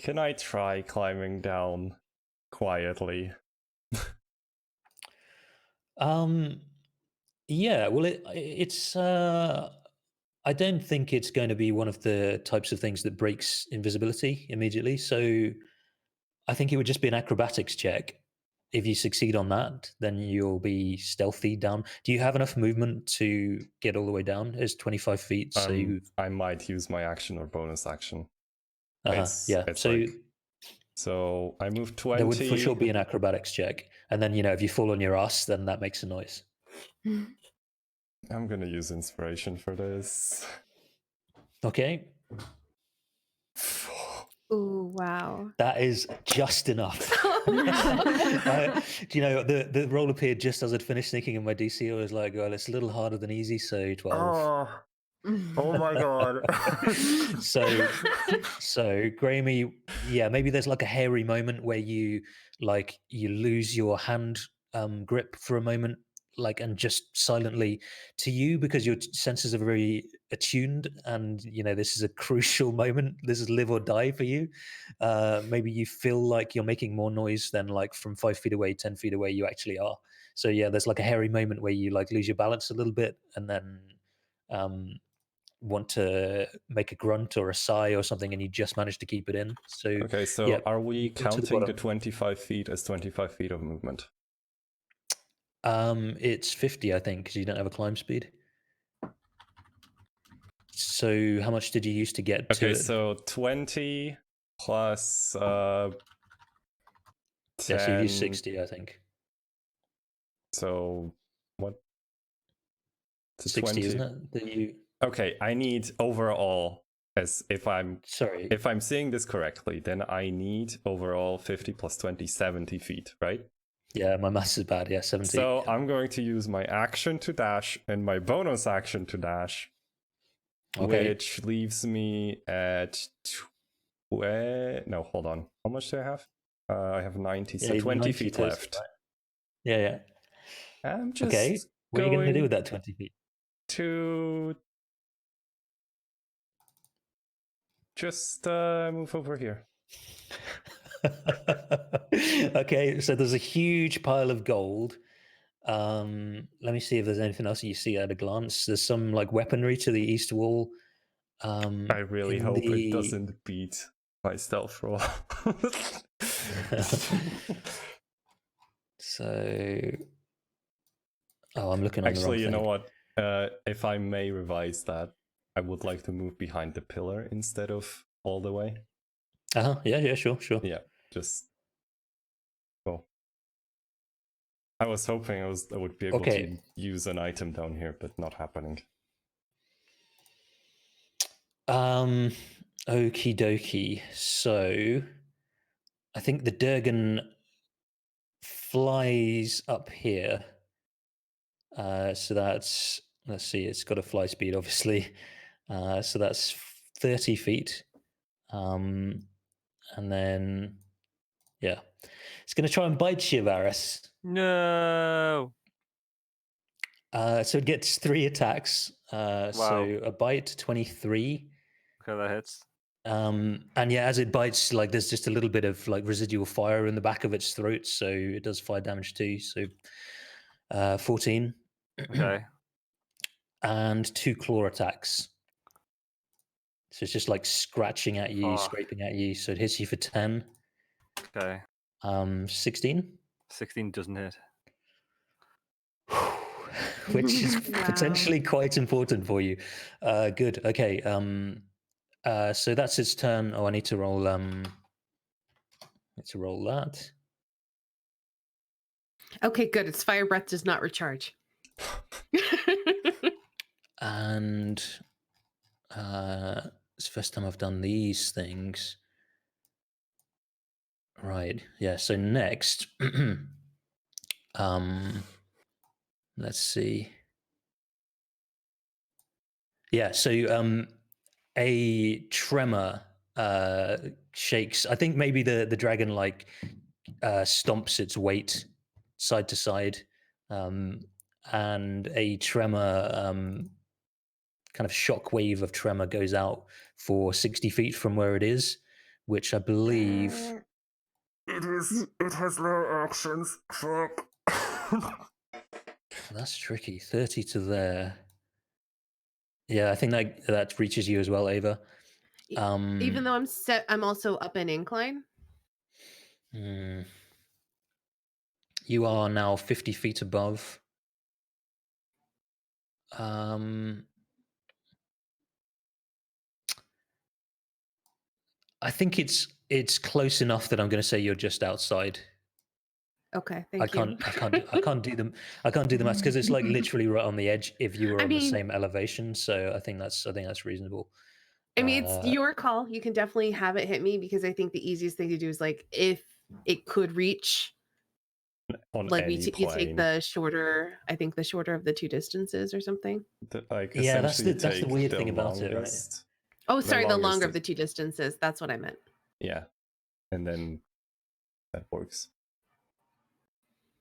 can I try climbing down quietly? Yeah, well, it's. I don't think it's going to be one of the types of things that breaks invisibility immediately. So, I think it would just be an acrobatics check. If you succeed on that, then you'll be stealthy down. Do you have enough movement to get all the way down? It's 25 feet. So I might use my action or bonus action. yeah. So I move 20. There would for sure be an acrobatics check, and then if you fall on your ass, then that makes a noise. I'm gonna use inspiration for this. Okay. Oh, wow. That is just enough. The roll appeared just as I'd finished thinking in my DC. I was like, well, it's a little harder than easy, so 12. Oh my god. So Graeme, yeah, maybe there's like a hairy moment where you lose your hand grip for a moment, and just silently, to you, because your senses are very attuned, and this is a crucial moment. This is live or die for you. Maybe you feel like you're making more noise than from 5 feet away, 10 feet away you actually are. So yeah, there's like a hairy moment where you lose your balance a little bit, and then want to make a grunt or a sigh or something, and you just manage to keep it in. So okay, so yeah, are we counting the 25 feet as 25 feet of movement? It's 50, I think, because you don't have a climb speed. So how much did you use to get to it? Okay, so 20 plus 10. Yeah, so you used 60, I think. So what? 60, 20. isn't it? That you... Okay, I need overall, if I'm seeing this correctly, then I need overall 50 plus 20, 70 feet, right? Yeah, my maths is bad. Yeah, 70. So I'm going to use my action to dash and my bonus action to dash, which leaves me at no, hold on. How much do I have? I have 90, so 20 90 feet total, left. Right? Yeah. I'm just what are you going to do with that 20 feet? To just move over here. Okay, so there's a huge pile of gold. Let me see if there's anything else you see at a glance. There's some like weaponry to the east wall. I really hope it doesn't beat my stealth roll. So, I'm looking on Actually, the you wrong know thing. what? If I may revise that, I would like to move behind the pillar instead of all the way. Yeah, sure. Yeah, just go. I was hoping I would be able to use an item down here, but not happening. Okie dokie. So, I think the Durgan flies up here. So that's, let's see, it's got a fly speed, obviously. So that's 30 feet. And then, yeah. It's going to try and bite you, Varys. No. So it gets 3 attacks. So a bite, 23. Okay, that hits. And yeah, as it bites, like there's just a little bit of like residual fire in the back of its throat, so it does fire damage too. So 14. Okay. And 2 claw attacks. So it's just like scratching at you, scraping at you. So it hits you for 10. Okay. 16. 16 doesn't hit. Which is potentially quite important for you. Good. Okay. So that's its turn. Oh, I need to roll. Need to roll that. Okay, good. Its fire breath does not recharge. And it's the first time I've done these things. Right. Yeah. So next, let's see. Yeah. So a tremor shakes. I think maybe the dragon like stomps its weight side to side, and a tremor, kind of shock wave of tremor goes out for 60 feet from where it is, which I believe It has low actions. Fuck. that's tricky. 30 to there. Yeah, I think that reaches you as well, Ava. Even though I'm also up an incline. You are now 50 feet above. I think it's close enough that I'm going to say you're just outside. Okay, thank you. I can't do them. I can't do the maths because it's like literally right on the edge. If you were on the same elevation, so I think that's reasonable. I mean, it's your call. You can definitely have it hit me because I think the easiest thing to do is like if it could reach. On like any you take the shorter. I think the shorter of the 2 distances or something. Yeah, that's the weird thing about it, right? Oh, sorry, the longer of the 2 distances. That's what I meant. Yeah, and then that works.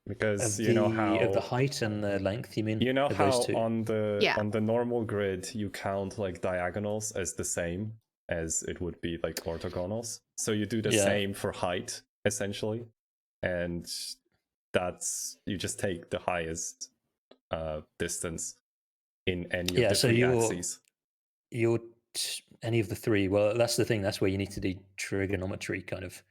Because of you know how of the height and the length, you mean? You know how those 2? on the normal grid you count like diagonals as the same as it would be like orthogonals. So you do the same for height essentially, and you just take the highest distance in any of the 3 axes. Any of the 3. Well, that's the thing. That's where you need to do trigonometry, kind of,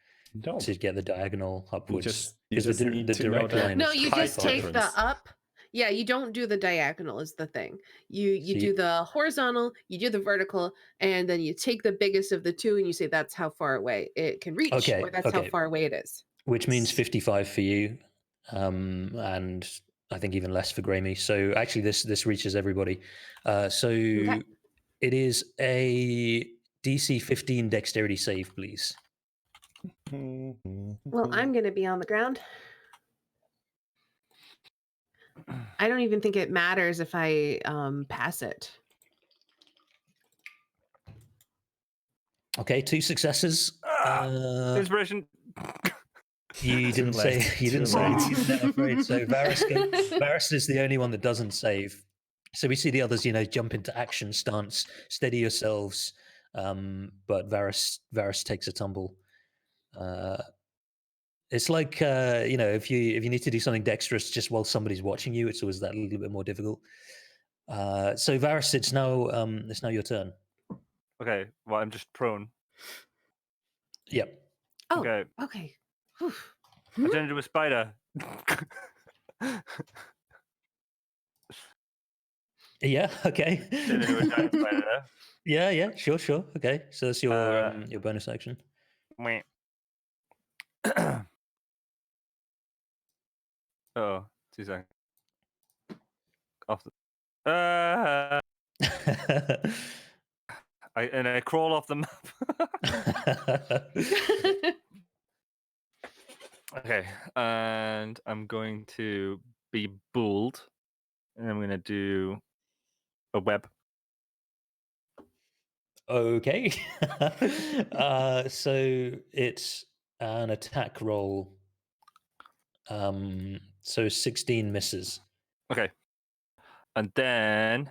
to get the diagonal upwards. Because the direct line. No, you just take the up. Yeah, you don't do the diagonal is the thing. You do the horizontal, you do the vertical, and then you take the biggest of the 2 and you say that's how far away it can reach, or that's how far away it is. Which means 55 for you, and I think even less for Grammy. So actually, this reaches everybody. It is a DC 15 dexterity save, please. Well, I'm going to be on the ground. I don't even think it matters if I pass it. Okay, 2 successes. Inspiration. You didn't say you're not afraid. So Varys is the only one that doesn't save. So we see the others, jump into action stance, steady yourselves. but Varys takes a tumble. It's like if you need to do something dexterous just while somebody's watching you, it's always that little bit more difficult. So Varys, it's now your turn. Okay, well, I'm just prone. Yep. Oh, Okay. okay. Whew. I turned into a spider. Yeah. Okay. Turned into a giant spider. Yeah. Sure. Okay. So that's your bonus action. Meh. Oh, 2 seconds. Off the. I crawl off the map. Okay, and I'm going to be bold, and I'm going to do a web. Okay. So it's an attack roll. So 16 misses. Okay, and then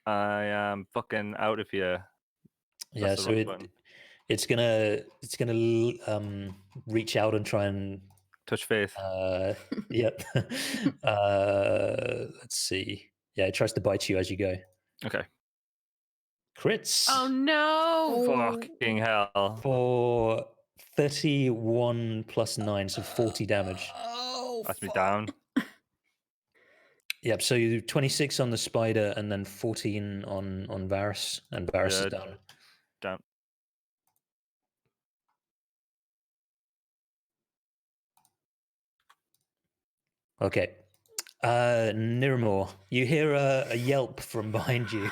I am fucking out of here. Yeah. That's the So rough one. it's gonna reach out and try and Touch faith. yep. Let's see. Yeah, it tries to bite you as you go. Okay. Crits. Oh no! Fucking hell. For 31 plus 9, so 40 damage. That's me down. Yep, so you 26 on the spider and then 14 on Varys, and Varys is Yeah. down. Down. Okay. Niramor, you hear a yelp from behind you.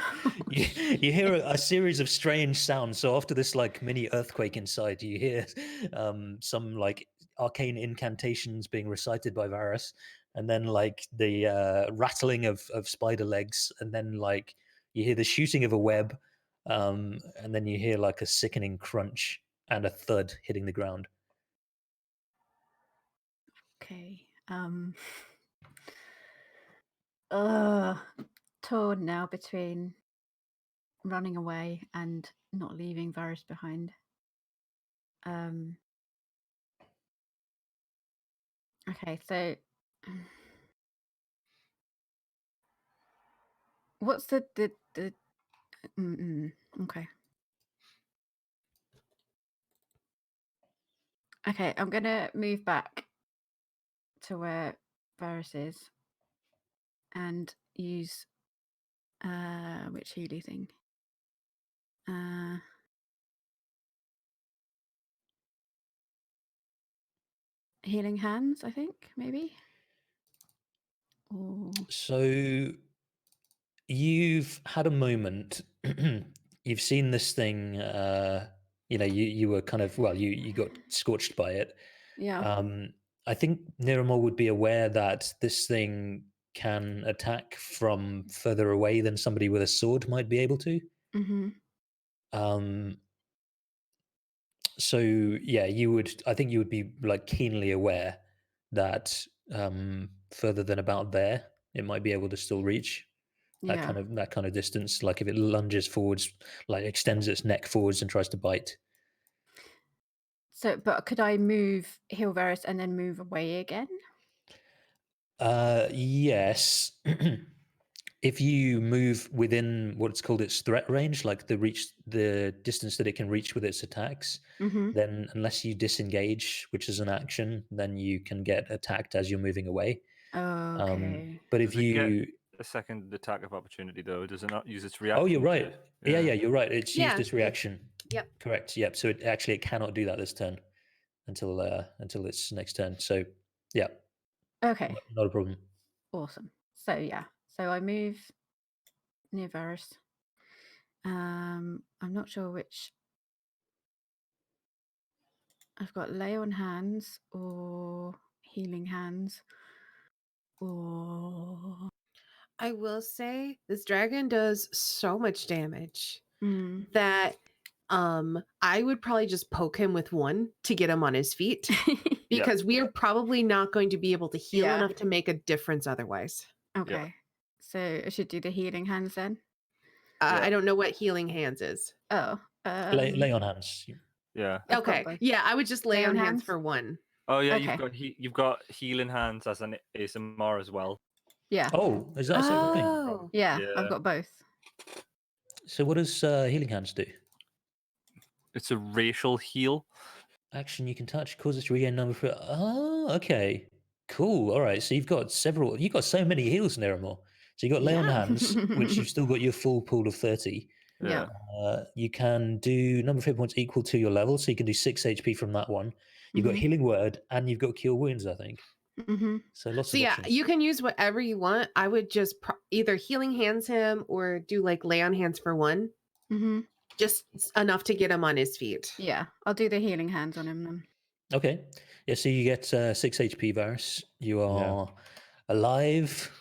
You hear a series of strange sounds. So after this like mini earthquake inside, you hear some like arcane incantations being recited by Varys, and then like the rattling of spider legs, and then like you hear the shooting of a web, and then you hear like a sickening crunch and a thud hitting the ground. Okay. Torn now between running away and not leaving Varys behind. Okay, so what's the okay. Okay, I'm gonna move back to where Varys is and use which Healy thing? Healing hands, I think, maybe. Or So you've had a moment. You've seen this thing. You were kind of you got scorched by it. yeah. I think Niramor would be aware that this thing can attack from further away than somebody with a sword might be able to. Mm-hmm. So yeah, I think you would be like keenly aware that further than about there, it might be able to still reach that Yeah. kind of distance. Like if it lunges forwards, like extends its neck forwards and tries to bite. So, but could I move heal Varys and then move away again? Yes. If you move within what's called its threat range, like the distance that it can reach with its attacks, Mm-hmm. then unless you disengage, which is an action, then you can get attacked as you're moving away. Okay. But if Does it get you a second attack of opportunity though? Does it not use its reaction? Oh, you're right. to- Yeah, you're right. It's Yeah, used its reaction. Yep. Correct. Yep. So it cannot do that this turn until its next turn. So yeah, Okay. not a problem. Awesome. So yeah. So I move near Varys. I'm not sure which. I've got lay on hands or healing hands or I will say this dragon does so much damage mm. that I would probably just poke him with one to get him on his feet because we are probably not going to be able to heal Yeah. enough to make a difference otherwise. Okay. So I should do the healing hands then. I don't know what healing hands is. Oh. Lay on hands. Yeah. I've got Okay. both. Yeah, I would just lay Lay on on hands hands? for one. Oh yeah, Okay. you've got healing hands as an ASMR as well. Yeah. Oh, is that a separate thing? Oh. Yeah, Yeah. I've got both. So what does healing hands do? It's a racial heal. Action you can touch causes to regain number for. Oh, okay, cool. All right, so you've got several. You've got so many heals, Neramor. So you got lay on Yeah. hands, which you've still got your full pool of 30. Yeah. You can do number of hit points equal to your level, so you can do 6 HP from that one. You've got Mhm. healing word, and you've got cure wounds, I think. Mm-hmm. So lots So of yeah, options. you can use whatever you want. I would just either healing hands him or do like lay on hands for one, Mm-hmm. just enough to get him on his feet. Yeah, I'll do the healing hands on him then. Okay. Yeah, so you get 6 HP, Varus. You are alive.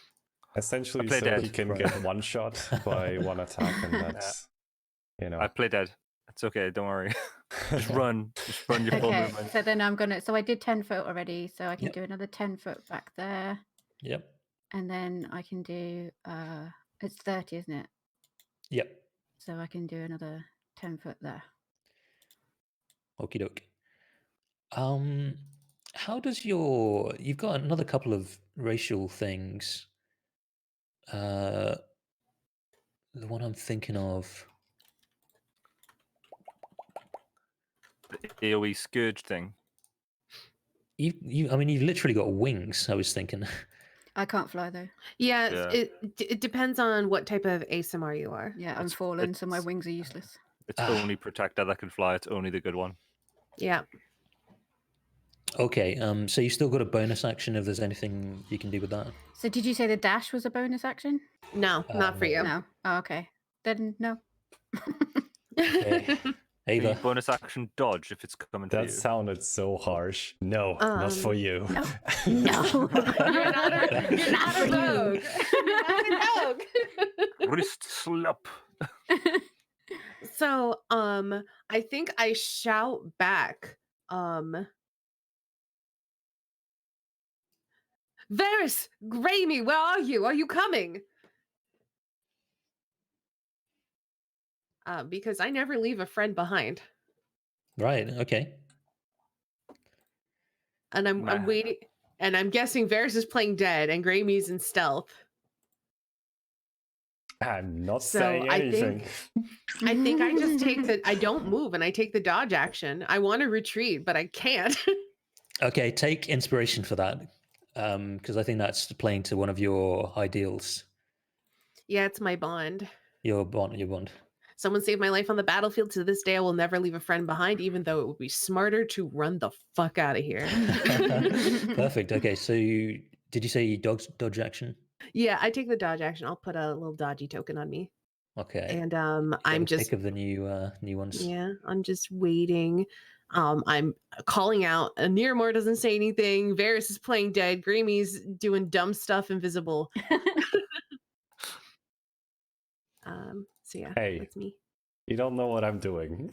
Essentially, play so dead. he can Right. get one shot by one attack, and that's I play dead. It's okay. Don't worry. Just run. Just run your full Okay, movement. so then I'm gonna. So I did 10 foot already, so I can Yep. do another 10 foot back there, Yep. and then I can do. It's 30, isn't it? Yep. So I can do another 10 foot there. Okie doke. How does you've got another couple of racial things. The one I'm thinking of. The AoE scourge thing. I mean, you've literally got wings. I was thinking. I can't fly though. Yeah, Yeah. it depends on what type of ASMR you are. Yeah, I'm It's- fallen, so my it's- wings are useless. It's only protector that can fly. It's only the good one. Yeah. Okay. So you still got a bonus action if there's anything you can do with that. So did you say the dash was a bonus action? No, not for no. you. No. Oh, okay. Then no. Okay. The Ava. bonus action dodge if it's coming for that you. sounded so harsh. No, not for you. No. You're not a rogue. You're not a rogue. Wrist slap. So, I think I shout back, Varys, Grammy, where are you? Are you coming? Because I never leave a friend behind, Right. Okay. and I'm Nah. waiting, and I'm guessing Varys is playing dead, and Grammy's in stealth. I'm not So, saying I anything. I think I just take I don't move, and I take the dodge action. I want to retreat, but I can't. Okay. Take inspiration for that, because I think that's playing to one of your ideals. Yeah, it's my bond. Your bond. Your bond. Someone saved my life on the battlefield. To this day, I will never leave a friend behind, even though it would be smarter to run the fuck out of here. Perfect. Okay. So did you say you dodge action? Yeah, I take the dodge action. I'll put a little dodgy token on me. Okay. And Got I'm a just pick of the new ones. yeah, I'm just waiting. I'm calling out. Nearmore doesn't say anything. Varys is playing dead. Grammy's doing dumb stuff invisible. So yeah, Hey. that's me. You don't know what I'm doing.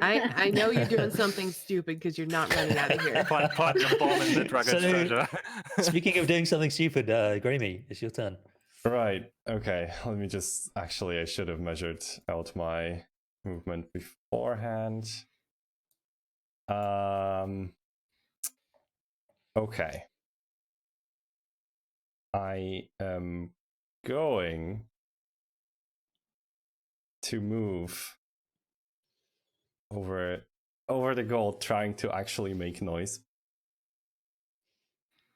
I know you're doing something stupid because you're not running out of here. Plant a bomb in the dragon's So- treasure. Speaking of doing something stupid, Grammy, it's your turn. Right. Okay. Let me just. Actually, I should have measured out my movement beforehand. Okay. I am going to move over the goal, trying to actually make noise.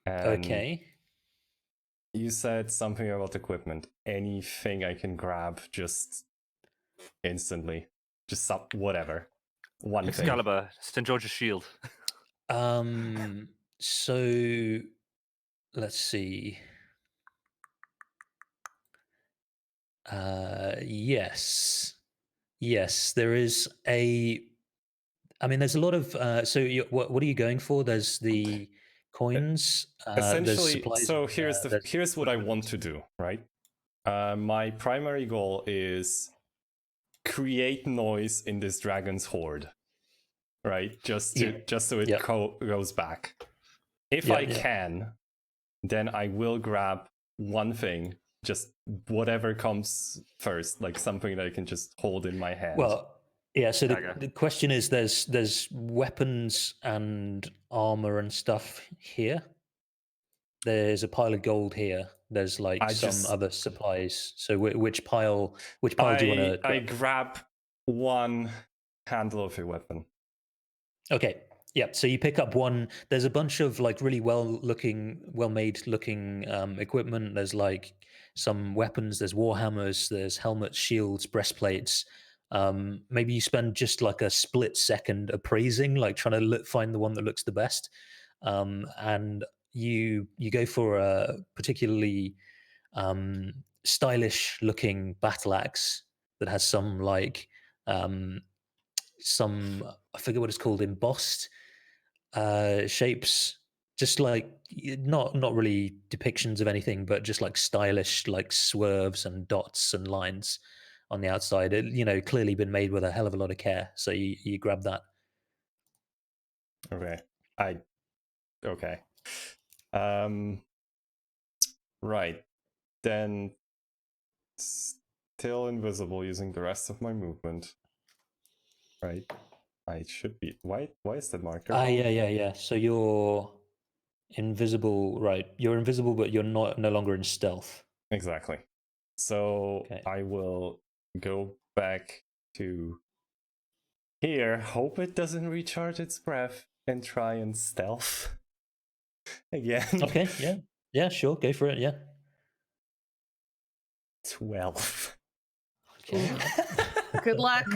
And Okay. you said something about equipment. Anything I can grab just instantly. Just whatever. One thing. Excalibur, St. George's shield. So let's see. Yes, there is a. I mean, there's a lot of. So, what are you going for? There's the coins. There's Essentially, supplies, so here's there's here's what I want to do, right? My primary goal is create noise in this dragon's horde, right? Just so it Yeah. goes back. If Yeah, I yeah. can, then I will grab one thing just whatever comes first, like something that I can just hold in my hand. Well, yeah. So Dagger. the question is, there's weapons and armor and stuff here. There's a pile of gold here. There's like some other supplies. So which pile? Which pile do you want to? I grab one handle of a weapon. Okay. Yeah. So you pick up one. There's a bunch of like really well-made looking equipment. There's like some weapons. There's warhammers. There's helmets, shields, breastplates. Maybe you spend just like a split second appraising, like trying to find the one that looks the best, and you go for a particularly stylish looking battle axe that has some like some, I forget what it's called, embossed shapes, just like not really depictions of anything, but just like stylish like swerves and dots and lines on the outside. It, clearly been made with a hell of a lot of care. So you grab that. Okay. Okay. Right. Then still invisible using the rest of my movement. Right. I should be. Why is the marker? Yeah. So you're invisible, right? You're invisible, but you're no longer in stealth. Exactly. So Okay. I will go back to here, hope it doesn't recharge its breath, and try and stealth again. Okay, yeah. Yeah, sure, go for it, yeah. 12. Okay. Good luck.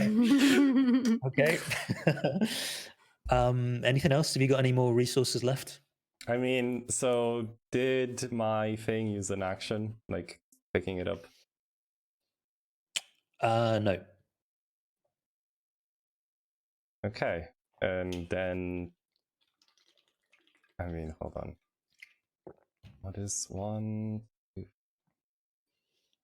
Okay. Anything else? Have you got any more resources left? I mean, so did my thing use an action, like picking it up? No. Okay. And then, I mean, hold on. What is 1, 2?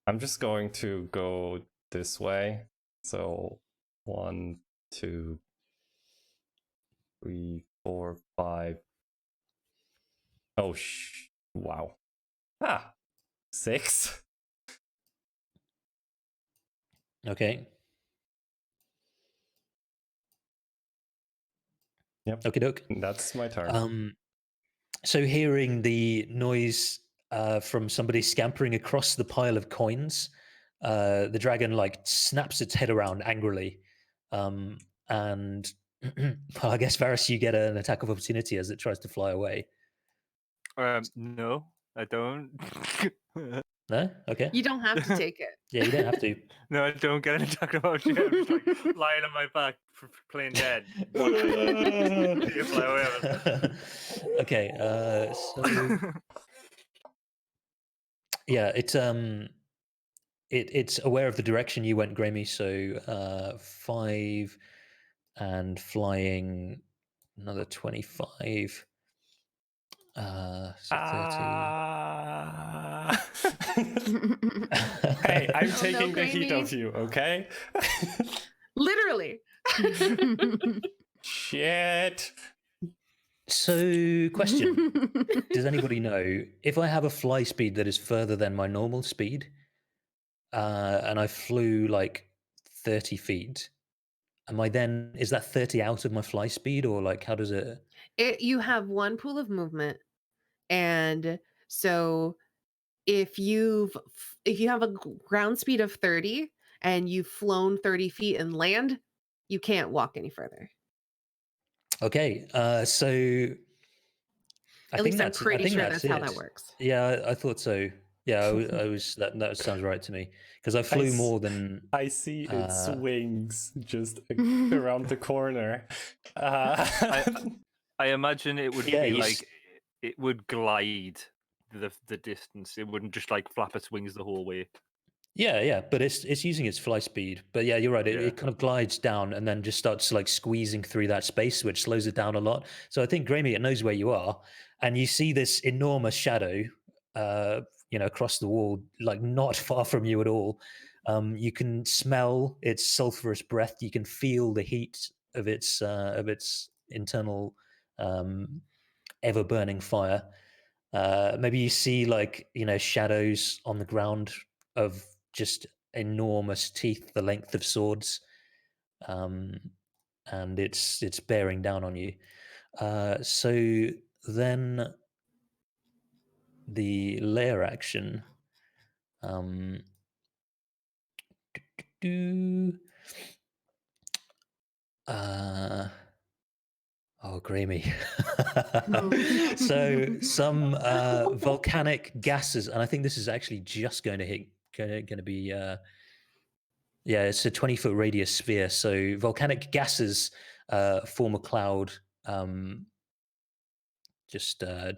I'm just going to go this way. So 1, 2, 3, 4, 5. Oh, wow. 6. Okay. Yep. Okie doke. That's my turn. So hearing the noise from somebody scampering across the pile of coins, the dragon like snaps its head around angrily, and well, I guess Varys, you get an attack of opportunity as it tries to fly away. No, I don't. No? Okay. You don't have to take it. Yeah, you don't have to. No, I don't get an attack of opportunity. I'm just like lying on my back, playing dead. You fly away with it. Okay, so yeah, it's aware of the direction you went, Grammy. So 5 and flying another 25. So 30. Hey, I'm no, taking the heat Grammy. of you, okay? Literally. Shit. So, question: does anybody know if I have a fly speed that is further than my normal speed, and I flew like 30 feet? Is that 30 out of my fly speed, or like how does it? You have one pool of movement, and so if you have a ground speed of 30 and you've flown 30 feet and land, you can't walk any further. Okay, so I At think least I'm pretty sure that's how that it. works. Yeah, I thought so. Yeah, I was that sounds right to me because I flew more than. I see its wings just around the corner. I imagine it would Yeah, be you like it would glide the distance. It wouldn't just like flap its wings the whole way. Yeah, but it's using its fly speed. But yeah, you're right. Yeah. It kind of glides down and then just starts like squeezing through that space, which slows it down a lot. So I think Grammy, it knows where you are, and you see this enormous shadow, across the wall, like not far from you at all. You can smell its sulfurous breath. You can feel the heat of its internal ever burning fire. Maybe you see like shadows on the ground of just enormous teeth, the length of swords, and it's bearing down on you. So then the lair action. Do, oh, Grammy. So some volcanic gases, and I think this is actually just going to be yeah, it's a 20-foot radius sphere. So volcanic gases form a cloud just there.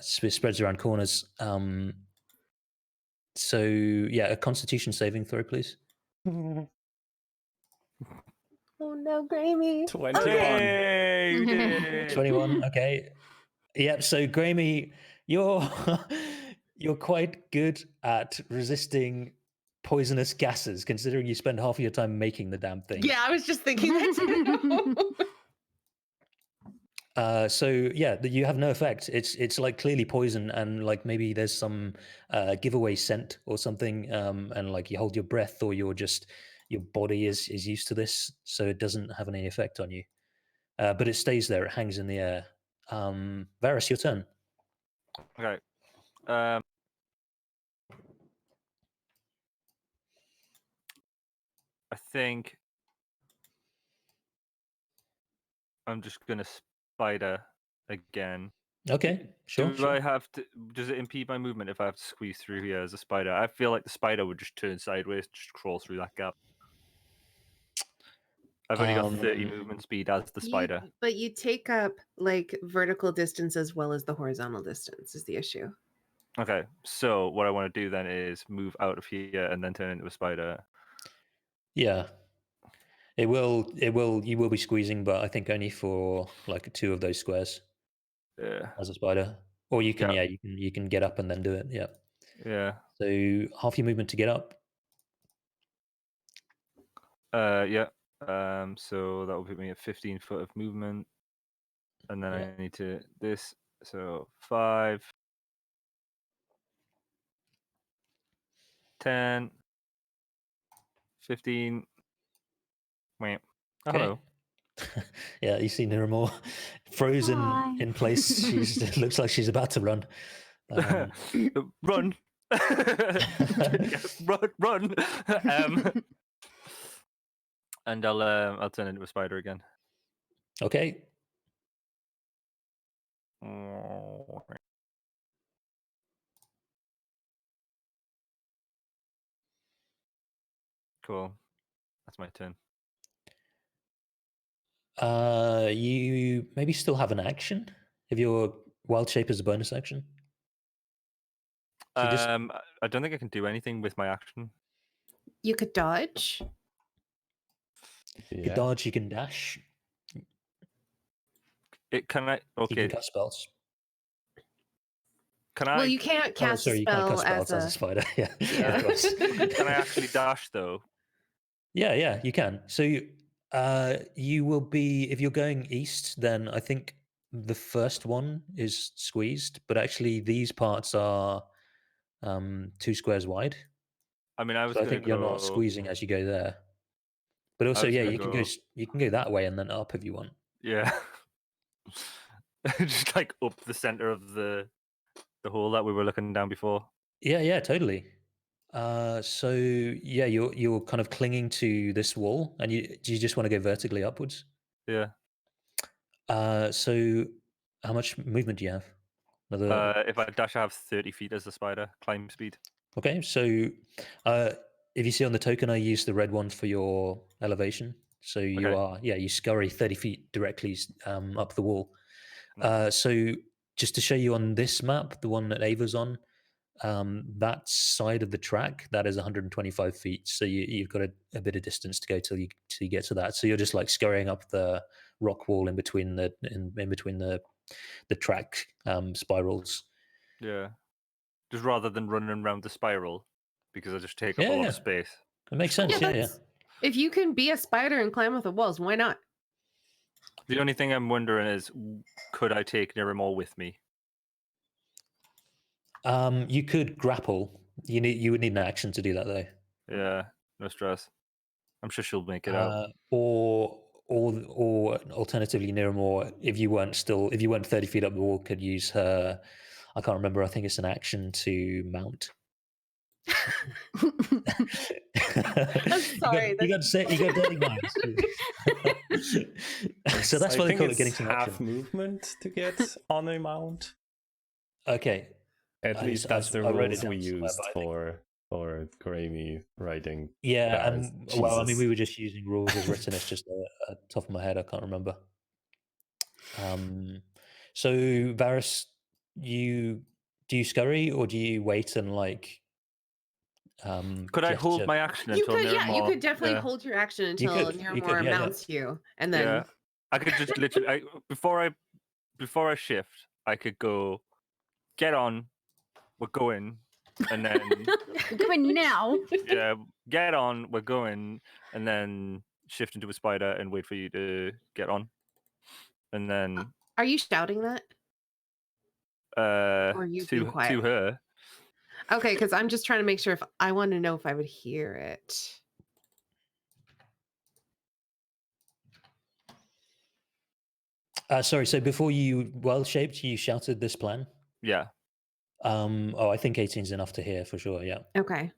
Spreads around corners. So yeah, a Constitution saving throw, please. Oh no, Grammy. 21. Yay, you did it. 21. Okay. Yep. So Grammy, you're you're quite good at resisting poisonous gases, considering you spend half of your time making the damn thing. Yeah, I was just thinking that too. So yeah, you have no effect. It's like clearly poison, and like maybe there's some giveaway scent or something, and like you hold your breath, or your body is used to this, so it doesn't have any effect on you. But it stays there. It hangs in the air. Varys, your turn. Okay. I think I'm just gonna spider again. Okay, sure. Do I have to? Does it impede my movement if I have to squeeze through here as a spider? I feel like the spider would just turn sideways, just crawl through that gap. I've only got 30 movement speed as the spider. But you take up like vertical distance as well as the horizontal distance is the issue. Okay, so what I want to do then is move out of here and then turn into a spider. Yeah. It will. You will be squeezing, but I think only for like 2 of those squares. Yeah. As a spider, or you can. Yeah. Yeah, you can get up and then do it. Yeah. Yeah. So half your movement to get up. Yeah. So that will put me at 15 foot of movement, and then Yeah. I need to this. So 5, 10, 15. Wait. Oh, Okay. hello. Yeah, you see Niramore frozen Hi. in place. It looks like she's about to run. Run. Run. And I'll turn into a spider again. Okay. Cool. That's my turn. You maybe still have an action if your wild shape is a bonus action. So I don't think I can do anything with my action. You could dodge. you can dodge, you can dash, Can I? you Okay. can cast spells. Can I? Well, you can't cast sorry, a you can't spell, cast spells as a spider. Yeah, Yeah. of course. Can I actually dash though? Yeah, you can. So you will be, if you're going east, then I think the first one is squeezed, but actually these parts are 2 squares wide. I mean, I was So I gonna think you're not go. squeezing as you go there. But also, was yeah, gonna you can go that way and then up if you want. Yeah. Just like up the center of the hole that we were looking down before. Yeah, totally. So yeah, you're kind of clinging to this wall, and do you just want to go vertically upwards? Yeah. So how much movement do you have? Another. If I dash, I have 30 feet as the spider climb speed. Okay, so if you see on the token, I use the red one for your elevation. So you Okay. you scurry 30 feet directly up the wall. Nice. So just to show you on this map, the one that Ava's on, that side of the track, that is 125 feet. So you've got a bit of distance to go till you get to that. So you're just like scurrying up the rock wall in between the track spirals. Yeah. Just rather than running around the spiral, because I just take up a lot of space. It makes sense. Yeah. If you can be a spider and climb up the walls, why not? The only thing I'm wondering is, could I take Niramore with me? You could grapple. You would need an action to do that though. Yeah, no stress. I'm sure she'll make it out. Or alternatively, Niramore, if you weren't 30 feet up the wall, could use her. I can't remember. I think it's an action to mount. I'm sorry. You got dirty minds. So that's why they call it getting some half action. movement to get on a mount. Okay. At least that's the I wrote rules it down we somewhere, used but I think- for Grammy writing. Yeah, Varys. well, I mean, Jesus. we were just using rules as written. It's just top of my head, I can't remember. So Varys, do you scurry or do you wait and like? Could I hold gesture? my action You until could, yeah, you Niramore- could definitely yeah. hold your action You until could, Niramore yeah. mounts you, and then Yeah, I could just literally before I shift, I could go, get on, we're going, and then We're going now. yeah, get on, we're going, and then shift into a spider and wait for you to get on, and then are you shouting that? Or are you being to quiet? her. Okay, because I'm just trying to make sure if I want to know if I would hear it. Sorry. So before you well-shaped, you shouted this plan. Yeah. I think 18 is enough to hear for sure. Yeah. Okay.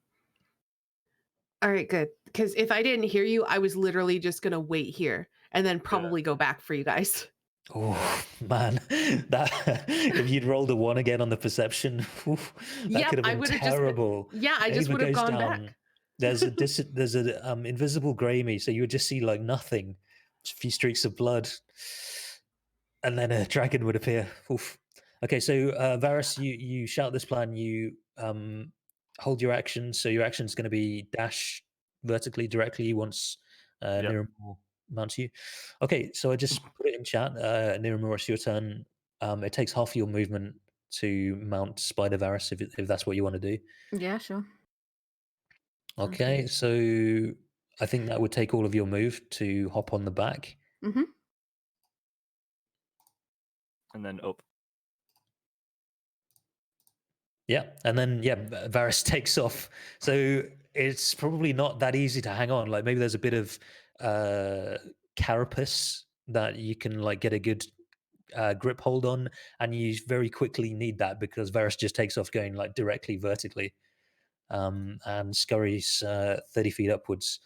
All right, good. Because if I didn't hear you, I was literally just gonna wait here and then probably go back for you guys. Oh man, that if you'd rolled a 1 again on the perception, oof, that Yep, could have I been would've just been- terrible. Yeah, I just Ava would have goes gone down. back. There's a invisible Grammy, so you would just see like nothing, just a few streaks of blood, and then a dragon would appear. Oof. Okay, so Varys, you shout this plan. You hold your action, so your action is going to be dash vertically directly once Niramore mounts you. Okay, so I just put it in chat. Niramore, it's your turn. It takes half your movement to mount Spider Varys if that's what you want to do. Yeah, sure. Sounds Okay, good. so I think that would take all of your move to hop on the back. Mm-hmm. And then up. Yeah, and then Varys takes off. So it's probably not that easy to hang on. Like maybe there's a bit of carapace that you can like get a good grip hold on, and you very quickly need that because Varys just takes off going like directly vertically, and scurries 30 feet upwards.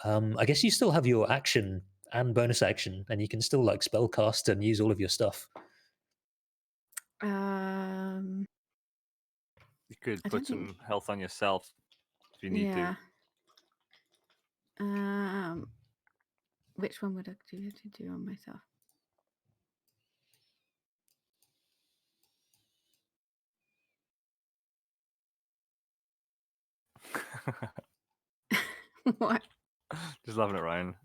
I guess you still have your action and bonus action, and you can still like spell cast and use all of your stuff. You could I put don't some think- health on yourself if you need yeah. to. Which one would I do on myself? What? Just laughing at Ryan.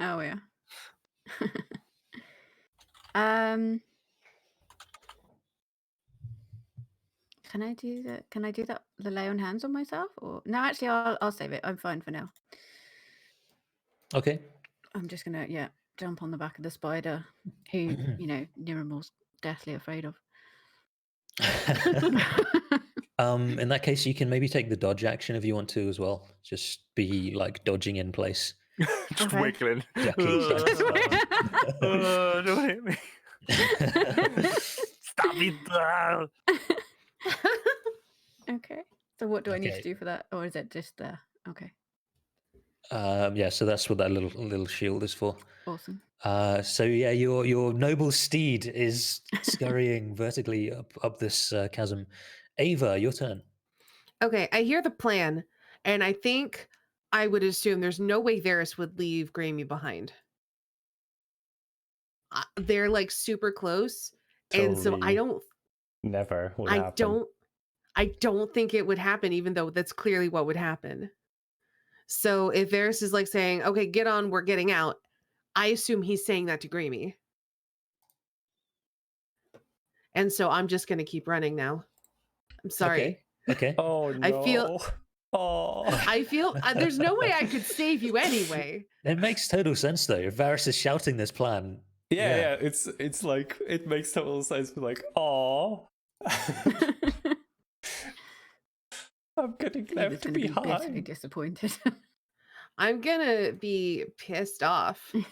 Oh yeah. Can I do that? Can I do that? The lay on hands on myself, or no? Actually, I'll save it. I'm fine for now. Okay. I'm just gonna jump on the back of the spider, who Niramore's deathly afraid of. In that case, you can maybe take the dodge action if you want to as well. Just be like dodging in place. Just Okay. wiggling. Exactly. Don't hit me. Stop me. Okay. So what do I need to Okay. do for that, or is it just there? Okay. Yeah, so that's what that little shield is for. Awesome. So yeah, your noble steed is scurrying vertically up this chasm. Ava, your turn. Okay, I hear the plan, and I think I would assume there's no way Varys would leave Grammy behind. They're like super close, and so I Totally don't. Never would happen. I don't think it would happen, even though that's clearly what would happen. So if Varys is like saying, "Okay, get on, we're getting out," I assume he's saying that to Grammy. And so I'm just going to keep running now. I'm sorry. Okay. Oh no. I feel there's no way I could save you anyway. It makes total sense though. If Varys is shouting this plan. Yeah, it's like it makes total sense. Like, oh. I'm getting Eva's left going to be bitterly behind. disappointed. I'm gonna be pissed off. All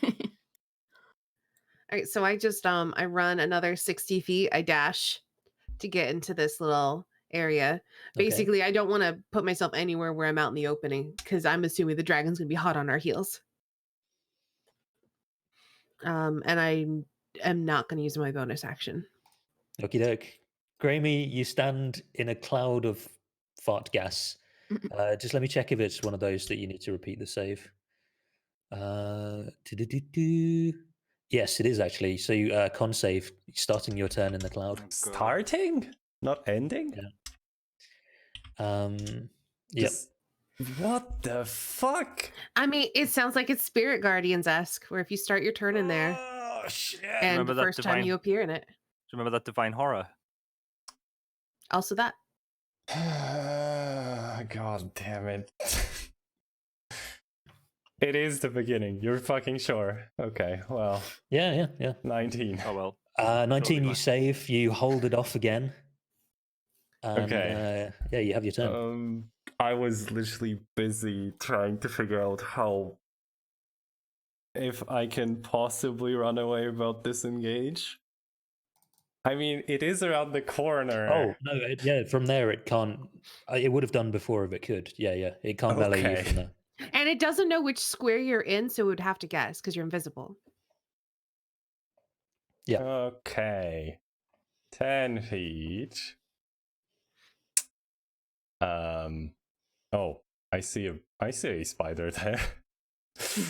right, so I just I run another 60 feet. I dash to get into this little area. Basically, I don't want to put myself anywhere where I'm out in the opening because I'm assuming the dragon's gonna be hot on our heels. And I am not gonna use my bonus action. Okie doke. Grammy, you stand in a cloud of fart gas. Just let me check if it's one of those that you need to repeat the save. Do-do-do-do. Yes, it is actually. So you con save, starting your turn in the cloud. Starting, not ending. Yep. Just, what the fuck? I mean, it sounds like it's Spirit Guardians-esque, where if you start your turn in there Oh shit! and Remember the that first time divine- you appear in it. Do you remember that divine horror? Also that. God damn it. It is the beginning. You're fucking sure. Okay, well, Yeah. 19. Oh well. 19, Totally you fine. save. You hold it off again. And, Okay. yeah, you have your turn. I was literally busy trying to figure out how, if I can possibly run away without disengage. I mean, it is around the corner. Oh no! Yeah, from there it can't. It would have done before if it could. Yeah. It can't melee you Okay. from there. And it doesn't know which square you're in, so it would have to guess because you're invisible. Yeah. Okay. 10 feet. Oh, I see a spider there.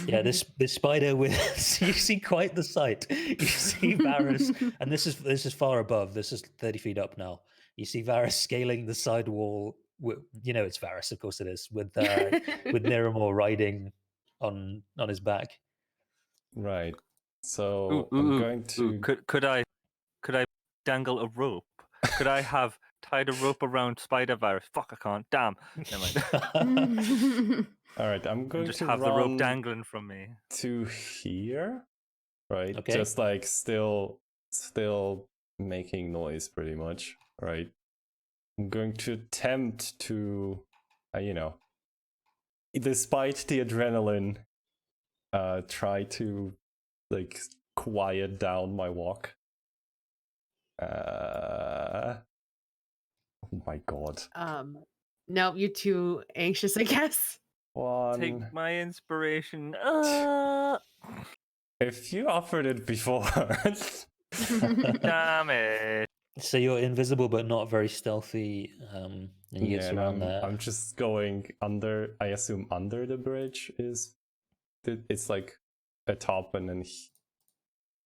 Yeah, this spider with you see quite the sight. You see Varys, and this is far above. This is 30 feet up now. You see Varys scaling the side wall. You know it's Varys, of course it is, with Niramor riding on his back. Right. So I'm going to. Could I dangle a rope? Could I have tied a rope around Spider Virus? Fuck, I can't. Damn. Never mind. All right, I'm going Just to have the rope run dangling from me. to here. Right. Okay. Just like still making noise, pretty much. Right. I'm going to attempt to, despite the adrenaline, try to like quiet down my walk. Oh my god. No, you're too anxious, I guess. One. Take my inspiration. If you offered it before. Damn it. So you're invisible but not very stealthy, and you get and around there. I'm just going under. I assume under the bridge is. It's like a top, and then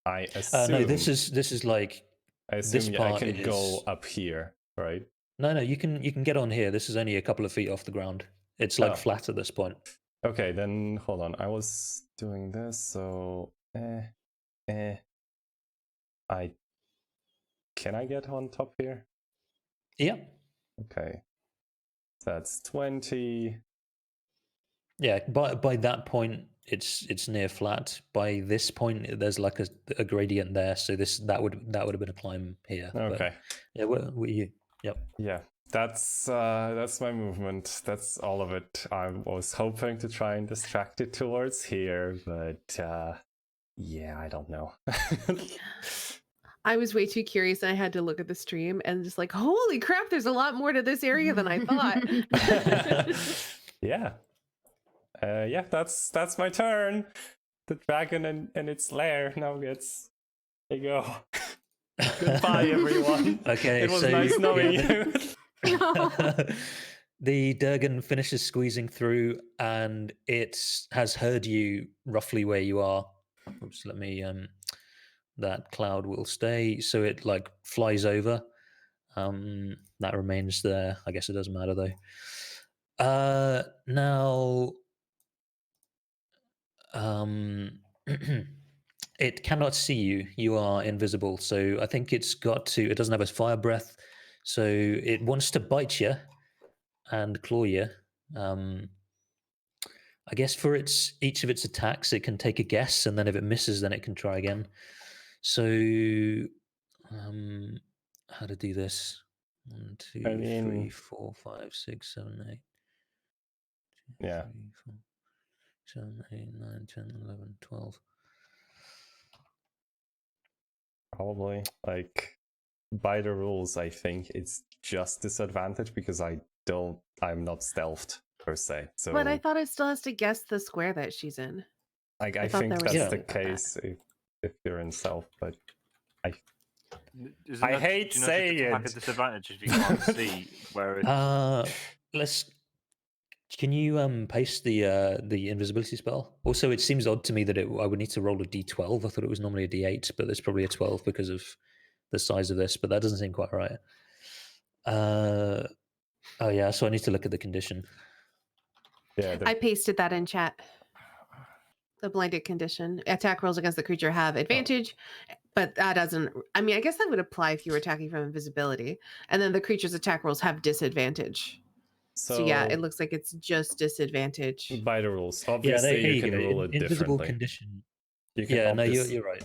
I assume. No, this is like. I assume this I part can go is- up here, right? No, you can get on here. This is only a couple of feet off the ground. It's like Oh. flat at this point. Okay, then hold on. I was doing this, so can I get on top here? Yeah. Okay. That's 20. Yeah, by that point it's near flat. By this point there's like a gradient there, so that would have been a climb here. but Okay. yeah, yep. Yeah. That's my movement. That's all of it. I was hoping to try and distract it towards here, but yeah, I don't know. I was way too curious and I had to look at the stream and just like, holy crap, there's a lot more to this area than I thought. Yeah. Yeah, that's my turn. The dragon and its lair now gets. There you go. Goodbye, everyone. Okay, It was so nice knowing yeah, you. the Durgan finishes squeezing through, and it has heard you roughly where you are. Oops, let me. That cloud will stay, so it like flies over. That remains there. I guess it doesn't matter though. Now, it cannot see you. You are invisible, so I think it's got to. It doesn't have a fire breath, so it wants to bite you and claw you. I guess for each of its attacks, it can take a guess, and then if it misses, then it can try again. So, how to do this? 1, 2, I mean- 3, 4, 5, 6, 7, 8. Yeah. 3, 4, 7, 8, 9, 10, 11, 12. Probably. Like, by the rules, I think it's just disadvantage because I'm not stealthed per se. So But I thought it still has to guess the square that she's in. like I I thought think there was that's the something about that. case if you're in stealth, but Isn't I that- hate do you not just saying attack it. at disadvantage if you can't see where it. Let's. Can you paste the invisibility spell? Also, it seems odd to me that I would need to roll a d12. I thought it was normally a d8, but there's probably a 12 because of the size of this. But that doesn't seem quite right. Oh yeah, so I need to look at the condition. Yeah, I pasted that in chat. The blinded condition. Attack rolls against the creature have advantage, but that doesn't. I mean, I guess that would apply if you were attacking from invisibility. And then the creature's attack rolls have disadvantage. So yeah, it looks like it's just disadvantage. by the rules. Yeah, Obviously, there you can go. rule it Invisible differently. condition. You can Yeah, no, obvious- you're right.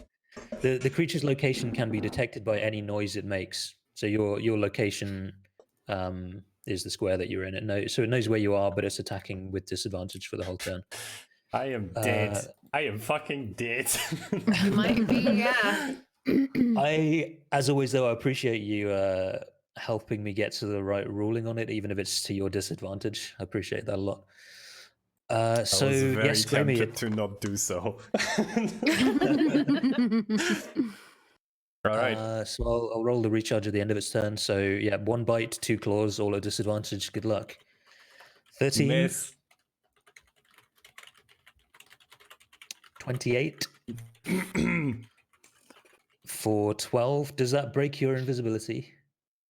The creature's location can be detected by any noise it makes. So your location is the square that you're in. So it knows where you are, but it's attacking with disadvantage for the whole turn. I am dead. I am fucking dead. You might be, yeah. I, as always, though, I appreciate you helping me get to the right ruling on it, even if it's to your disadvantage. I appreciate that a lot. So I was very yes, Grammy, tempted to not do so. All right. so I'll roll the recharge at the end of its turn. So yeah, 1 bite, 2 claws, all at disadvantage. Good luck. 13, Miss. 28 for 12. Does that break your invisibility?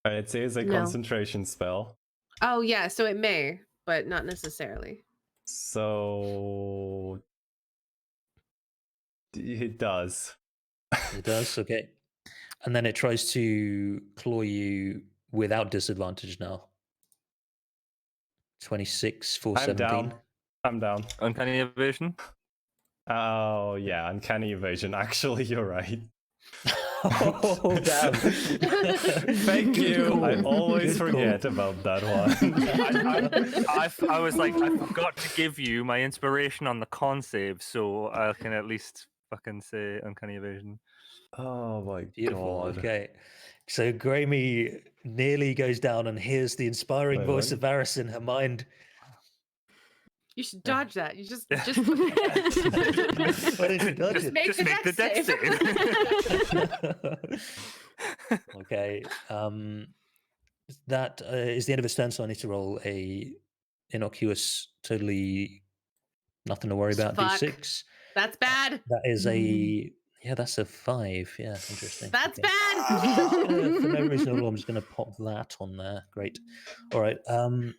It says a No. concentration spell. Oh yeah, so it may, but not necessarily. So it does. It does, okay. And then it tries to claw you without disadvantage now. 26 for I'm 17. down. I'm down. Uncanny evasion. Oh yeah, uncanny evasion. Actually, you're right. Oh, damn. Thank Good you. call. I always Good forget call. about that one. I was like, I forgot to give you my inspiration on the con save, so I can at least fucking say uncanny evasion. Oh my Beautiful. god. Okay. So Grammy nearly goes down and hears the inspiring Wait, voice what? of Varys in her mind. You should dodge that. You just Why don't you dodge Just it? make just the make the dex dex save. Okay. That is the end of its turn, so I need to roll a innocuous, totally nothing to worry about Fuck. d6. That's bad. That is a that's a 5. Yeah, interesting. That's Okay. bad. For no reason at all, I'm just going to pop that on there. Great. All right. Oh,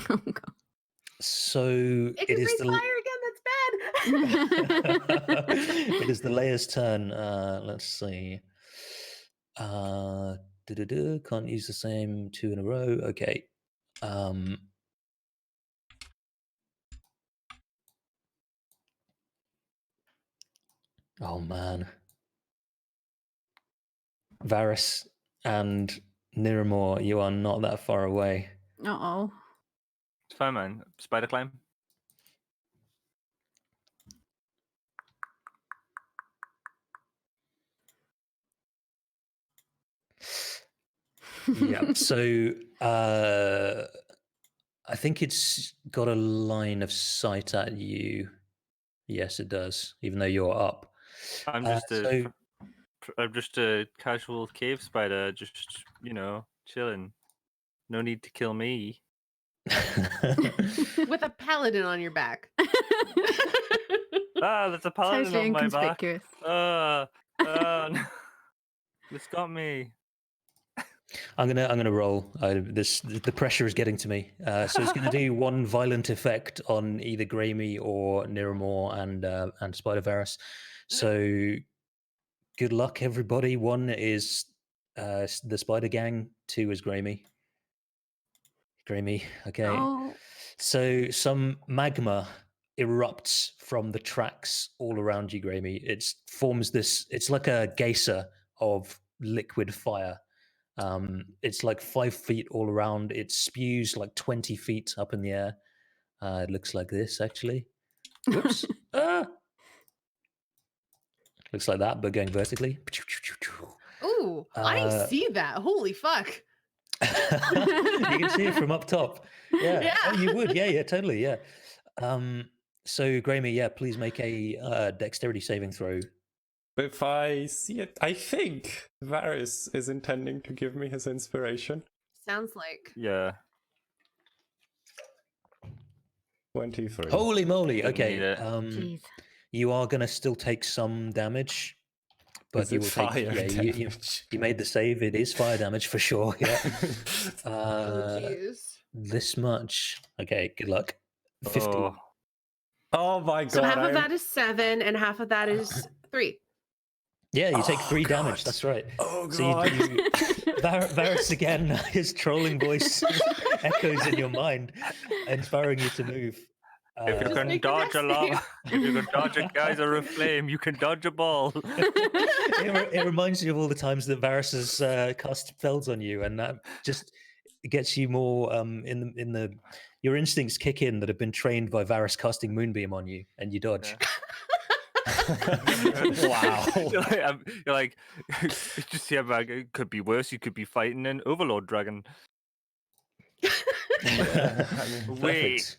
God. So If you it is breathe fire again, that's bad. it is the layer's turn. Let's see. Can't use the same 2 in a row. Okay. Oh man. Varys and Niramor, you are not that far away. Uh-oh. It's fine, man. Spider climb. Yeah. So I think it's got a line of sight at you. Yes, it does, even though you're up. I'm just a casual cave spider, just chilling. No need to kill me. With a paladin on your back. Ah, there's a paladin Totally on my back. inconspicuous. No. It's got me. I'm gonna roll. The pressure is getting to me. So it's gonna do 1 violent effect on either Gramey or Niramor and Spider Varys. So good luck, everybody. 1 is the Spider Gang. 2 is Gramey. Okay. Oh. So some magma erupts from the tracks all around you, Gramey. It forms this. It's like a geyser of liquid fire. It's like 5 feet all around. It spews like 20 feet up in the air. It looks like this, actually. Whoops. Looks like that, but going vertically. Ooh, I see that. Holy fuck. You can see it from up top. Yeah. Yeah. Oh, you would. Yeah, totally. Yeah. So, Graeme, yeah, please make a dexterity saving throw. If I see it, I think Varys is intending to give me his inspiration. Sounds like. Yeah. 23. Holy moly. Didn't need Okay. it. Jeez. You are going to still take some damage, but Is you it will fire take. Yeah, damage? you made the save. It is fire damage for sure. Yeah. Oh, jeez. This much. Okay. Good luck. 50. Oh my god. So half of that is 7 and half of that is 3. Yeah, you take 3 God. damage. That's right. Oh So god. Varys again, his trolling voice echoes in your mind, inspiring you to move. If you can make the dodge a next lava, save. if you can dodge a geyser of flame, you can dodge a ball. It reminds you of all the times that Varys has cast spells on you, and that just gets you more in the your instincts kick in that have been trained by Varys casting Moonbeam on you, and you dodge. Wow. You're like, just yeah, man, it could be worse. You could be fighting an Overlord dragon. Wait.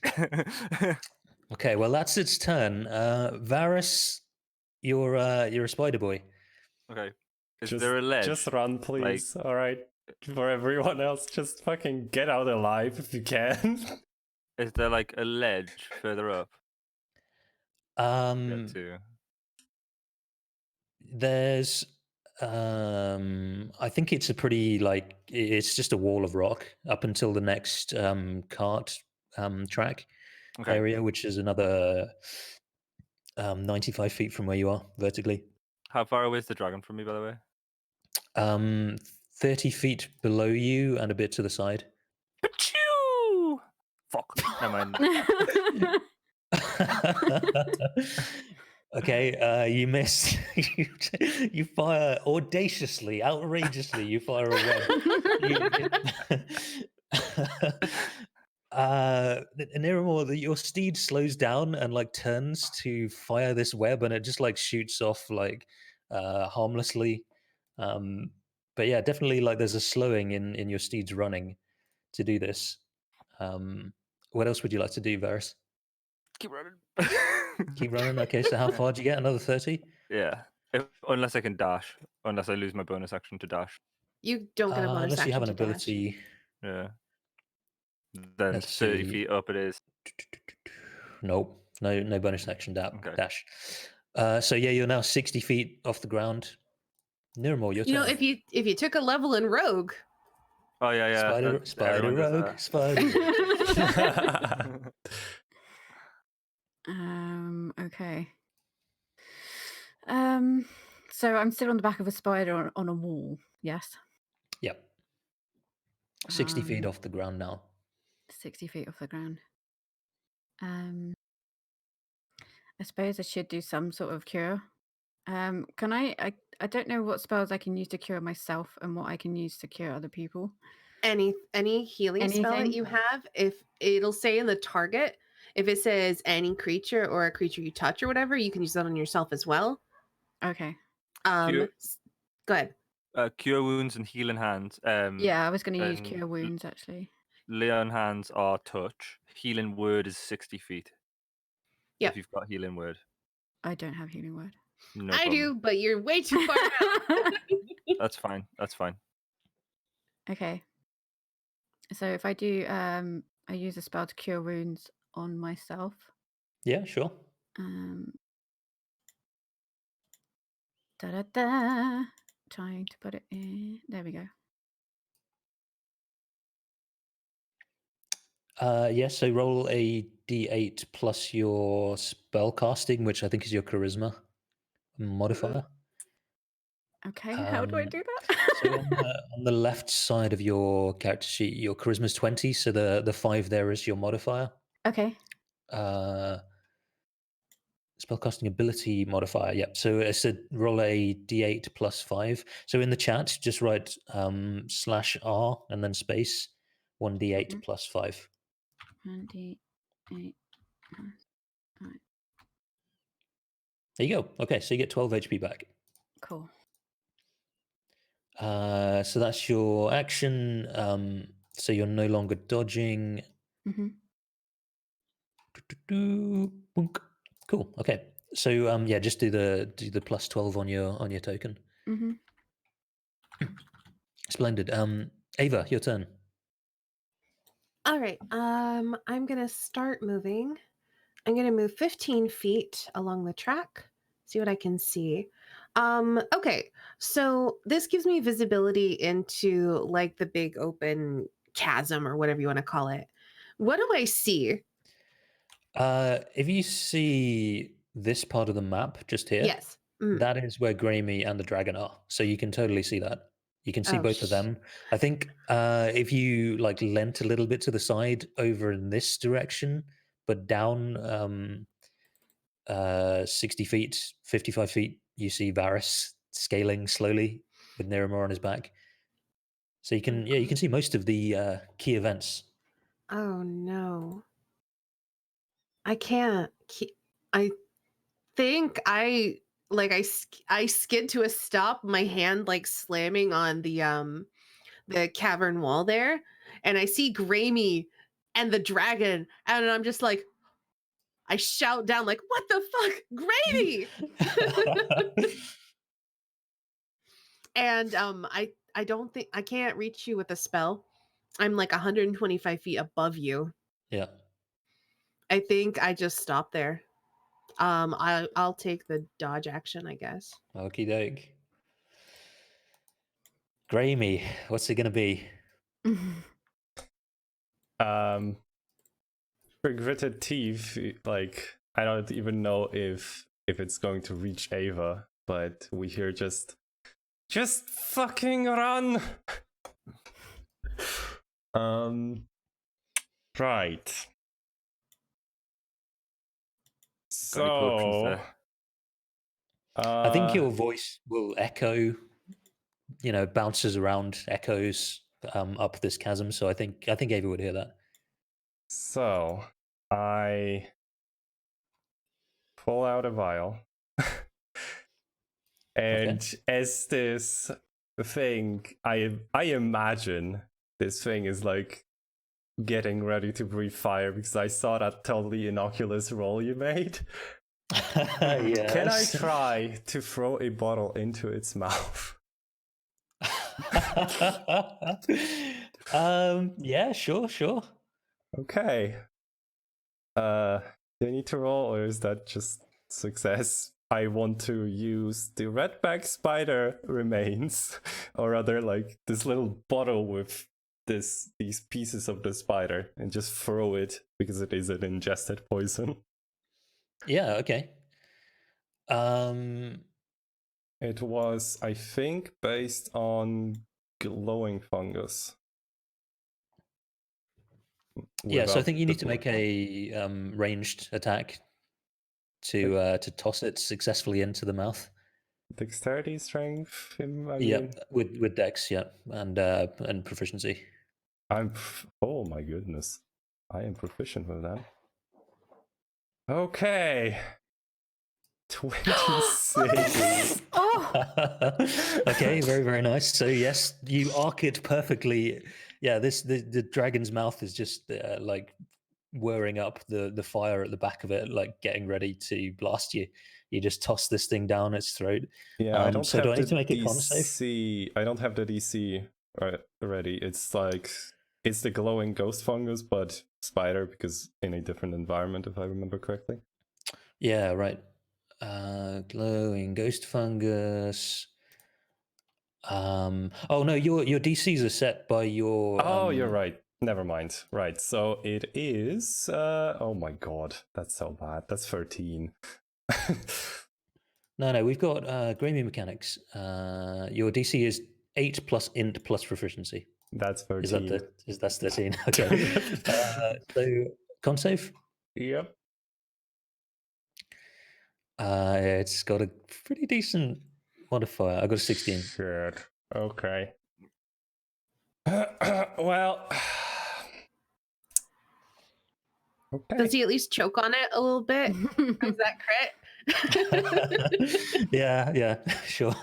Okay, well that's its turn. Varys, you're a spider boy. Okay. Is there a ledge? Just run, please. All right. For everyone else, just fucking get out alive if you can. Is there like a ledge further up? Get to? There's I think it's a pretty like it's just a wall of rock up until the next cart track area, which is another 95 feet from where you are vertically. How far away is the dragon from me, by the way? 30 feet below you and a bit to the side. Achoo! Fuck. Never mind. Okay, you miss. You fire audaciously, outrageously. You fire a web. Niramor, your steed slows down and like turns to fire this web, and it just like shoots off like harmlessly. But yeah, definitely like there's a slowing in your steed's running to do this. What else would you like to do, Varys? Keep running. Keep running. Okay, so how far do you get? Another 30? Yeah. Unless I can dash. Unless I lose my bonus action to dash. You don't get a bonus unless action you have an to dash. ability. Yeah. Then Let's 30 see. feet up it is. Nope. No bonus action Okay. dash. So yeah, you're now 60 feet off the ground. Niramor, your turn. You know, if you took a level in Rogue, Oh yeah. Spider rogue. Spider. Okay. So I'm still on the back of a spider on a wall. Yes. Yep. 60 feet off the ground now. 60 feet off the ground. I suppose I should do some sort of cure. Can I don't know what spells I can use to cure myself and what I can use to cure other people. any healing spell that Anything? you have, if it'll say in the target, if it says any creature or a creature you touch or whatever, you can use that on yourself as well. Okay. Go ahead. Cure wounds and healing hands. Yeah, I was going to use and cure wounds actually. Lay on hands are touch. Healing word is 60 feet. Yep. If you've got healing word. I don't have healing word. No I problem. do, but you're way too far out. That's fine. Okay. So if I do, I use a spell to cure wounds on myself. Yeah, sure. Trying to put it in. There we go. Yeah, so roll a d8 plus your spell casting, which I think is your charisma modifier. Okay, how do I do that? So on the left side of your character sheet, your charisma is 20, so the 5 there is your modifier. Okay. spellcasting ability modifier. Yep. So it said roll a d8 plus 5. So in the chat, just write /R and then space 1d8 plus 5. 1d8 plus 5. There you go. Okay, so you get 12 HP back. Cool. So that's your action. So you're no longer dodging. Mm-hmm. Boonk. Cool. Okay. So yeah, just do the plus 12 on your token. Mm-hmm. Splendid. Ava, your turn. All right. I'm gonna start moving. I'm gonna move 15 feet along the track. See what I can see. Okay. So this gives me visibility into like the big open chasm or whatever you want to call it. What do I see? If you see this part of the map just here, Yes. Mm. that is where Grammy and the dragon are. So you can totally see that. You can see Oh, both of them. I think if you like leant a little bit to the side over in this direction, but down 60 feet, 55 feet, you see Varys scaling slowly with Niramor on his back. So you can, yeah, you can see most of the key events. Oh no. I can't. I think I skid to a stop, my hand like slamming on the cavern wall there, and I see Grammy and the dragon, and I'm just like, I shout down like, "What the fuck, Grammy!" And I don't think I can't reach you with a spell. I'm like 125 feet above you. Yeah. I think I just stop there. I'll take the dodge action, I guess. Okie doke. Grammy, what's it going to be? For gritted teeth, like I don't even know if it's going to reach Ava, but we hear just fucking run. Right. Got any potions So there? I think your voice will echo, bounces around, echoes up this chasm. So I think Ava would hear that. So I pull out a vial. And as this thing, I imagine this thing is like getting ready to breathe fire because I saw that totally innocuous roll you made. Yes. Can I try to throw a bottle into its mouth? Yeah, sure. Okay. Do I need to roll or is that just success? I want to use the redback spider remains, or rather like this little bottle with these pieces of the spider and just throw it because it is an ingested poison. Yeah, okay. It was, I think, based on glowing fungus. Yeah, so I think you the need to make a ranged attack to toss it successfully into the mouth. Dexterity, strength. Yeah, with dex, yeah, and proficiency. Oh my goodness, I am proficient with that. Okay. 26. Okay, very, very nice. So yes, you arc it perfectly. Yeah, the dragon's mouth is just like whirring up the fire at the back of it, like getting ready to blast you. You just toss this thing down its throat. Yeah, I don't have do I need the to make a con save? DC. I don't have the DC ready. It's like it's the glowing ghost fungus, but spider because in a different environment, if I remember correctly. Yeah, right. Glowing ghost fungus. Oh no, your DCs are set by your. Oh, you're right. Never mind. Right. So it is. Oh my god, that's so bad. That's 13. No, we've got Grammy mechanics. Your DC is 8 plus int plus proficiency. That's 13. That's 13? Okay. So con save. Yep. It's got a pretty decent modifier. I got a 16. Shit. Okay. Well. Okay. Does he at least choke on it a little bit? Is that crit? Yeah, sure.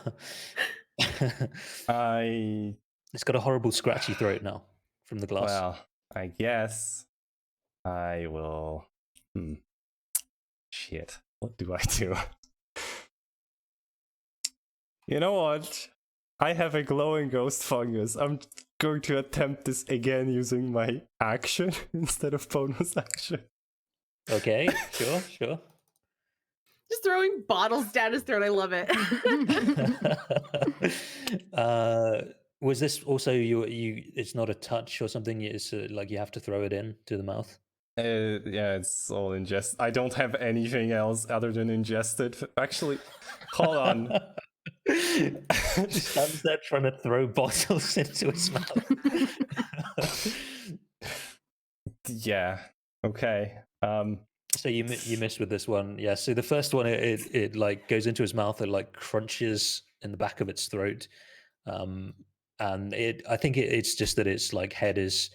I It's got a horrible scratchy throat now from the glass. Well, I guess I will. Shit. What do I do? You know what? I have a glowing ghost fungus. I'm going to attempt this again using my action instead of bonus action. Okay, sure. Just throwing bottles down his throat. I love it. Was this also you? It's not a touch or something. It's like you have to throw it in to the mouth. Yeah, it's all ingest. I don't have anything else other than ingested. Actually, hold on. Stands there trying to throw bottles into his mouth. Yeah. Okay. So you miss with this one, yeah. So the first one, it like goes into his mouth, it like crunches in the back of its throat, and I think it's just that its like head is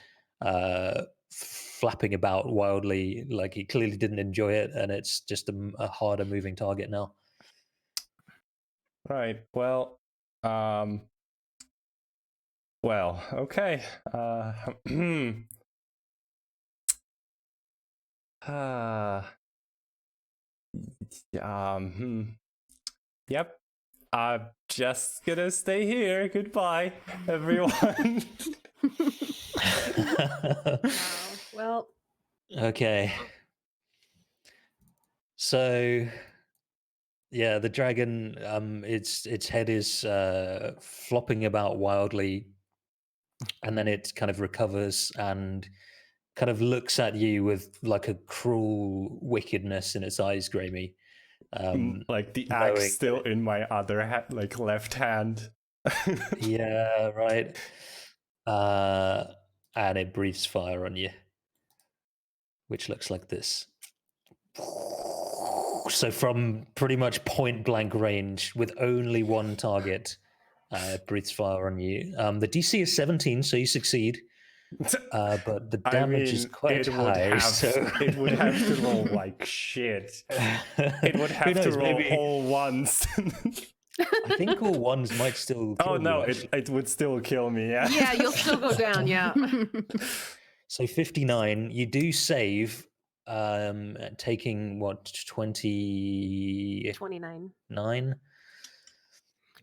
flapping about wildly, like he clearly didn't enjoy it, and it's just a harder moving target now. Right. Well. Well. Okay. Yep. I'm just gonna stay here. Goodbye, everyone. Well. Okay. So, yeah, the dragon, its head is flopping about wildly, and then it kind of recovers and kind of looks at you with like a cruel wickedness in its eyes, Gramey. Like the knowing axe that still in my other like left hand. Yeah, right. And it breathes fire on you, which looks like this. So from pretty much point blank range with only one target, it breathes fire on you. The DC is 17, so you succeed. But the damage is quite high. It would have to roll like shit. It would have to roll maybe... all ones. I think all ones might still kill Oh no, you, it would still kill me, yeah. Yeah, you'll still go down, yeah. So 59, you do save, taking what, 29. 9?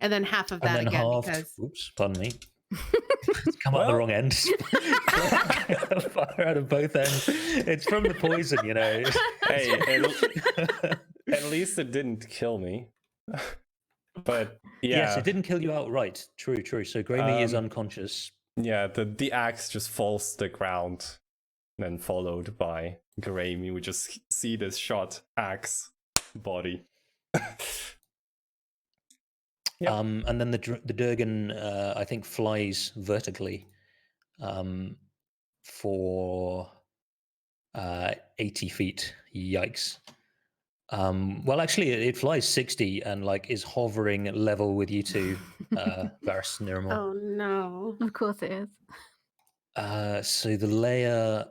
And then half of that and then again halved. because Oops, pardon me. It's come out the wrong end. Fire out of both ends. It's from the poison, you know. Hey, at least it didn't kill me. But yeah. Yes, it didn't kill you outright. True. So Gramey is unconscious. Yeah, the axe just falls to the ground, then followed by Gramey. We just see this shot axe body. Yep. And then the Durgan, I think, flies vertically for 80 feet. Yikes. Well, actually, it flies 60 and like is hovering level with you two, Varys and Niramor. Oh no! Of course it is. So the layer.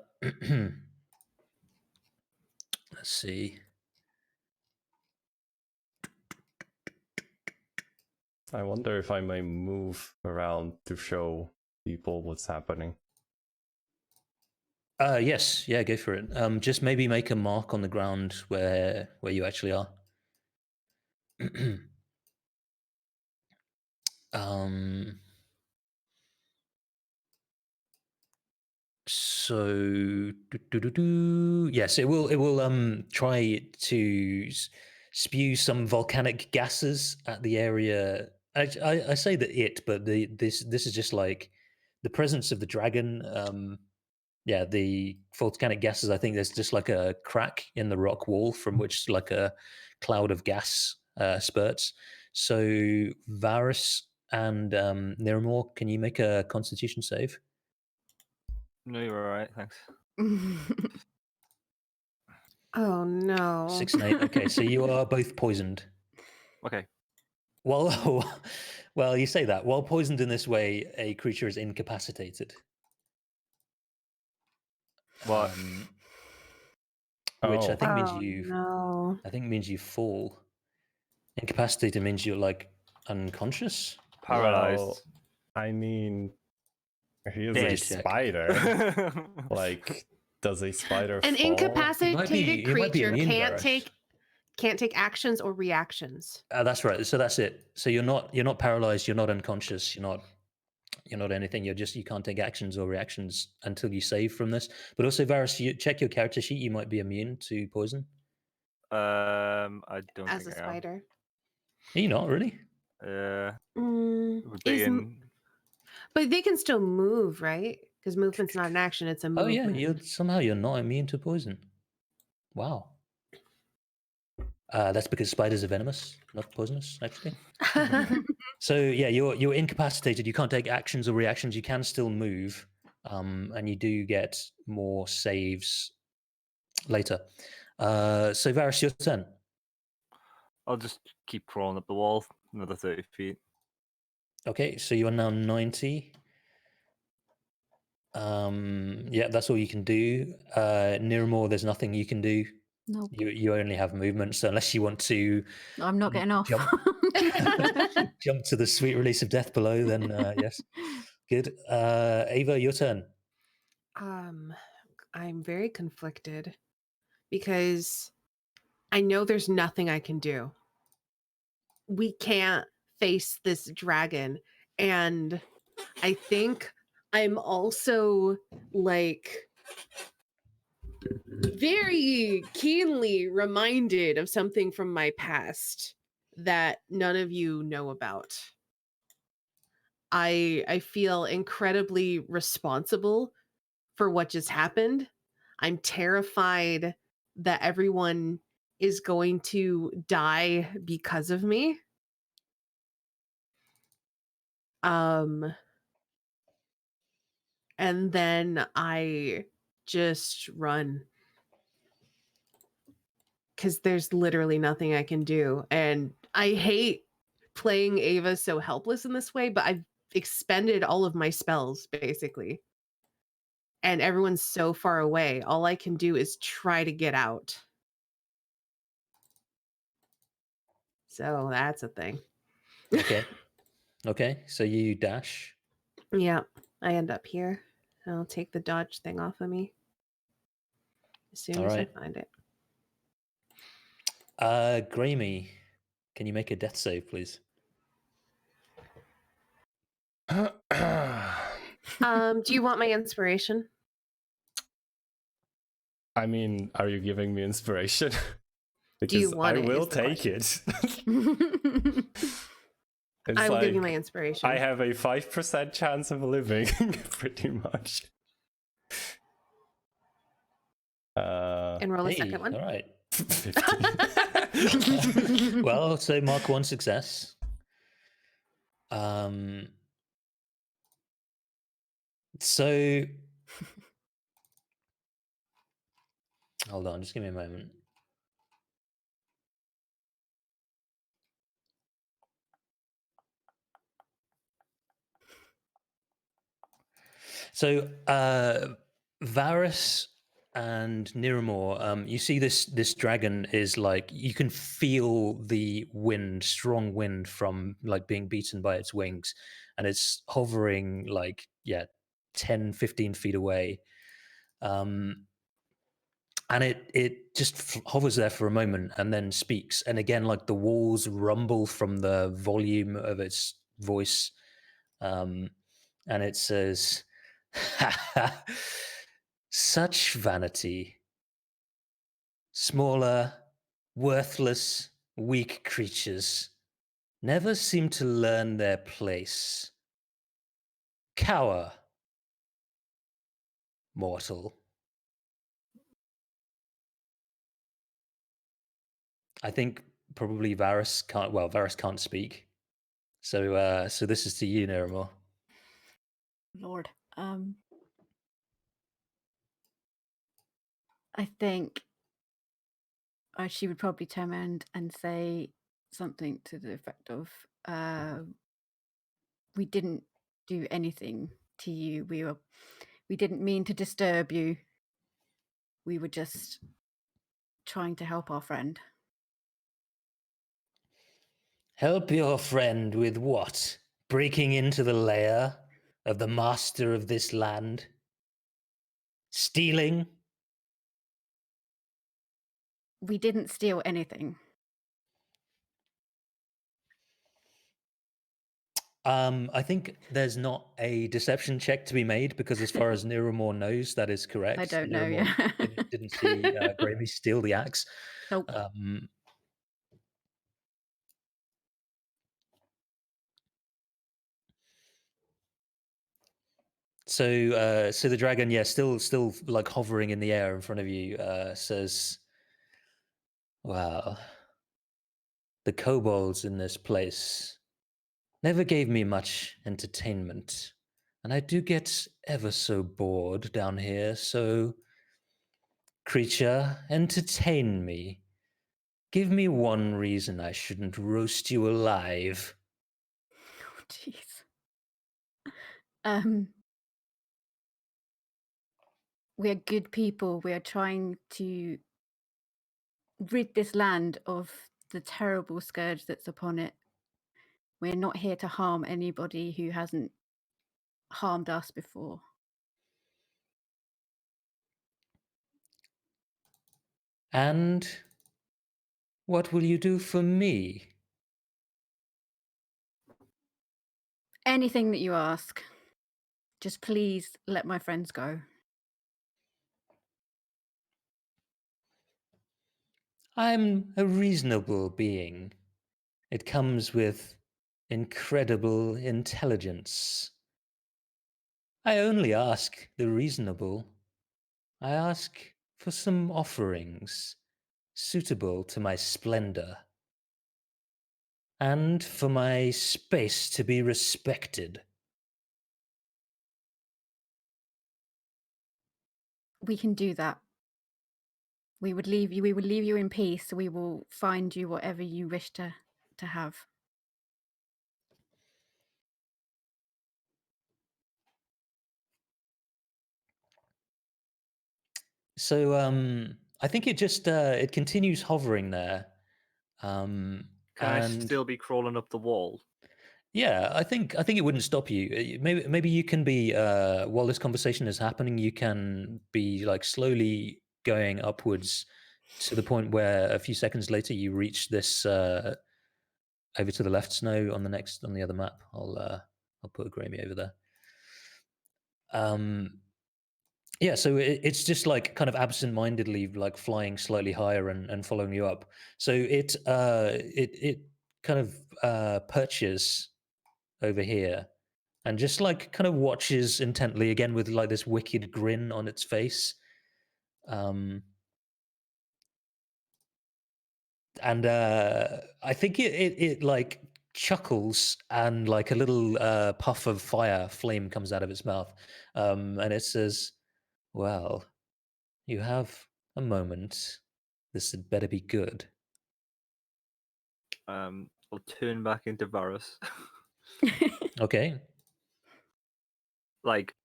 Let's see. I wonder if I may move around to show people what's happening. Yes, yeah, go for it. Just maybe make a mark on the ground where you actually are. So yes, it will try to spew some volcanic gases at the area. I say that but this is just like the presence of the dragon. Yeah, the volcanic gases. I think there's just like a crack in the rock wall from which like a cloud of gas spurts. So Varys and Niramor, can you make a Constitution save? No, you're all right. Thanks. Oh no. 6 and 8. Okay, so you are both poisoned. Okay. Well, well, you say that. While poisoned in this way, a creature is incapacitated. What? Which I Oh. think means Oh you. no. I think means you fall. Incapacitated means you're like unconscious. Paralyzed. Well, I mean, he is a Dead check. spider. Like, does a spider An fall? incapacitated you might be creature immune, can't Varus. take actions or reactions. That's right. So that's it. So you're not paralyzed. You're not unconscious. You're not anything. You can't take actions or reactions until you save from this. But also, Varus, you check your character sheet. You might be immune to poison. I don't As a think I spider. Are you not really? am. Would Is be m- in. But they can still move, right? Because movement's not an action; it's a Oh movement. yeah, you're not immune to poison. Wow. That's because spiders are venomous, not poisonous, actually. So yeah, you're incapacitated. You can't take actions or reactions. You can still move, and you do get more saves later. So Varus, your turn. I'll just keep crawling up the wall. Another 30 feet. Okay, so you are now 90. Yeah, that's all you can do. Niramor, there's nothing you can do. Nope. You only have movement, so unless you want to I'm not getting off. jump jump to the sweet release of death below, then yes. Good. Ava, your turn. I'm very conflicted because I know there's nothing I can do. We can't face this dragon, and I think I'm also like very keenly reminded of something from my past that none of you know about. I feel incredibly responsible for what just happened. I'm terrified that everyone is going to die because of me. And then I just run because there's literally nothing I can do. And I hate playing Ava so helpless in this way, but I've expended all of my spells basically. And everyone's so far away. All I can do is try to get out. So that's a thing. Okay. Okay, so you dash. Yeah, I end up here. I'll take the dodge thing off of me as soon All as right. I find it. Grammy, can you make a death save, please? Do you want my inspiration? I mean, are you giving me inspiration? Do you Because want I it, will is the take it. It's I will give you my like inspiration. I have a 5% chance of living, pretty much. And roll a Hey, second one. all right. 15. Well, so mark one success. So hold on, just give me a moment. So Varus and Niramor, you see this dragon is like, you can feel the wind, strong wind from like being beaten by its wings, and it's hovering like 10, 15 feet away. And it just hovers there for a moment and then speaks. And again, like the walls rumble from the volume of its voice. And it says, such vanity. Smaller, worthless, weak creatures never seem to learn their place. Cower, mortal. I think probably Varus can't. Well, Varus can't speak, so this is to you, Niramor. Lord. I think she would probably turn around and say something to the effect of, "We didn't do anything to you. We didn't mean to disturb you. We were just trying to help our friend." Help your friend with what? Breaking into the lair of the master of this land? Stealing? We didn't steal anything. I think there's not a deception check to be made because, as far as Niramore knows, that is correct. I don't know. Niramore Yeah. didn't see Gravy steal the axe. Nope. So the dragon, yeah, still like hovering in the air in front of you, says, "Well, the kobolds in this place never gave me much entertainment, and I do get ever so bored down here. So, creature, entertain me. Give me one reason I shouldn't roast you alive." Oh, jeez. We are good people. We are trying to rid this land of the terrible scourge that's upon it. We're not here to harm anybody who hasn't harmed us before. And what will you do for me? Anything that you ask. Just please let my friends go. I'm a reasonable being. It comes with incredible intelligence. I only ask the reasonable. I ask for some offerings suitable to my splendor, and for my space to be respected. We can do that. We would leave you in peace. We will find you whatever you wish to have. So I think it just it continues hovering there. Can I And still be crawling up the wall? yeah, I think it wouldn't stop you. Maybe you can be while this conversation is happening, you can be like slowly going upwards to the point where a few seconds later you reach this over to the left snow on the other map. I'll put a Grammy over there. Yeah, so it's just like kind of absent-mindedly like flying slightly higher and following you up. So it kind of perches over here and just like kind of watches intently again with like this wicked grin on its face. And I think it like chuckles and like a little puff of fire flame comes out of its mouth. And it says, "Well, you have a moment. This had better be good." I'll turn back into Varus. Okay. Like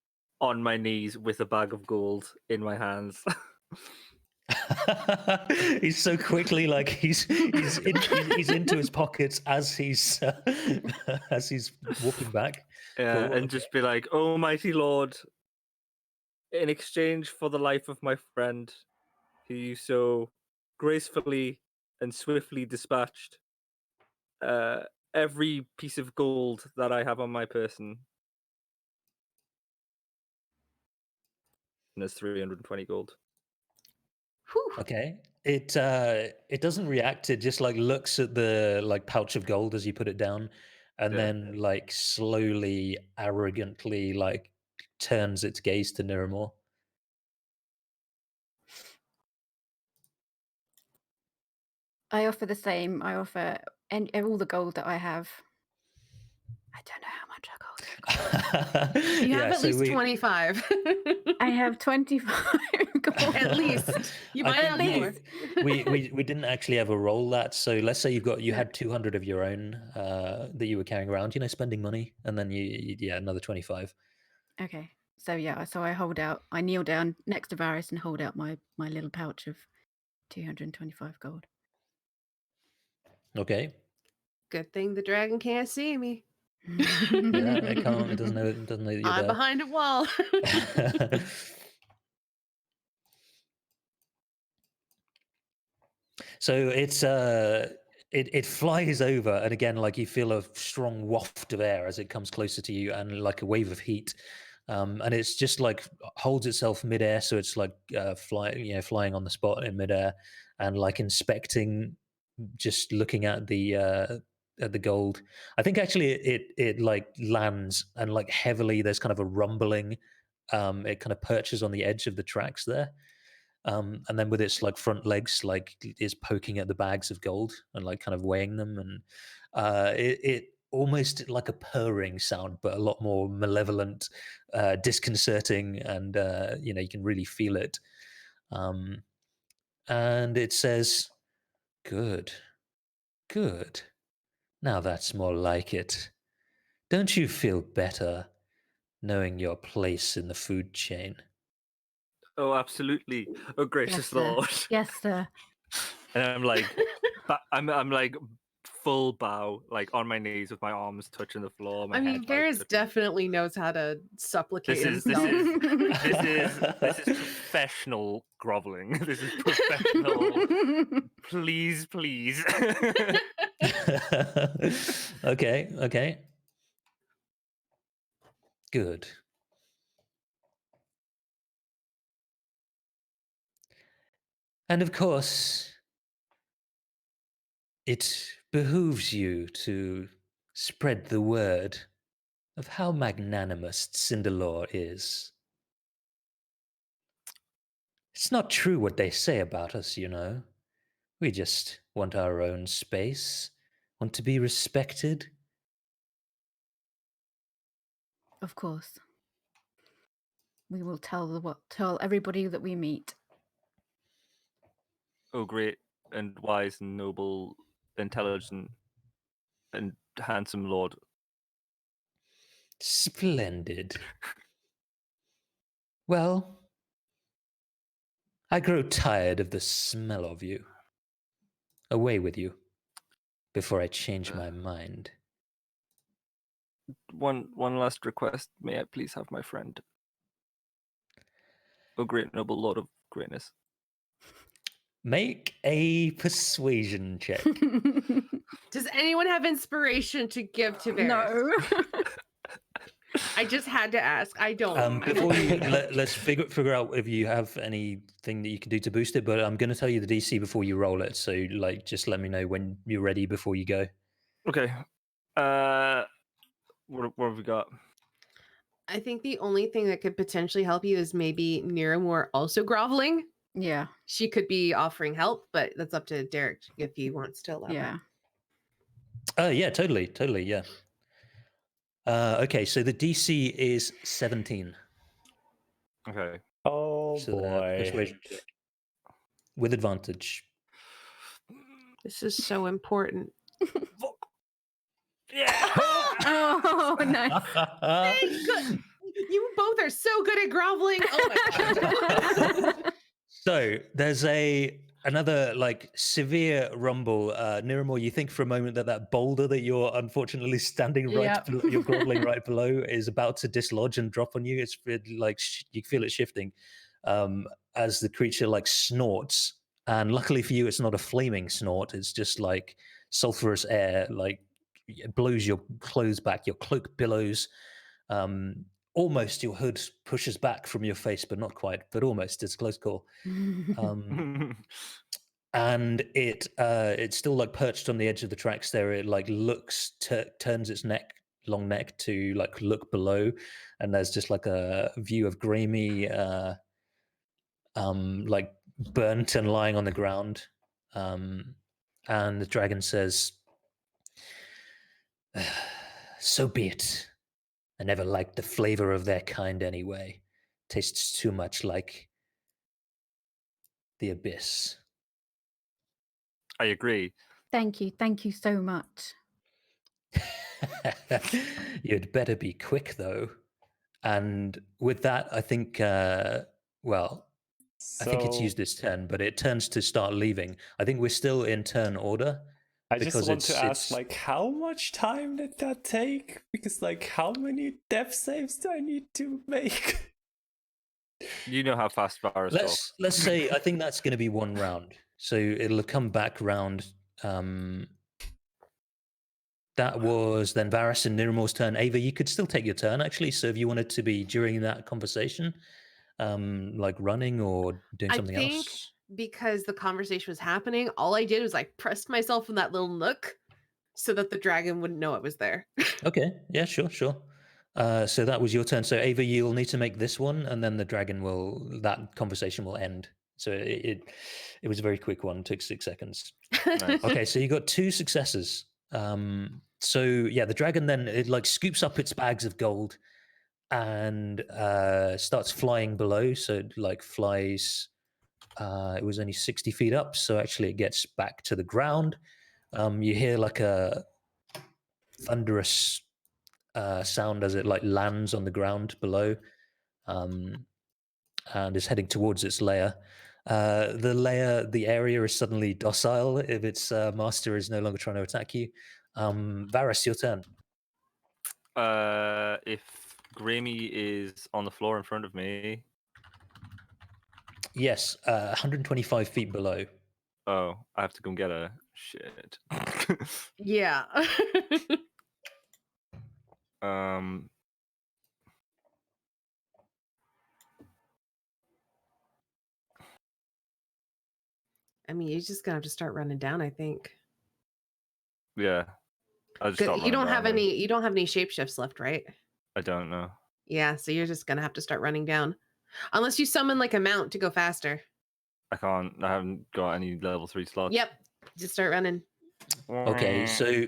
on my knees with a bag of gold in my hands. He's so quickly like he's into his pockets as he's as he's walking back. Yeah, Cool, and okay. just be like, "Almighty Lord, in exchange for the life of my friend, who you so gracefully and swiftly dispatched, every piece of gold that I have on my person." And there's 320 gold. Whew. Okay. It doesn't react. It just like looks at the like pouch of gold as you put it down, and Yeah. then like slowly, arrogantly like turns its gaze to Niramore. I offer the same. I offer all the gold that I have. I don't know how much I got. You have at least 25. I have 25 gold. At least. You I might think have you- more. we didn't actually ever roll that. So let's say you had 200 of your own that you were carrying around, spending money, and then you another 25. Okay. So yeah, so I kneel down next to Varys and hold out my little pouch of 225 gold. Okay. Good thing the dragon can't see me. Yeah, it can't. It doesn't know. It doesn't know that you're I'm there. behind a wall. So it flies over, and again, like you feel a strong waft of air as it comes closer to you, and like a wave of heat, and it's just like holds itself midair, so it's like flying on the spot in midair, and like inspecting, just looking at the gold. I think actually it like lands, and like heavily there's kind of a rumbling. It kind of perches on the edge of the tracks there. And then with its like front legs, like is poking at the bags of gold and like kind of weighing them, and it almost like a purring sound, but a lot more malevolent, disconcerting, and you can really feel it. And it says, "Good, good. Now that's more like it. Don't you feel better knowing your place in the food chain?" Oh, absolutely. Oh, gracious Yes, sir. Lord. Yes, sir. And I'm like, I'm like full bow, like on my knees with my arms touching the floor. My I mean, head, like, Varys touching- definitely knows how to supplicate This himself. is professional groveling. This is professional. Please, please. Okay. Good. And of course, it behooves you to spread the word of how magnanimous Cinderlore is. It's not true what they say about us, We just want our own space, want to be respected. Of course. We will tell everybody that we meet. Oh, great and wise and noble, intelligent and handsome Lord. Splendid. Well, I grow tired of the smell of you. Away with you, before I change my mind. One last request. May I please have my friend? Oh, great noble Lord of greatness. Make a persuasion check. Does anyone have inspiration to give to Varys? No. I just had to ask. I don't. Before let's figure out if you have anything that you can do to boost it. But I'm going to tell you the DC before you roll it. So like, just let me know when you're ready before you go. Okay. What have we got? I think the only thing that could potentially help you is maybe Niramore also groveling. Yeah. She could be offering help, but that's up to Derek if he wants to allow Yeah. Yeah, totally, yeah. Okay, so the DC is 17. Okay. Oh So, boy. persuasion check. With advantage. This is so important. Yeah. Oh, nice. Good. You both are so good at groveling. Oh my god. So there's another like severe rumble. Niramore, you think for a moment that boulder that you're unfortunately standing Yep. you're groveling right below is about to dislodge and drop on you. It's like you feel it shifting as the creature like snorts. And luckily for you, it's not a flaming snort. It's just like sulfurous air, like it blows your clothes back, your cloak billows. Almost your hood pushes back from your face, but not quite, but almost. It's a close call. And it's still like perched on the edge of the tracks there. It like turns its long neck to like look below, and there's just like a view of Gramy like burnt and lying on the ground. And the dragon says, So be it. I never liked the flavor of their kind anyway. Tastes too much like the abyss. I agree. Thank you so much. You'd better be quick, though. And with that, I think, well, I think it's So used its turn, but it turns to start leaving. I think we're still in turn order. I just because want to it's- ask, like, how much time did that take? Because, like, how many death saves do I need to make? You know how fast Varus talks. Let's say I think that's going to be one round. So it'll come back round. That was then Varus and Niramor's turn. Ava, you could still take your turn actually. So if you wanted to be during that conversation, like running or doing something I think else. because the conversation was happening, all I did was like pressed myself in that little nook so that the dragon wouldn't know it was there. Okay. Yeah. Sure. So that was your turn. So Ava, you'll need to make this one, and then the dragon will. That conversation will end. So it was a very quick one. Took 6 seconds. Nice. Okay, so you got 2 successes. So yeah, the dragon then it like scoops up its bags of gold and starts flying below. So it like flies. It was only 60 feet up, so actually it gets back to the ground. You hear like a thunderous sound as it like lands on the ground below, and is heading towards its lair. The area is suddenly docile if its master is no longer trying to attack you. Varus, your turn. If Grammy is on the floor in front of me, Yes, 125 feet below. oh, I have to go and get her. Shit. Yeah. um, I mean, you're just gonna have to start running down, I think. yeah. I'll just 'Cause start you running don't down have then. any shapeshifts left, right? I don't know. Yeah, so you're just gonna have to start running down. Unless you summon like a mount to go faster. I can't. I haven't got any level 3 slots. Yep. Just start running. Okay, so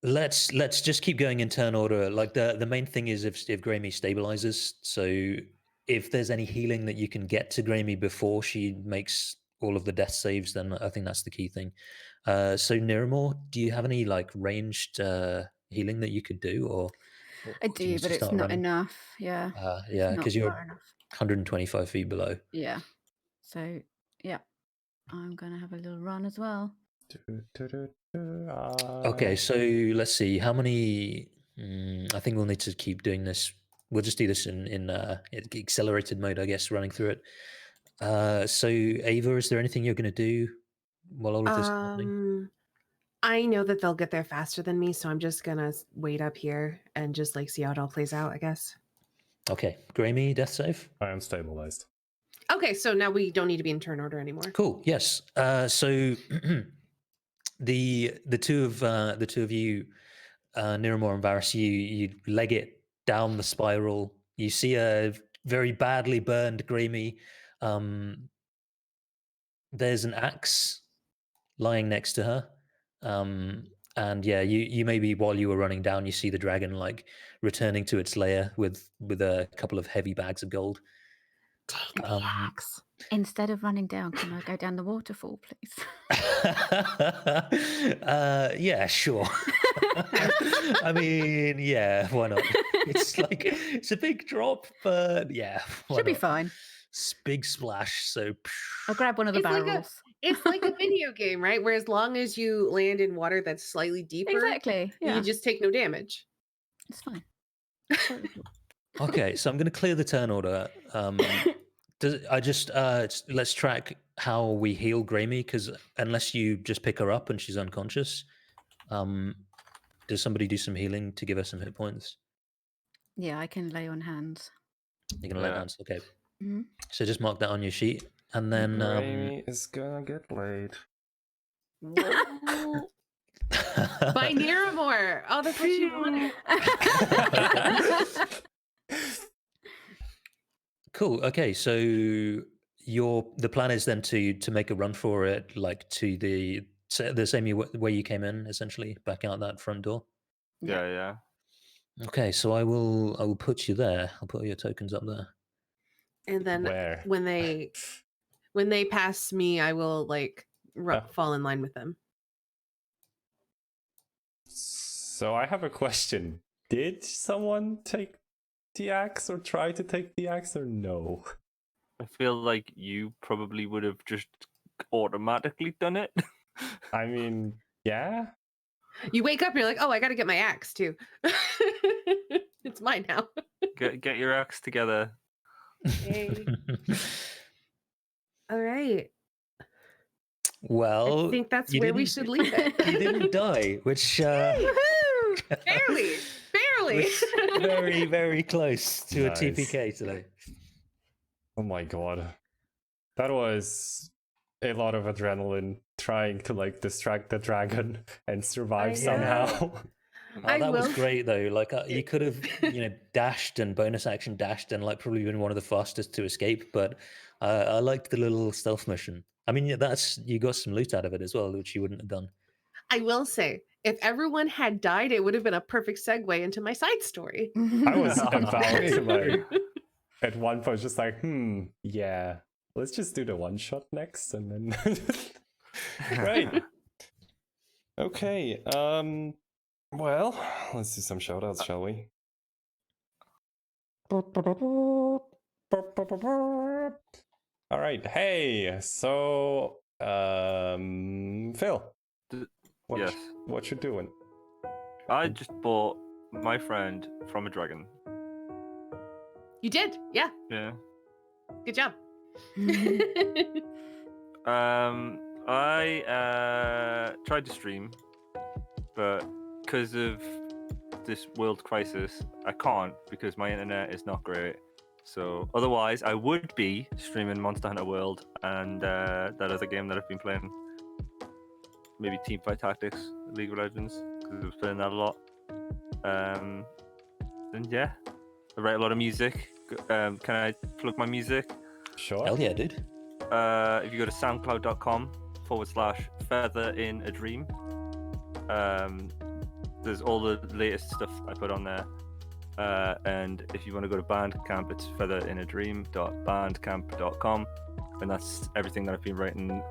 let's just keep going in turn order. Like the main thing is if Grammy stabilizes. So if there's any healing that you can get to Grammy before she makes all of the death saves, then I think that's the key thing. So Niramor, do you have any like ranged healing that you could do, or I you do, need to but it's start not running? enough. Yeah. Yeah, not because you're far enough. 125 feet below. Yeah. So yeah, I'm gonna have a little run as well. Okay, so let's see how many. I think we'll need to keep doing this. We'll just do this in accelerated mode, I guess, running through it. So Ava, is there anything you're going to do while all of this is happening? I know that they'll get there faster than me, so I'm just gonna wait up here and just like see how it all plays out, I guess. Okay, Grammy, death save. I am stabilized. Okay, so now we don't need to be in turn order anymore. Cool. Yes. So the two of you, Niramor and Varus, you leg it down the spiral. You see a very badly burned Grammy. There's an axe lying next to her. And yeah, you maybe while you were running down, you see the dragon like returning to its lair with a couple of heavy bags of gold. Take the axe. Instead of running down, can I go down the waterfall, please? Yeah, sure. I mean, yeah, why not? It's a big drop, but yeah, why Should be not? fine. Big splash. So I'll grab one of the It's like a- barrels. It's like a video game, right? Where as long as you land in water that's slightly deeper, Exactly. Yeah, you just take no damage. it's fine. okay, so I'm going to clear the turn order. Let's track how we heal Grammy, because unless you just pick her up and she's unconscious, does somebody do some healing to give her some hit points? Yeah, I can lay on hands. You're gonna lay Yeah. hands, okay? Mhm. So just mark that on your sheet, and then Raimi is gonna get laid. By Niramor. Oh, that's what you wanted. Cool. Okay, so the plan is then to make a run for it, like to the the same way you came in, essentially, back out that front door. Yeah. Okay, so I will put you there. I'll put your tokens up there. And then Where? when they pass me, I will like fall in line with them. So I have a question. Did someone take the axe or try to take the axe or no? I feel like you probably would have just automatically done it. I mean, yeah. You wake up, and you're like, oh, I got to get my axe too. It's mine now. Get your axe together. Okay. All right. Well, I think that's you where we didn't- should leave it. You didn't die, which Woohoo! Barely. was very, very close to Nice. a TPK today. Oh my god. That was a lot of adrenaline trying to like distract the dragon and survive know. somehow. I That was will- great though. Like you could have, dashed and bonus action dashed and like probably been one of the fastest to escape. But I liked the little stealth mission. I mean, you got some loot out of it as well, which you wouldn't have done. I will say, if everyone had died, it would have been a perfect segue into my side story. I was about to True. like at one point just like, yeah, let's just do the one shot next and then right. Okay, well, let's do some shoutouts, shall we? All right, hey, so Phil, Yes. what you doing? I just bought my friend from a dragon. You did, yeah. Yeah. Good job. I tried to stream, but because of this world crisis, I can't because my internet is not great. So otherwise, I would be streaming Monster Hunter World and that other game that I've been playing. Maybe Teamfight Tactics, League of Legends, because I was playing that a lot. And yeah, I write a lot of music. Can I plug my music? Sure. Hell yeah, dude. If you go to soundcloud.com/featherinadream, there's all the latest stuff I put on there. And if you want to go to Bandcamp, it's featherinadream.bandcamp.com, and that's everything that I've been writing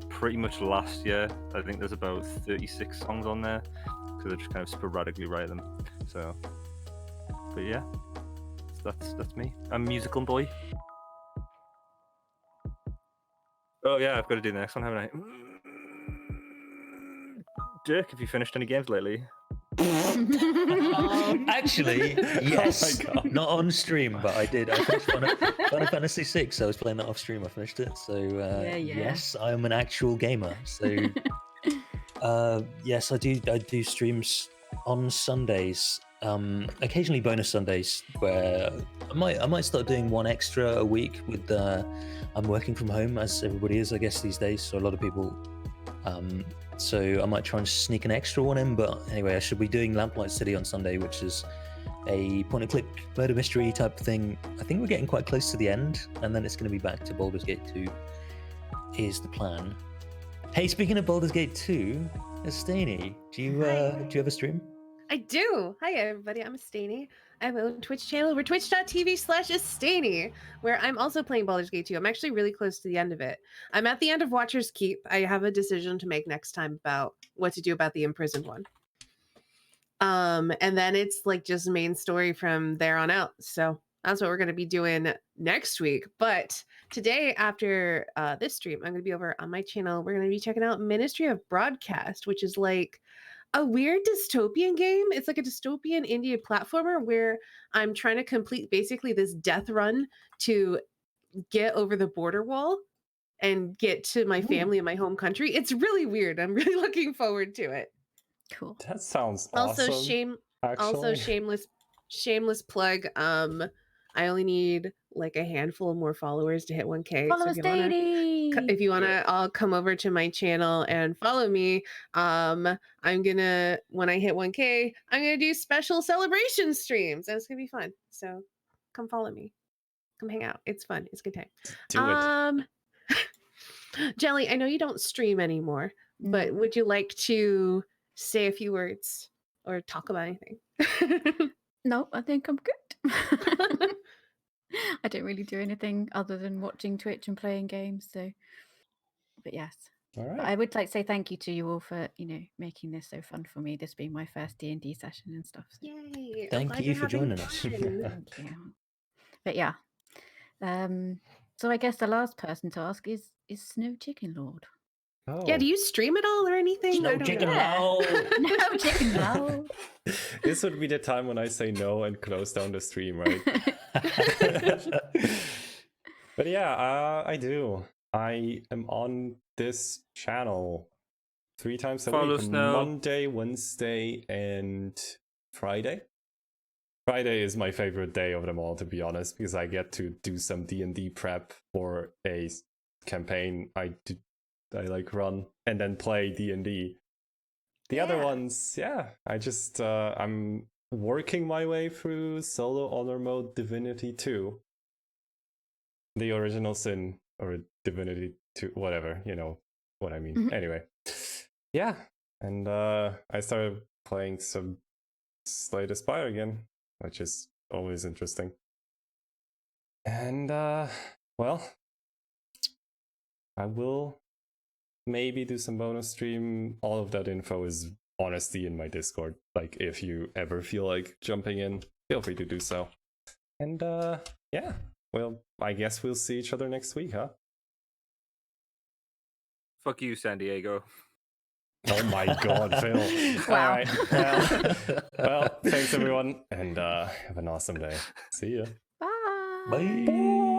pretty much last year. I think there's about 36 songs on there because I just kind of sporadically write them. So, but yeah, that's me. I'm a musical boy. Oh yeah, I've got to do the next one, haven't I? Dirk, have you finished any games lately? Actually, yes. Oh my God. Not on stream, but I did. I finished Final Fantasy VI. I was playing that off stream. I finished it. So Yeah. yes, I am an actual gamer. So yes, I do streams on Sundays. Occasionally bonus Sundays where I might start doing one extra a week with I'm working from home as everybody is, I guess, these days. So a lot of people so I might try and sneak an extra one in, but anyway, I should be doing Lamplight City on Sunday, which is a point-and-click murder mystery type thing. I think we're getting quite close to the end, and then it's going to be back to Baldur's Gate 2 is the plan. Hey, speaking of Baldur's Gate 2, Estani, do you have a stream? I do. Hi, everybody. I'm Estani. I have my own Twitch channel over twitch.tv/Estani, where I'm also playing Baldur's Gate 2. I'm actually really close to the end of it. I'm at the end of Watcher's Keep. I have a decision to make next time about what to do about the imprisoned one. And then it's like just main story from there on out. So that's what we're going to be doing next week. But today, after this stream, I'm going to be over on my channel. We're going to be checking out Ministry of Broadcast, which is like a weird dystopian game. It's like a dystopian indie platformer where I'm trying to complete basically this death run to get over the border wall and get to my family in my home country. It's really weird. I'm really looking forward to it. Cool. That sounds awesome. Also shameless plug. I only need like a handful of more followers to hit 1K. Follow us, if you wanna all come over to my channel and follow me, I'm gonna, when I hit 1K, I'm gonna do special celebration streams and it's gonna be fun. So come follow me, come hang out. It's fun. It's a good time. Do it. Jelly, I know you don't stream anymore, but would you like to say a few words or talk about anything? No, I think I'm good. I don't really do anything other than watching Twitch and playing games. So, but yes. All But right. I would like to say thank you to you all for making this so fun for me. This being my first D&D session and stuff. So. Yay! Thank you for joining us. Thank you. But yeah, so I guess the last person to ask is Snow Chicken Lord. Oh. Yeah, do you stream it all or anything? Snow I don't Chicken know. Lord. No Chicken Lord. This would be the time when I say no and close down the stream, right? But yeah, I do. I am on this channel 3 times a Follow week: Snow. Monday, Wednesday, and Friday. Friday is my favorite day of them all, to be honest, because I get to do some D&D prep for a campaign I like run and then play D&D. The other ones, yeah, I just I'm working my way through solo honor mode Divinity 2. The original sin, or Divinity 2, whatever, you know what I mean. Mhm. Anyway. Yeah. And I started playing some Slay the Spire again, which is always interesting. And well, I will maybe do some bonus stream. All of that info is honestly in my Discord. Like, if you ever feel like jumping in, feel free to do so. And yeah, well, I guess we'll see each other next week, huh? Fuck you, San Diego. Oh my god, Phil. Wow. All right. Well, thanks everyone, and have an awesome day. See ya. Bye. Bye.